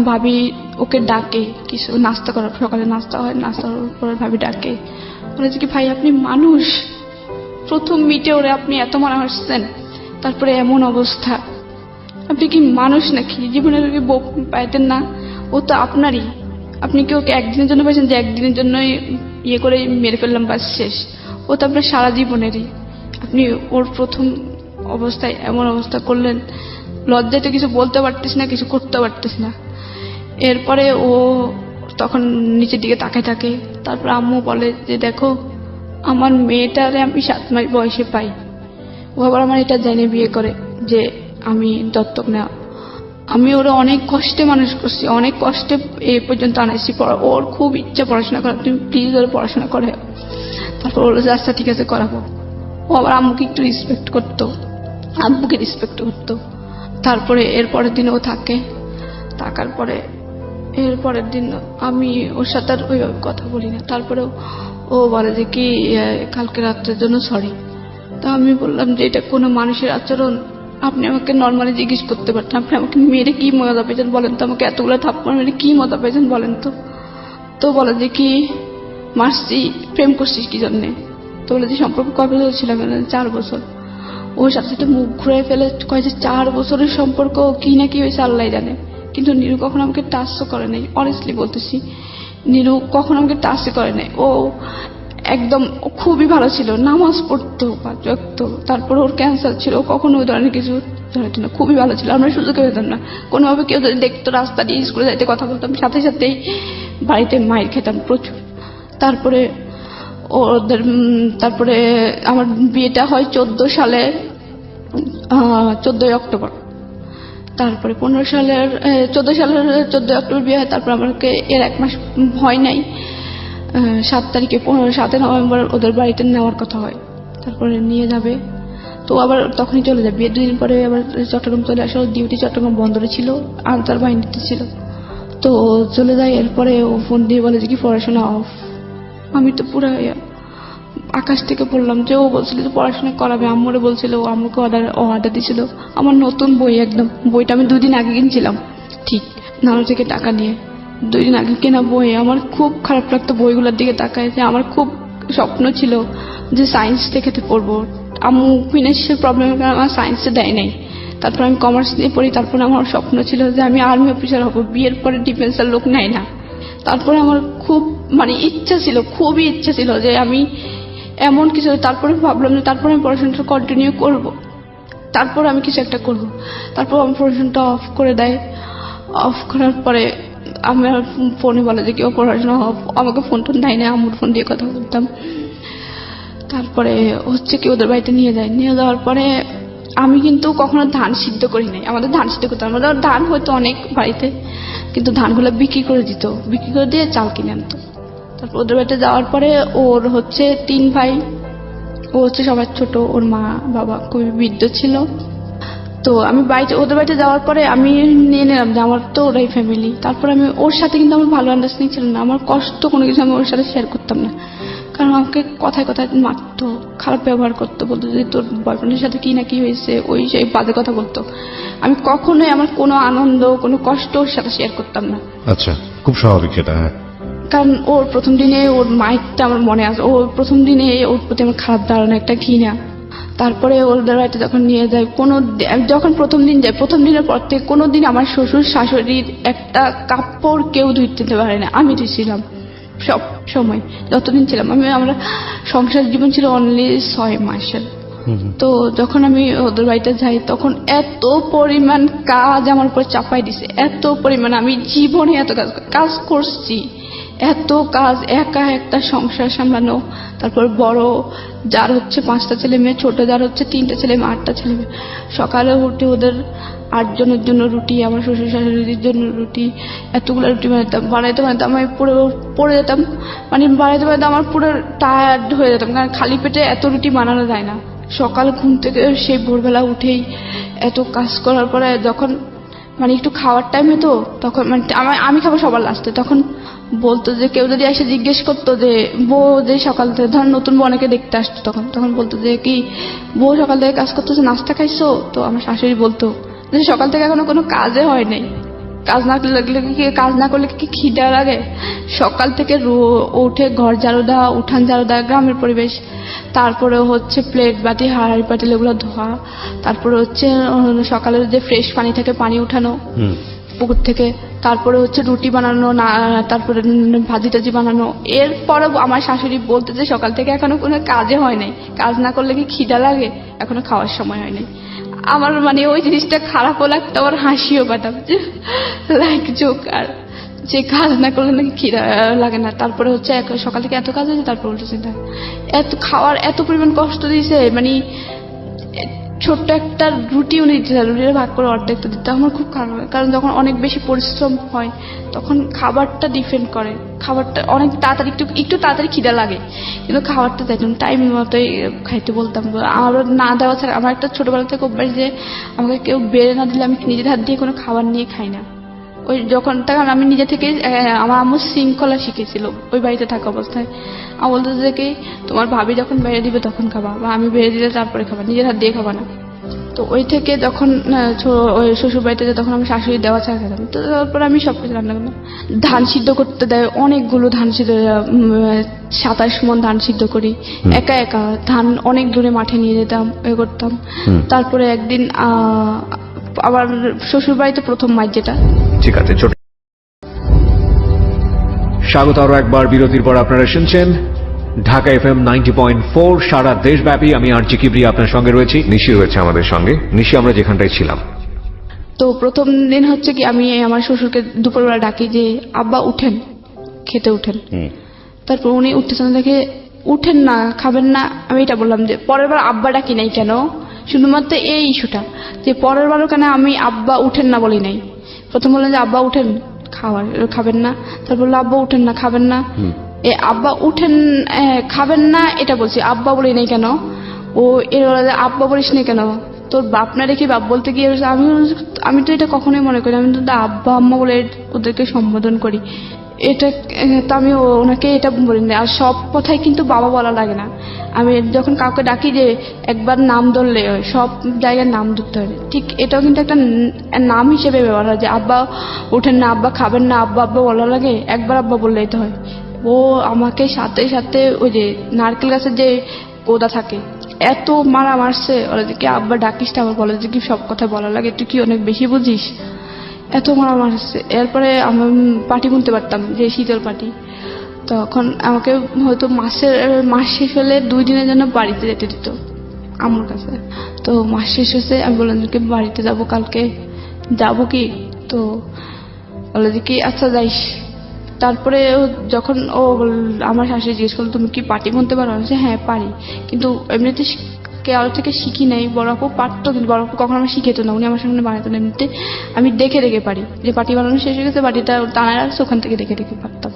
ভাবি ওকে ডাকে কিছু নাস্তা করার, সকালে নাস্তা হয়, নাস্তা করার পরে ভাবি ডাকে, বলে যে কি ভাই আপনি মানুষ, প্রথম মিটে ওরে আপনি এত মারা হাসছেন, তারপরে এমন অবস্থা, আপনি কি মানুষ নাকি? জীবনের বউ পাইতেন না? ও তো আপনারই, আপনি কি ওকে একদিনের জন্য পাইছেন যে একদিনের জন্যই ইয়ে করে মেরে ফেললাম বাস শেষ? ও তো আপনার সারা জীবনেরই। আপনি ওর প্রথম অবস্থায় এমন অবস্থা করলেন, লজ্জাতে কিছু বলতে পারতেছি না, কিছু করতে পারতেছি না। এরপরে ও তখন নিচের দিকে তাকায় থাকে। তারপর আম্মু বলে যে দেখো আমার মেয়েটারে আমি 7 মাস বয়সে পাই, ও আবার আমার এটা জেনে বিয়ে করে যে আমি দত্তক নেওয়া। আমি ওরা অনেক কষ্টে মানুষ করছি, অনেক কষ্টে এই পর্যন্ত আনাইছি। ওর খুব ইচ্ছা পড়াশোনা করার, তুমি প্লিজ ওরা পড়াশোনা করে। তারপর বললো যে আচ্ছা ঠিক আছে করাবো। ও আবার আম্মুকে একটু রেসপেক্ট করতো, আব্বুকে রেসপেক্ট করতো। তারপরে এরপরের দিন ও থাকে, থাকার পরে এরপরের দিন আমি ওর সাথে আর ওইভাবে কথা বলি না। তারপরে ও বলে যে কি কালকে রাত্রের জন্য সরি। তা আমি বললাম যে এটা কোনো মানুষের আচরণ? আপনি আমাকে নর্মালি জিজ্ঞেস করতে পারতেন, আপনি আমাকে মেরে কি মজা পেয়েছেন বলেন তো, আমাকে এতগুলো থাপ্পড় মেরে কি মজা পেয়েছেন বলেন তো। তো বলে যে কি মারছি, প্রেম করছিস কি জন্যে? তো বলে যে সম্পর্ক কবে ছিলাম? 4 বছর। ওর সাথে সাথে মুখ ঘুরে ফেলে কয় যে 4 বছরের সম্পর্ক, কি না কি হয়েছে আল্লাহ জানে। কিন্তু নিরু কখনো আমাকে টাচও করে নাই, অনেস্টলি বলতেছি, নিরু কখনো আমাকে টাচই করে নাই। ও একদম ও খুবই ভালো ছিল, নামাজ পড়তো পাঁচ ওয়াক্ত, তারপরে ওর ক্যান্সার ছিল, ও কখনো ওই ধরনের কিছু ধরতো না, খুবই ভালো ছিল। আমরা সুযোগ পেতাম না, কোনোভাবে কেউ যদি দেখতো রাস্তা দিয়ে স্কুলে যাইতে কথা বলতাম, সাথে সাথেই বাড়িতে মায়ের খেতাম প্রচুর। তারপরে তারপরে আমার বিয়েটা হয় 14 সালে 14 অক্টোবর। তারপরে 14 সালের 14 অক্টোবর বিয়ে হয়। তারপর আমাকে এর 1 মাস হয় নাই, 7 তারিখে 7 নভেম্বর ওদের বাড়িতে নেওয়ার কথা হয়। তারপরে নিয়ে যাবে, তো আবার তখনই চলে যাবে। বিয়ের 2 দিন পরে আবার চট্টগ্রাম চলে আসা, ডিউটি চট্টগ্রাম বন্দরে ছিল, আনসার বাহিনীতে ছিল, তো চলে যায়। এরপরে ও ফোন দিয়ে বলে যে কি পড়াশোনা অফ। আমি তো পুরো আকাশ থেকে পড়লাম যে ও বলছিল যে পড়াশোনা করাবে, আম্মুরে বলছিল, ও আম্মুকে অর্ডার দিয়েছিল আমার নতুন বই, একদম বইটা আমি 2 দিন আগে কিনছিলাম, ঠিক নানা থেকে টাকা নিয়ে 2 দিন আগে কেনা বই। আমার খুব খারাপ লাগতো বইগুলোর দিকে তাকায়, যে আমার খুব স্বপ্ন ছিল যে সায়েন্স থেকে পড়বো। আম্মু ফিনান্সিয়াল প্রবলেমের কারণে আমার সায়েন্সে দেয় নাই, তারপর আমি কমার্স নিয়ে পড়ি। তারপর আমার স্বপ্ন ছিল যে আমি আর্মি অফিসার হব, বিয়ের পরে ডিফেন্সের লোক নেয় না। তারপরে আমার খুব ইচ্ছা ছিল, খুবই ইচ্ছা ছিল যে আমি এমন কিছু। তারপরে ভাবলাম যে তারপরে আমি পড়াশোনাটা কন্টিনিউ করব, তারপর আমি কিছু একটা করব। তারপর আমার পড়াশোনাটা অফ করে দেয়। অফ করার পরে আমার ফোনে বলে যে কেউ পড়াশোনা অফ, আমাকে ফোন দেয় না, আম্মুর ফোন দিয়ে কথা বলতাম। তারপরে হচ্ছে কি ওদের বাড়িতে নিয়ে যায়। নিয়ে যাওয়ার পরে আমি কিন্তু কখনো ধান সিদ্ধ করি নাই। আমাদের ধান সিদ্ধ করতাম, আমাদের ধান হয়তো অনেক বাড়িতে, কিন্তু ধানগুলো বিক্রি করে দিত, বিক্রি করে দিয়ে চাল কিনে আনতো। তারপর ওদের বাড়িতে যাওয়ার পরে ওর হচ্ছে 3 ভাই, ও হচ্ছে সবার ছোট। ওর মা বাবা খুবই বৃদ্ধ ছিল। তো আমি ওদের বাড়িতে যাওয়ার পরে আমি নিয়ে নিলাম যে আমার তো ওরাই ফ্যামিলি। তারপর আমি ওর সাথে কিন্তু আমার ভালো আন্ডারস্ট্যান্ডিং ছিল না, আমার কষ্ট কোনো কিছু আমি ওর সাথে শেয়ার করতাম না, কারণ আমাকে কথায় কথায় মারতো, খারাপ ব্যবহার করতো, বলতো যে তোর বয়ফ্রেন্ডের সাথে কি না কি হয়েছে, ওই সেই বাজে কথা বলতো। আমি কখনোই আমার কোনো আনন্দ কোনো কষ্ট ওর সাথে শেয়ার করতাম না।
আচ্ছা, খুব স্বাভাবিক সেটা। হ্যাঁ,
কারণ ওর প্রথম দিনে ওর মাইকটা আমার মনে আছে, ওর প্রথম দিনে ওর প্রতি আমার খারাপ ধারণা, একটা ঘৃণা। তারপরে ওদের বাড়িতে যখন নিয়ে যায়, যখন প্রথম দিন যায়, প্রথম দিনের পর থেকে কোনোদিন আমার শ্বশুর শাশুড়ির একটা কাপড় কেউ ধুইতে পারে না, আমি ধুইছিলাম সব সময় যতদিন ছিলাম। আমরা সংসার জীবন ছিল অনলি 6 মাসের। তো যখন আমি ওদের বাড়িতে যাই, তখন এত পরিমাণ কাজ আমার উপর চাপাই দিছে, এত পরিমাণ। আমি জীবনে এত কাজ করছি, এত কাজ, একা একটা সংসার সামলানো। তারপর বড় যার হচ্ছে 5টা ছেলে মেয়ে, ছোট যার হচ্ছে 3টে ছেলে মেয়ে, 8টা ছেলে মেয়ে। সকালে উঠে ওদের 8 জনের জন্য রুটি, আমার শ্বশুর শাশুড়ির জন্য রুটি, এতগুলো রুটি বানাইতে আমি পুরো পড়ে যেতাম। বানাইতে আমার পুরো টায়ার্ড হয়ে যেতাম, কারণ খালি পেটে এত রুটি বানানো যায় না। সকাল ঘুম থেকে সেই ভোরবেলা উঠেই এত কাজ করার পরে যখন একটু খাওয়ার টাইম হতো, তখন আমি খাবো সবার লাস্টে, তখন বলতো যে কেউ যদি এসে জিজ্ঞেস করতো যে বউ যে সকাল থেকে, ধর নতুন বউ অনেকে দেখতে আসতো, তখন বলতো যে কি বউ সকাল থেকে কাজ করতেছে, নাস্তা খাইছো? তো আমার শাশুড়ি বলতো যে সকাল থেকে এখনো কোনো কাজে হয় নাই, কাজ না করলে কি খিদা লাগে? সকাল থেকে উঠে ঘর ঝাড়ু দেওয়া, উঠান ঝাড়ু দেওয়া, গ্রামের পরিবেশ, তারপরে হচ্ছে প্লেট বাটি হাঁড়ি পাতিল এগুলো ধোয়া, তারপরে হচ্ছে সকালের যে ফ্রেশ পানি থেকে পানি উঠানো পুকুর থেকে, তারপরে হচ্ছে রুটি বানানো, তারপরে ভাজি টাজি বানানো। এরপরে আমার শাশুড়ি বলতে যে সকাল থেকে এখনো কোনো কাজে হয় নাই, কাজ না করলে কি খিদা লাগে, এখনো খাওয়ার সময় হয় নাই। আমার ওই জিনিসটা খারাপও লাগতো, আমার হাসিও পাতাম, লাইক জোক, আর যে কাজ না করলে নাকি খিদা লাগে না। তারপরে হচ্ছে সকাল থেকে এত কাজ হয়েছে, তারপর উল্টো চিন্তা, এত খাওয়ার এত পরিমাণ কষ্ট দিয়েছে। ছোট্ট একটা রুটি উনি দিতে, রুটিটা ভাগ করে অর্ধেক তো দিতে আমার খুব খারাপ লাগে, কারণ যখন অনেক বেশি পরিশ্রম হয় তখন খাবারটা ডিপেন্ড করে, খাবারটা অনেক তাড়াতাড়ি একটু তাড়াতাড়ি খিদা লাগে, কিন্তু খাবারটা দেখলাম টাইম মতোই খাইতে বলতাম। আরও না দেওয়া ছাড়া আমার একটা ছোটবেলা থেকে অভ্যাস যে আমাকে কেউ বেড়ে না দিলে আমি নিজের হাত দিয়ে কোনো খাবার নিয়ে খাই না। তখন আমি নিজে থেকে, আমার আম্মু শৃঙ্খলা শিখেছিল ওই বাড়িতে থাকা অবস্থায়। আমি বলতো যে কি তোমার ভাবি যখন বেড়ে দিবে তখন খাবা, বা আমি বেড়ে দিলে তারপরে খাবা, নিজের হাত দিয়ে খাবা না। তো ওই থেকে যখন ওই শ্বশুর বাড়িতে যায়, তখন আমি শাশুড়ি দেওয়া ছাড়া খেতাম। তো তারপরে আমি সবকিছু রান্না করতাম। ধান সিদ্ধ করতে দেয়, অনেকগুলো ধান সিদ্ধ, 27 মণ ধান সিদ্ধ করি একা একা, ধান অনেক দূরে মাঠে নিয়ে যেতাম, করতাম। তারপরে একদিন আবার শ্বশুর বাড়িতে প্রথম মাছ যেটা।
ঠিক আছে, ছোট স্বাগত আরো একবার বিরতির পর আপনারা শুনছেন ঢাকা এফএম 90.4 সারা দেশব্যাপী আমি আরজি কিবরি আপনার সঙ্গে রয়েছি। নিশি রয়েছে আমাদের সঙ্গে। নিশি, আমরা যেখানটায় ছিলাম,
তো প্রথম দিন হচ্ছে কি আমি আমার শ্বশুরকে দুপুরবেলা ডাকি যে আব্বা উঠেন, খেতে উঠেন। তারপর উনি উঠতেছেন, দেখে উঠেন না, খাবেন না। আমি এটা বললাম যে পরের বার আব্বা ডাকি নাই কেন, শুধুমাত্র এই ইস্যুটা যে পরের বারও কেন আমি আব্বা উঠেন না বলি নাই। প্রথম বললেন যে আব্বা উঠেন, খাবেন না। তারপর বললো আব্বা উঠেন না, খাবেন না। আব্বা উঠেন, খাবেন না এটা বলছি, আব্বা বলি নাই কেন। ও এর বলে যে আব্বা বলিস না কেন, তোর বাপ না রেখে বাপ বলতে গিয়ে আমি তো এটা কখনোই মনে করি, আমি তো আব্বা আম্মা বলে ওদেরকে সম্বোধন করি। এটা তো আমি ওনাকে এটা বলি না। আর সব কথাই কিন্তু বাবা বলা লাগে না। আমি যখন কাউকে ডাকি যে একবার নাম ধরলে সব জায়গায় নাম ধরতে হয়, ঠিক এটাও কিন্তু একটা নাম হিসেবে ব্যবহার হয় যে আব্বা উঠেন না, আব্বা খাবেন না, আব্বা আব্বা বলা লাগে, একবার আব্বা বললেই তো হয়। ও আমাকে সাথে সাথে ওই যে নারকেল গাছের যে গোদা থাকে এত মারা মারছে, ওরা যে কি আব্বা ডাকিস না, আমার বলে যে কি সব কথা বলা লাগে, তুই কি অনেক বেশি বুঝিস, এত মারা মারছে। এরপরে আমি পাটি বুনতে পারতাম, যে শীতল পাটি। তখন আমাকে হয়তো মাস শেষ হলে 2 দিনের জন্য বাড়িতে যেতে দিত আমার কাছে। তো মাস শেষ হয়েছে, আমি বললাম যে বাড়িতে যাব কালকে, যাব কি? তো বলে যে কি আচ্ছা যাইস। তারপরে যখন আমার শাশুড়ি জিজ্ঞেস করলো তুমি কি পাটি বুনতে পারো, আমি বলছি হ্যাঁ পারি, কিন্তু এমনিতে কারো থেকে শিখি নাই। বড় আপু পারতো, কিন্তু বড় আপু কখনো আমার শিখেতো না, উনি আমার সামনে বানাতো না। এমনিতে আমি দেখে দেখে পারি, যে পাটি বানানো শেষ হয়ে গেছে, পাটিটা টানায় রাখছে, ওখান থেকে দেখে দেখে পারতাম,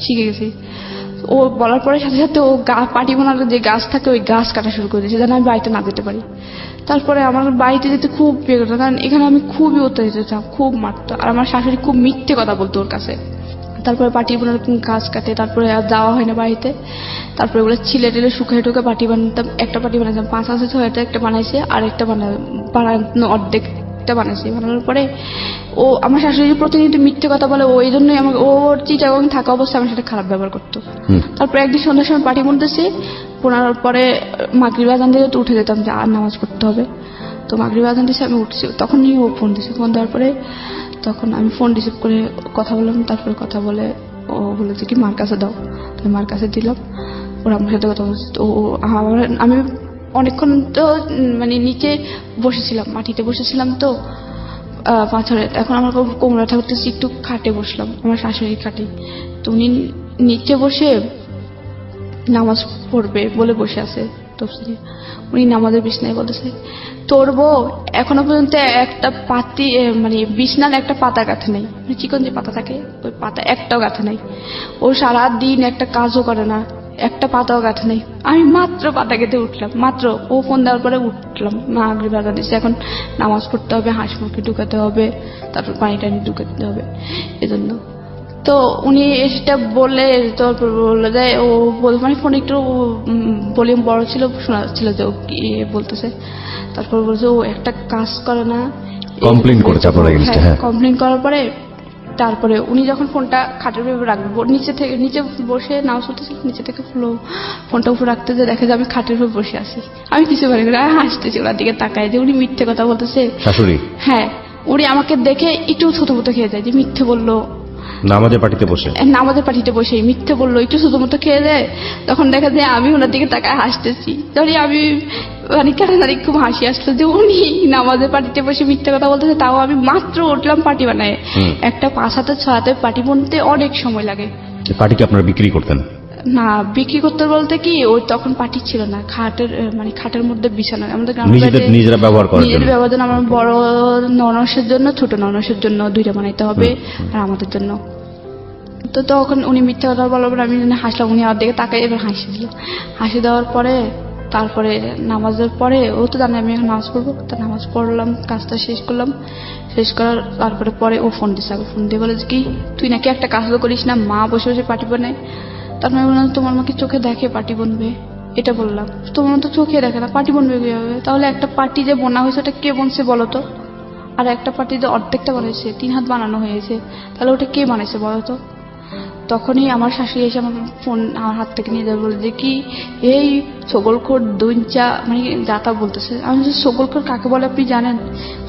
শিখে গেছি। ও বলার পরে সাথে সাথে ও পাটি বানার যে গাছ থাকে ওই গাছ কাটা শুরু করে দিয়েছে, যেন আমি বাড়িতে না যেতে পারি। তারপরে আমার বাড়িতে যেতে খুব বিয়ে করতো, কারণ এখানে আমি খুবই অত্যাচারিত হতাম, খুব মারতো। আর আমার শাশুড়ি খুব মিথ্যে কথা বলতো ওর কাছে। তারপরে পাটি বোনার গাছ কাটে, তারপরে আর যাওয়া হয় না বাড়িতে। তারপরে ওগুলো ছিলে টেলে শুকিয়ে টুকে পাটি বানাতাম। একটা পাটি বানাতাম 5 আছে 6টা, একটা বানাইছে, আর একটা বানানো অর্ধেকটা বানাইছে। বানানোর পরে ও আমার শাশুড়ি প্রতিনিয়ত মিথ্যে কথা বলে, ওই জন্যই আমাকে ওর চিটাগং থাকা অবস্থায় আমার সাথে খারাপ ব্যবহার করতো। তারপরে একদিন সন্ধ্যার সময় পাটি বুনতেছি, বোনার পরে মাগরিব আজান দিয়ে উঠে যেতাম যে আর নামাজ পড়তে হবে। তো মাগরিব আজান দিয়েছে, আমি উঠছি, তখনই ও ফোন দিয়েছে। ফোন দেওয়ার পরে তখন আমি ফোন রিসিভ করে কথা বললাম। তারপরে কথা বলে ও বলেছে কি মার কাছে দাও, তো মার কাছে দিলাম। ওরা আমার সাথে কথা বলছে। তো আমি অনেকক্ষণ তো মানে নিচে বসেছিলাম, মাটিতে বসেছিলাম তো পাথরে। এখন আমার কোমরা থাকতেছি, একটু খাটে বসলাম, আমার শাশুড়ির খাটে। তো উনি নিচে বসে নামাজ পড়বে বলে বসে আছে তফসিলে। উনি নামাজের বিছনায় বলেছে তোর বউ এখনো পর্যন্ত একটা পাতি মানে বিছনার একটা পাতা গাঁথে নেই, চিকন যে পাতা থাকে ওই পাতা একটাও গাঁথে নাই। ও সারাদিন একটা কাজও করে না, একটা পাতাও গাঁথে নেই। আমি মাত্র পাতা গেঁথে উঠলাম, মাত্র ও ফোন দেওয়ার পরে উঠলাম। মাগরিব আজান দিচ্ছে, এখন নামাজ পড়তে হবে, হাঁস মুরগি ঢুকাতে হবে, তারপর পানি টানি ঢুকাতে হবে, এজন্য। তো উনি এটা বলে তারপর বললো যে ও মানে ফোনে একটু ভলিউম বড় ছিল, শোনা যাচ্ছিল যে ও কি বলতেছে। তারপর বলছে ও একটা কাজ করে না,
কমপ্লেইন করেছে আপনারা এগেইনস্টে। হ্যাঁ,
কমপ্লেইন করার পরে তারপরে উনি যখন ফোনটা খাটের উপরে রাখবো, নিচে বসে নাও চলতেছিল, নিচে থেকে ফোনটা উপরে রাখতে যে দেখে যে আমি খাটের উপরে বসে আছি। আমি কিছু মনে করি হাসতেছি ওনার দিকে তাকায় যে উনি মিথ্যে কথা বলতেছে।
শাশুড়ি?
হ্যাঁ, উনি আমাকে দেখে একটু থতমত খেয়ে যায় যে মিথ্যে বললো,
নামাজের পার্টিতে বসে
আমাদের পার্টিতে বসে মিথ্যে বললো, একটু শুধু মতো খেয়ে দেয়। তখন দেখা যায় আমি ওনার দিকে তাকায় হাসতেছি। তখন আমি মানে কেন জানি খুব হাসি আসলো যে উনি নামাজের পার্টিতে বসে মিথ্যে কথা বলতেছে, তাও আমি মাত্র উঠলাম পার্টি বানায়। একটা 5 হাতে 6 হাতে পার্টি বানতে অনেক সময় লাগে।
পার্টিকে আপনারা বিক্রি করতেন?
না, বিক্রি করতে বলতে কি ওই তখন পার্টি ছিল না, খাটের মধ্যে বিছানা আমাদের
নিজেরা ব্যবহার করার জন্য।
নিজেদের ব্যবহার জন্য, আমার বড় ননসের জন্য, ছোট ননসের জন্য 2টা বানাইতে হবে, আর আমাদের জন্য। তো তখন উনি মিথ্যা কথা বলার আমি হাসলাম, উনি আমার দিকে তাকাই এবার হাসি দিল। হাসি দেওয়ার পরে তারপরে নামাজের পরে ও তো জানে আমি এখন নামাজ পড়বো, তো নামাজ পড়লাম, কাজটা শেষ করলাম। শেষ করার তারপরে পরে ও ফোন দিচ্ছে, ফোন দিয়ে বলে কি তুই নাকি একটা কাজ করিস না, মা বসে বসে পার্টি বানায়। তারপরে বললাম তোমার মাকে চোখে দেখে পার্টি বনবে, এটা বললাম। তোমার তো চোখে দেখে না, পার্টি বনবে কিভাবে? তাহলে একটা পার্টি যে বোনা হয়েছে ওটা কে বনছে বলো তো? আর একটা পার্টি যে অর্ধেকটা বানাইছে, 3 হাত বানানো হয়েছে, তাহলে ওটা কে বানাইছে বলো তো? তখনই আমার শাশুড়ি এসে আমার ফোন আমার হাত থেকে নিয়ে যাবে, বলে যে কি এই সগলখোর দুঞ্চা মানে যাতা বলতেছে। আমি সগলখোর কাকে বলে আপনি জানেন?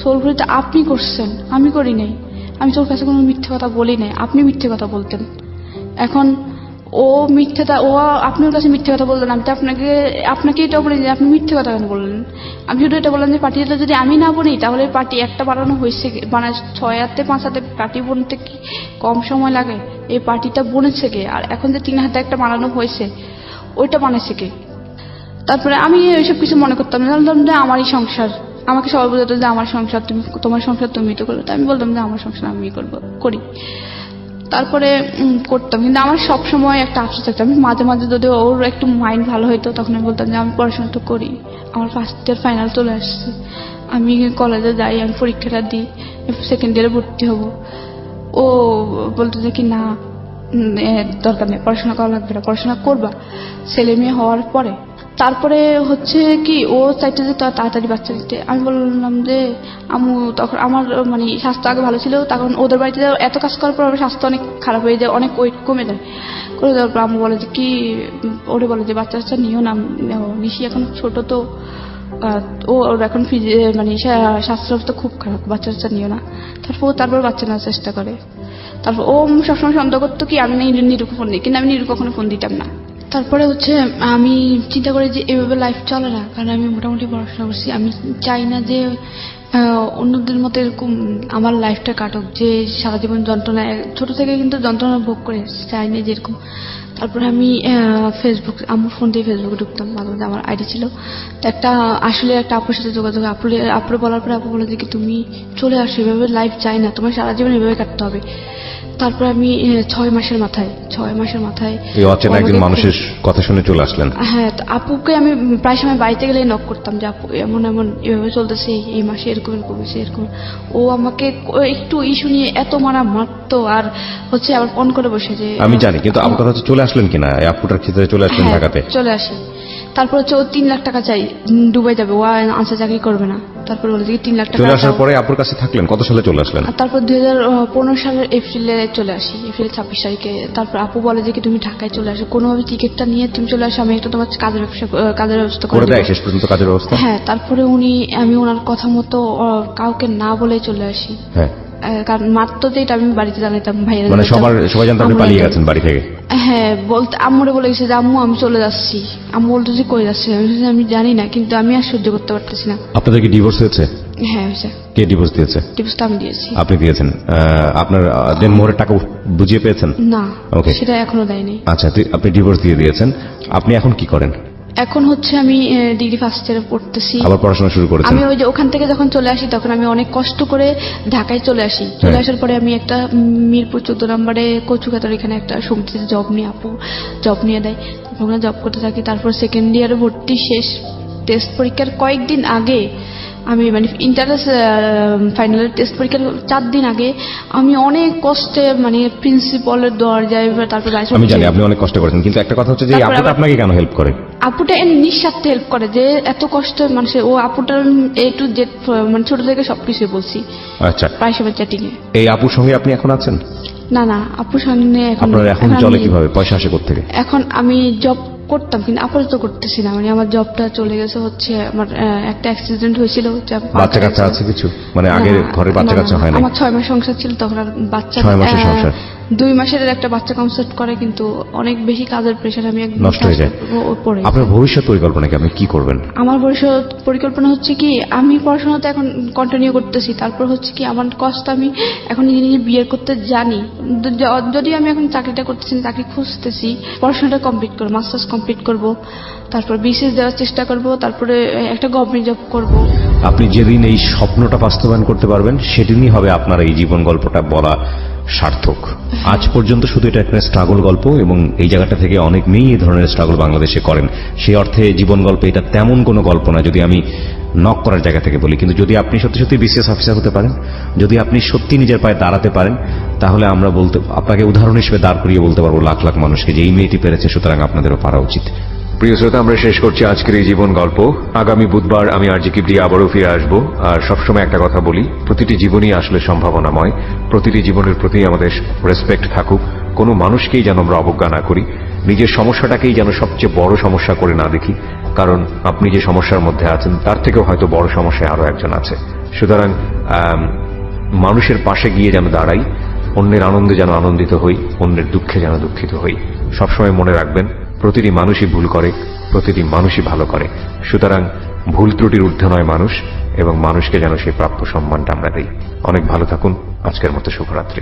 সগলখোর তো আপনি করছেন, আমি করি নাই। আমি তোর কাছে কোনো মিথ্যে কথা বলি নাই, আপনি মিথ্যে কথা বলতেন। এখন ও মিথ্যাটা, ও আপনার কাছে মিথ্যে কথা বললেন, আমি তো আপনাকে এটা বলি যে আপনি মিথ্যে কথা কেন বললেন। আমি শুধু এটা বললাম যে পার্টিটা যদি আমি না বলি তাহলে পার্টি একটা বানানো হয়েছে, মানে 6 হাতে 5 হাতে পার্টি বনতে কি কম সময় লাগে? এই পার্টিটা বনেছে কে? আর এখন যে 3 হাতে একটা বানানো হয়েছে ওইটা বানাইছে কে? তারপরে আমি এইসব কিছু মনে করতাম না, জানতাম যে আমারই সংসার, আমাকে সবাই বলতো যে আমার সংসার তুমি, তোমার সংসার তুমি তো করবে। তো আমি বলতাম যে আমার সংসার আমি করি। তারপরে করতাম, কিন্তু আমার সব সময় একটা আফসোস থাকতো। আমি মাঝে মাঝে যদি ওর একটু মাইন্ড ভালো হইতো তখন আমি বলতাম যে আমি পড়াশোনা তো করি, আমার ফার্স্ট ইয়ার ফাইনাল চলে আসছে, আমি কলেজে যাই, আমি পরীক্ষাটা দিই, সেকেন্ড ইয়ারে ভর্তি হব। ও বলতো যে কি না, দরকার নেই, পড়াশোনা করা লাগবে না, পড়াশোনা করবা ছেলে মেয়ে হওয়ার পরে। তারপরে হচ্ছে কি ও চাইতে যে তাড়াতাড়ি বাচ্চা দিতে। আমি বললাম যে আম্মু, তখন আমার মানে স্বাস্থ্য আগে ভালো ছিল, তখন ওদের বাড়িতে এত কাজ করার পর আমার স্বাস্থ্য অনেক খারাপ হয়ে যায়, অনেক ওয়েট কমে যায়। করে দেওয়ার পর আম্মু বলে যে কি, ওরে বলে যে বাচ্চা কাচ্চা নিও না, নিশি এখন ছোট তো, ওর এখন মানে স্বাস্থ্য খুব খারাপ, বাচ্চা কাচ্চা নিও না। তারপর বাচ্চা নেওয়ার চেষ্টা করে। তারপর ও সবসময় সন্দেহ করতো কি আমি নিরুকে ফোন দিই, কিন্তু আমি নিরু কখনো ফোন দিতাম না। তারপরে হচ্ছে আমি চিন্তা করি যে এভাবে লাইফ চলে না, কারণ আমি মোটামুটি পড়াশোনা করছি। আমি চাই না যে অন্যদের মতো এরকম আমার লাইফটা কাটুক, যে সারা জীবন যন্ত্রণা, ছোট থেকে কিন্তু যন্ত্রণা ভোগ করে চাই না যেরকম। তারপরে আমি ফেসবুক, আমার ফোন দিয়ে ফেসবুকে ঢুকতাম, মাঝে মাঝে আমার আইডি ছিল। তো আসলে একটা আপুর সাথে যোগাযোগ, আপুরে বলার পরে আপু বলে যে কি তুমি চলে আসো, এভাবে লাইফ চাই না, তোমার সারা জীবন এভাবে কাটতে হবে। তারপর আমি 6 মাসের মাথায়
এই অচেনা একজন মানুষের কথা শুনে চলে আসলেন।
হ্যাঁ, তো আপুকে আমি প্রায় সময় বাড়িতে গেলে নক করতাম যে আপু এমন এভাবে চলতেছে, এই মাসে এরকম এরকম। ও আমাকে একটু ইস্যু নিয়ে এত মারতো, আর হচ্ছে আবার ফোন করে বসে যে
আমি জানি, কিন্তু আমার কথা হচ্ছে চলে আসলেন কিনা, এই আপুটার ক্ষেত্রে চলে আসলেন
হ্যাঁ,
ঢাকাতে?
চলে আসি। তারপর হচ্ছে ও 3 লাখ টাকা চাই, দুবাই যাবে, ও আনসার চাকরি করবে না। তারপর বলে যে 3 লাখ টাকা
চলে আসার পরে আপুর কাছে থাকলেন, কত সালে চলে আসলেন?
আর তারপর 2015 সালের এপ্রিলে চলে আসি, এপ্রিল 26 তারিখে। তারপর আপু বলে যে কি তুমি ঢাকায় চলে আসো, কোনোভাবে টিকিটটা নিয়ে তুমি চলে আসো, আমি একটা তোমার কাজের ব্যবস্থা
করে দেয়
দেব।
শেষ পর্যন্ত কাজের ব্যবস্থা?
হ্যাঁ, তারপরে আমি ওনার কথা মতো কাউকে না বলে চলে আসি।
হ্যাঁ,
কারণ মাত্র যেটা আমি বাড়িতে জানাইতাম ভাইয়েরা,
মানে সবাই জানতো আপনি পালিয়ে গেছেন বাড়ি থেকে?
হ্যাঁ, বলতে আম্মুরে বলে গেছে যে আম্মু আমি চলে যাচ্ছি। আম্মু বলতো যে কই যাচ্ছি, আমি জানি না, কিন্তু আমি আর সহ্য করতে পারতেছি না।
আপনাদের কি ডিভোর্স হয়েছে?
হ্যাঁ হয়েছে।
কে ডিভোর্স দিয়েছে?
ডিভোর্সটা আমি দিয়েছি।
আপনি দিয়েছেন? আপনার দেনমোহরের টাকা বুঝিয়ে পেয়েছেন?
না,
ওকে,
সেটা এখনো দেয়নি।
আচ্ছা, আপনি ডিভোর্স দিয়ে দিয়েছেন। আপনি এখন কি করেন?
এখন হচ্ছে আমি ডিগ্রি ফার্স্ট ইয়ারে পড়তেছি।
আবার পড়াশোনা শুরু করেছেন?
আমি ওই যে ওখান থেকে যখন চলে আসি তখন আমি অনেক কষ্ট করে ঢাকায় চলে আসি। চলে আসার পরে আমি একটা মিরপুর 14 নম্বরে কচুকাতার এখানে একটা সমিতিতে জব নিয়ে দেয়। ওখানে জব করতে থাকি। তারপর সেকেন্ড ইয়ারে ভর্তি শেষ, টেস্ট পরীক্ষার কয়েকদিন আগে আমি মানে ইন্টারের ফাইনালের টেস্ট পরীক্ষার 4 দিন আগে আমি অনেক কষ্টে মানে প্রিন্সিপালের দরজায়, তারপর
আমি জানি আপনি অনেক কষ্ট করেছেন, কিন্তু একটা কথা হচ্ছে যে আপুটা আপনাকে কেন হেল্প করে?
আপুটা নিঃস্বার্থে হেল্প করে, যে এত কষ্ট মানুষের, ও আপুটার A to Z মানে ছোট থেকে সবকিছু বলছি।
আচ্ছা,
প্রায় সময় চ্যাটিং এ।
এই আপুর সঙ্গে আপনি এখন আছেন?
না, আপুর সঙ্গে
আপনার এখন চলে কিভাবে? পয়সা আসে কোত্থেকে?
এখন আমি জব করতাম, কিন্তু আপাতত করতেছি না। মানে আমার জবটা চলে গেছে হচ্ছে আমার একটা অ্যাক্সিডেন্ট হয়েছিল।
বাচ্চা কাচ্চা আছে কিছু? মানে আগে ঘরে বাচ্চা কাচ্চা হয় না?
আমার 6 মাস সংসার ছিল, তখন আর বাচ্চা
6 মাসের সংসার?
2 মাসের একটা বাচ্চা কনসেপ্ট করে, কিন্তু অনেক বেশি কাজের প্রেশার, আমি একদম
নষ্ট হয়ে যায়।
পড়ে।
আপনার ভবিষ্যৎ পরিকল্পনা কি? আপনি কি করবেন?
আমার ভবিষ্যৎ পরিকল্পনা হচ্ছে কি, আমি পড়াশোনাতে এখন কন্টিনিউ করতেছি। তারপর হচ্ছে কি আমার কষ্ট, আমি এখন নিজে বিয়ে করতে জানি, যদি আমি এখন চাকরিটা করতেছি, চাকরি খুঁজতেছি, পড়াশোনাটা কমপ্লিট করবো, মাস্টার্স কমপ্লিট করব, তারপর বিসিএস দেওয়ার চেষ্টা করব, তারপরে একটা গভর্নমেন্ট জব করব।
আপনি যেদিন এই স্বপ্নটা বাস্তবায়ন করতে পারবেন সেদিনই হবে আপনার এই জীবন গল্পটা বলা সার্থক। আজ পর্যন্ত শুধু এটা একটা স্ট্রাগল গল্প, এবং এই জায়গাটা থেকে অনেক মেয়েই এই ধরনের স্ট্রাগল বাংলাদেশে করেন। সেই অর্থে জীবন গল্পে এটা তেমন কোনো গল্প না, যদি আমি নক করার জায়গা থেকে বলি। কিন্তু যদি আপনি সত্যি সত্যি বিসিএস অফিসার হতে পারেন, যদি আপনি সত্যি নিজের পায়ে দাঁড়াতে পারেন, তাহলে আমরা আপনাকে উদাহরণ হিসেবে দাঁড় করিয়ে বলতে পারবো লাখ লাখ মানুষকে যে এই মেয়েটি পেরেছে, সুতরাং আপনাদেরও পারা উচিত।
প্রিয় শ্রোতা, আমরা শেষ করছি আজকের এই জীবন গল্প। আগামী বুধবার আমি আরজি কিবরিয়া আবারও ফিরে আসবো। আর সবসময় একটা কথা বলি, প্রতিটি জীবনই আসলে সম্ভাবনাময়। প্রতিটি জীবনের প্রতি আমাদের রেসপেক্ট থাকুক, কোনো মানুষকেই যেন আমরা অবজ্ঞা না করি, নিজের সমস্যাটাকেই যেন সবচেয়ে বড় সমস্যা করে না দেখি, কারণ আপনি যে সমস্যার মধ্যে আছেন তার থেকেও হয়তো বড় সমস্যায় আরো একজন আছে। সুতরাং মানুষের পাশে গিয়ে যেন দাঁড়াই, অন্যের আনন্দে যেন আনন্দিত হই, অন্যের দুঃখে যেন দুঃখিত হই। সবসময় মনে রাখবেন প্রতিটি মানুষই ভুল করে, প্রতিটি মানুষই ভালো করে। সুতরাং ভুল ত্রুটির ঊর্ধ্বে নয় মানুষ, এবং মানুষকে যেন সেই প্রাপ্য সম্মানটা আমরা দিই। অনেক ভালো থাকুন। আজকের মতো শুভরাত্রি।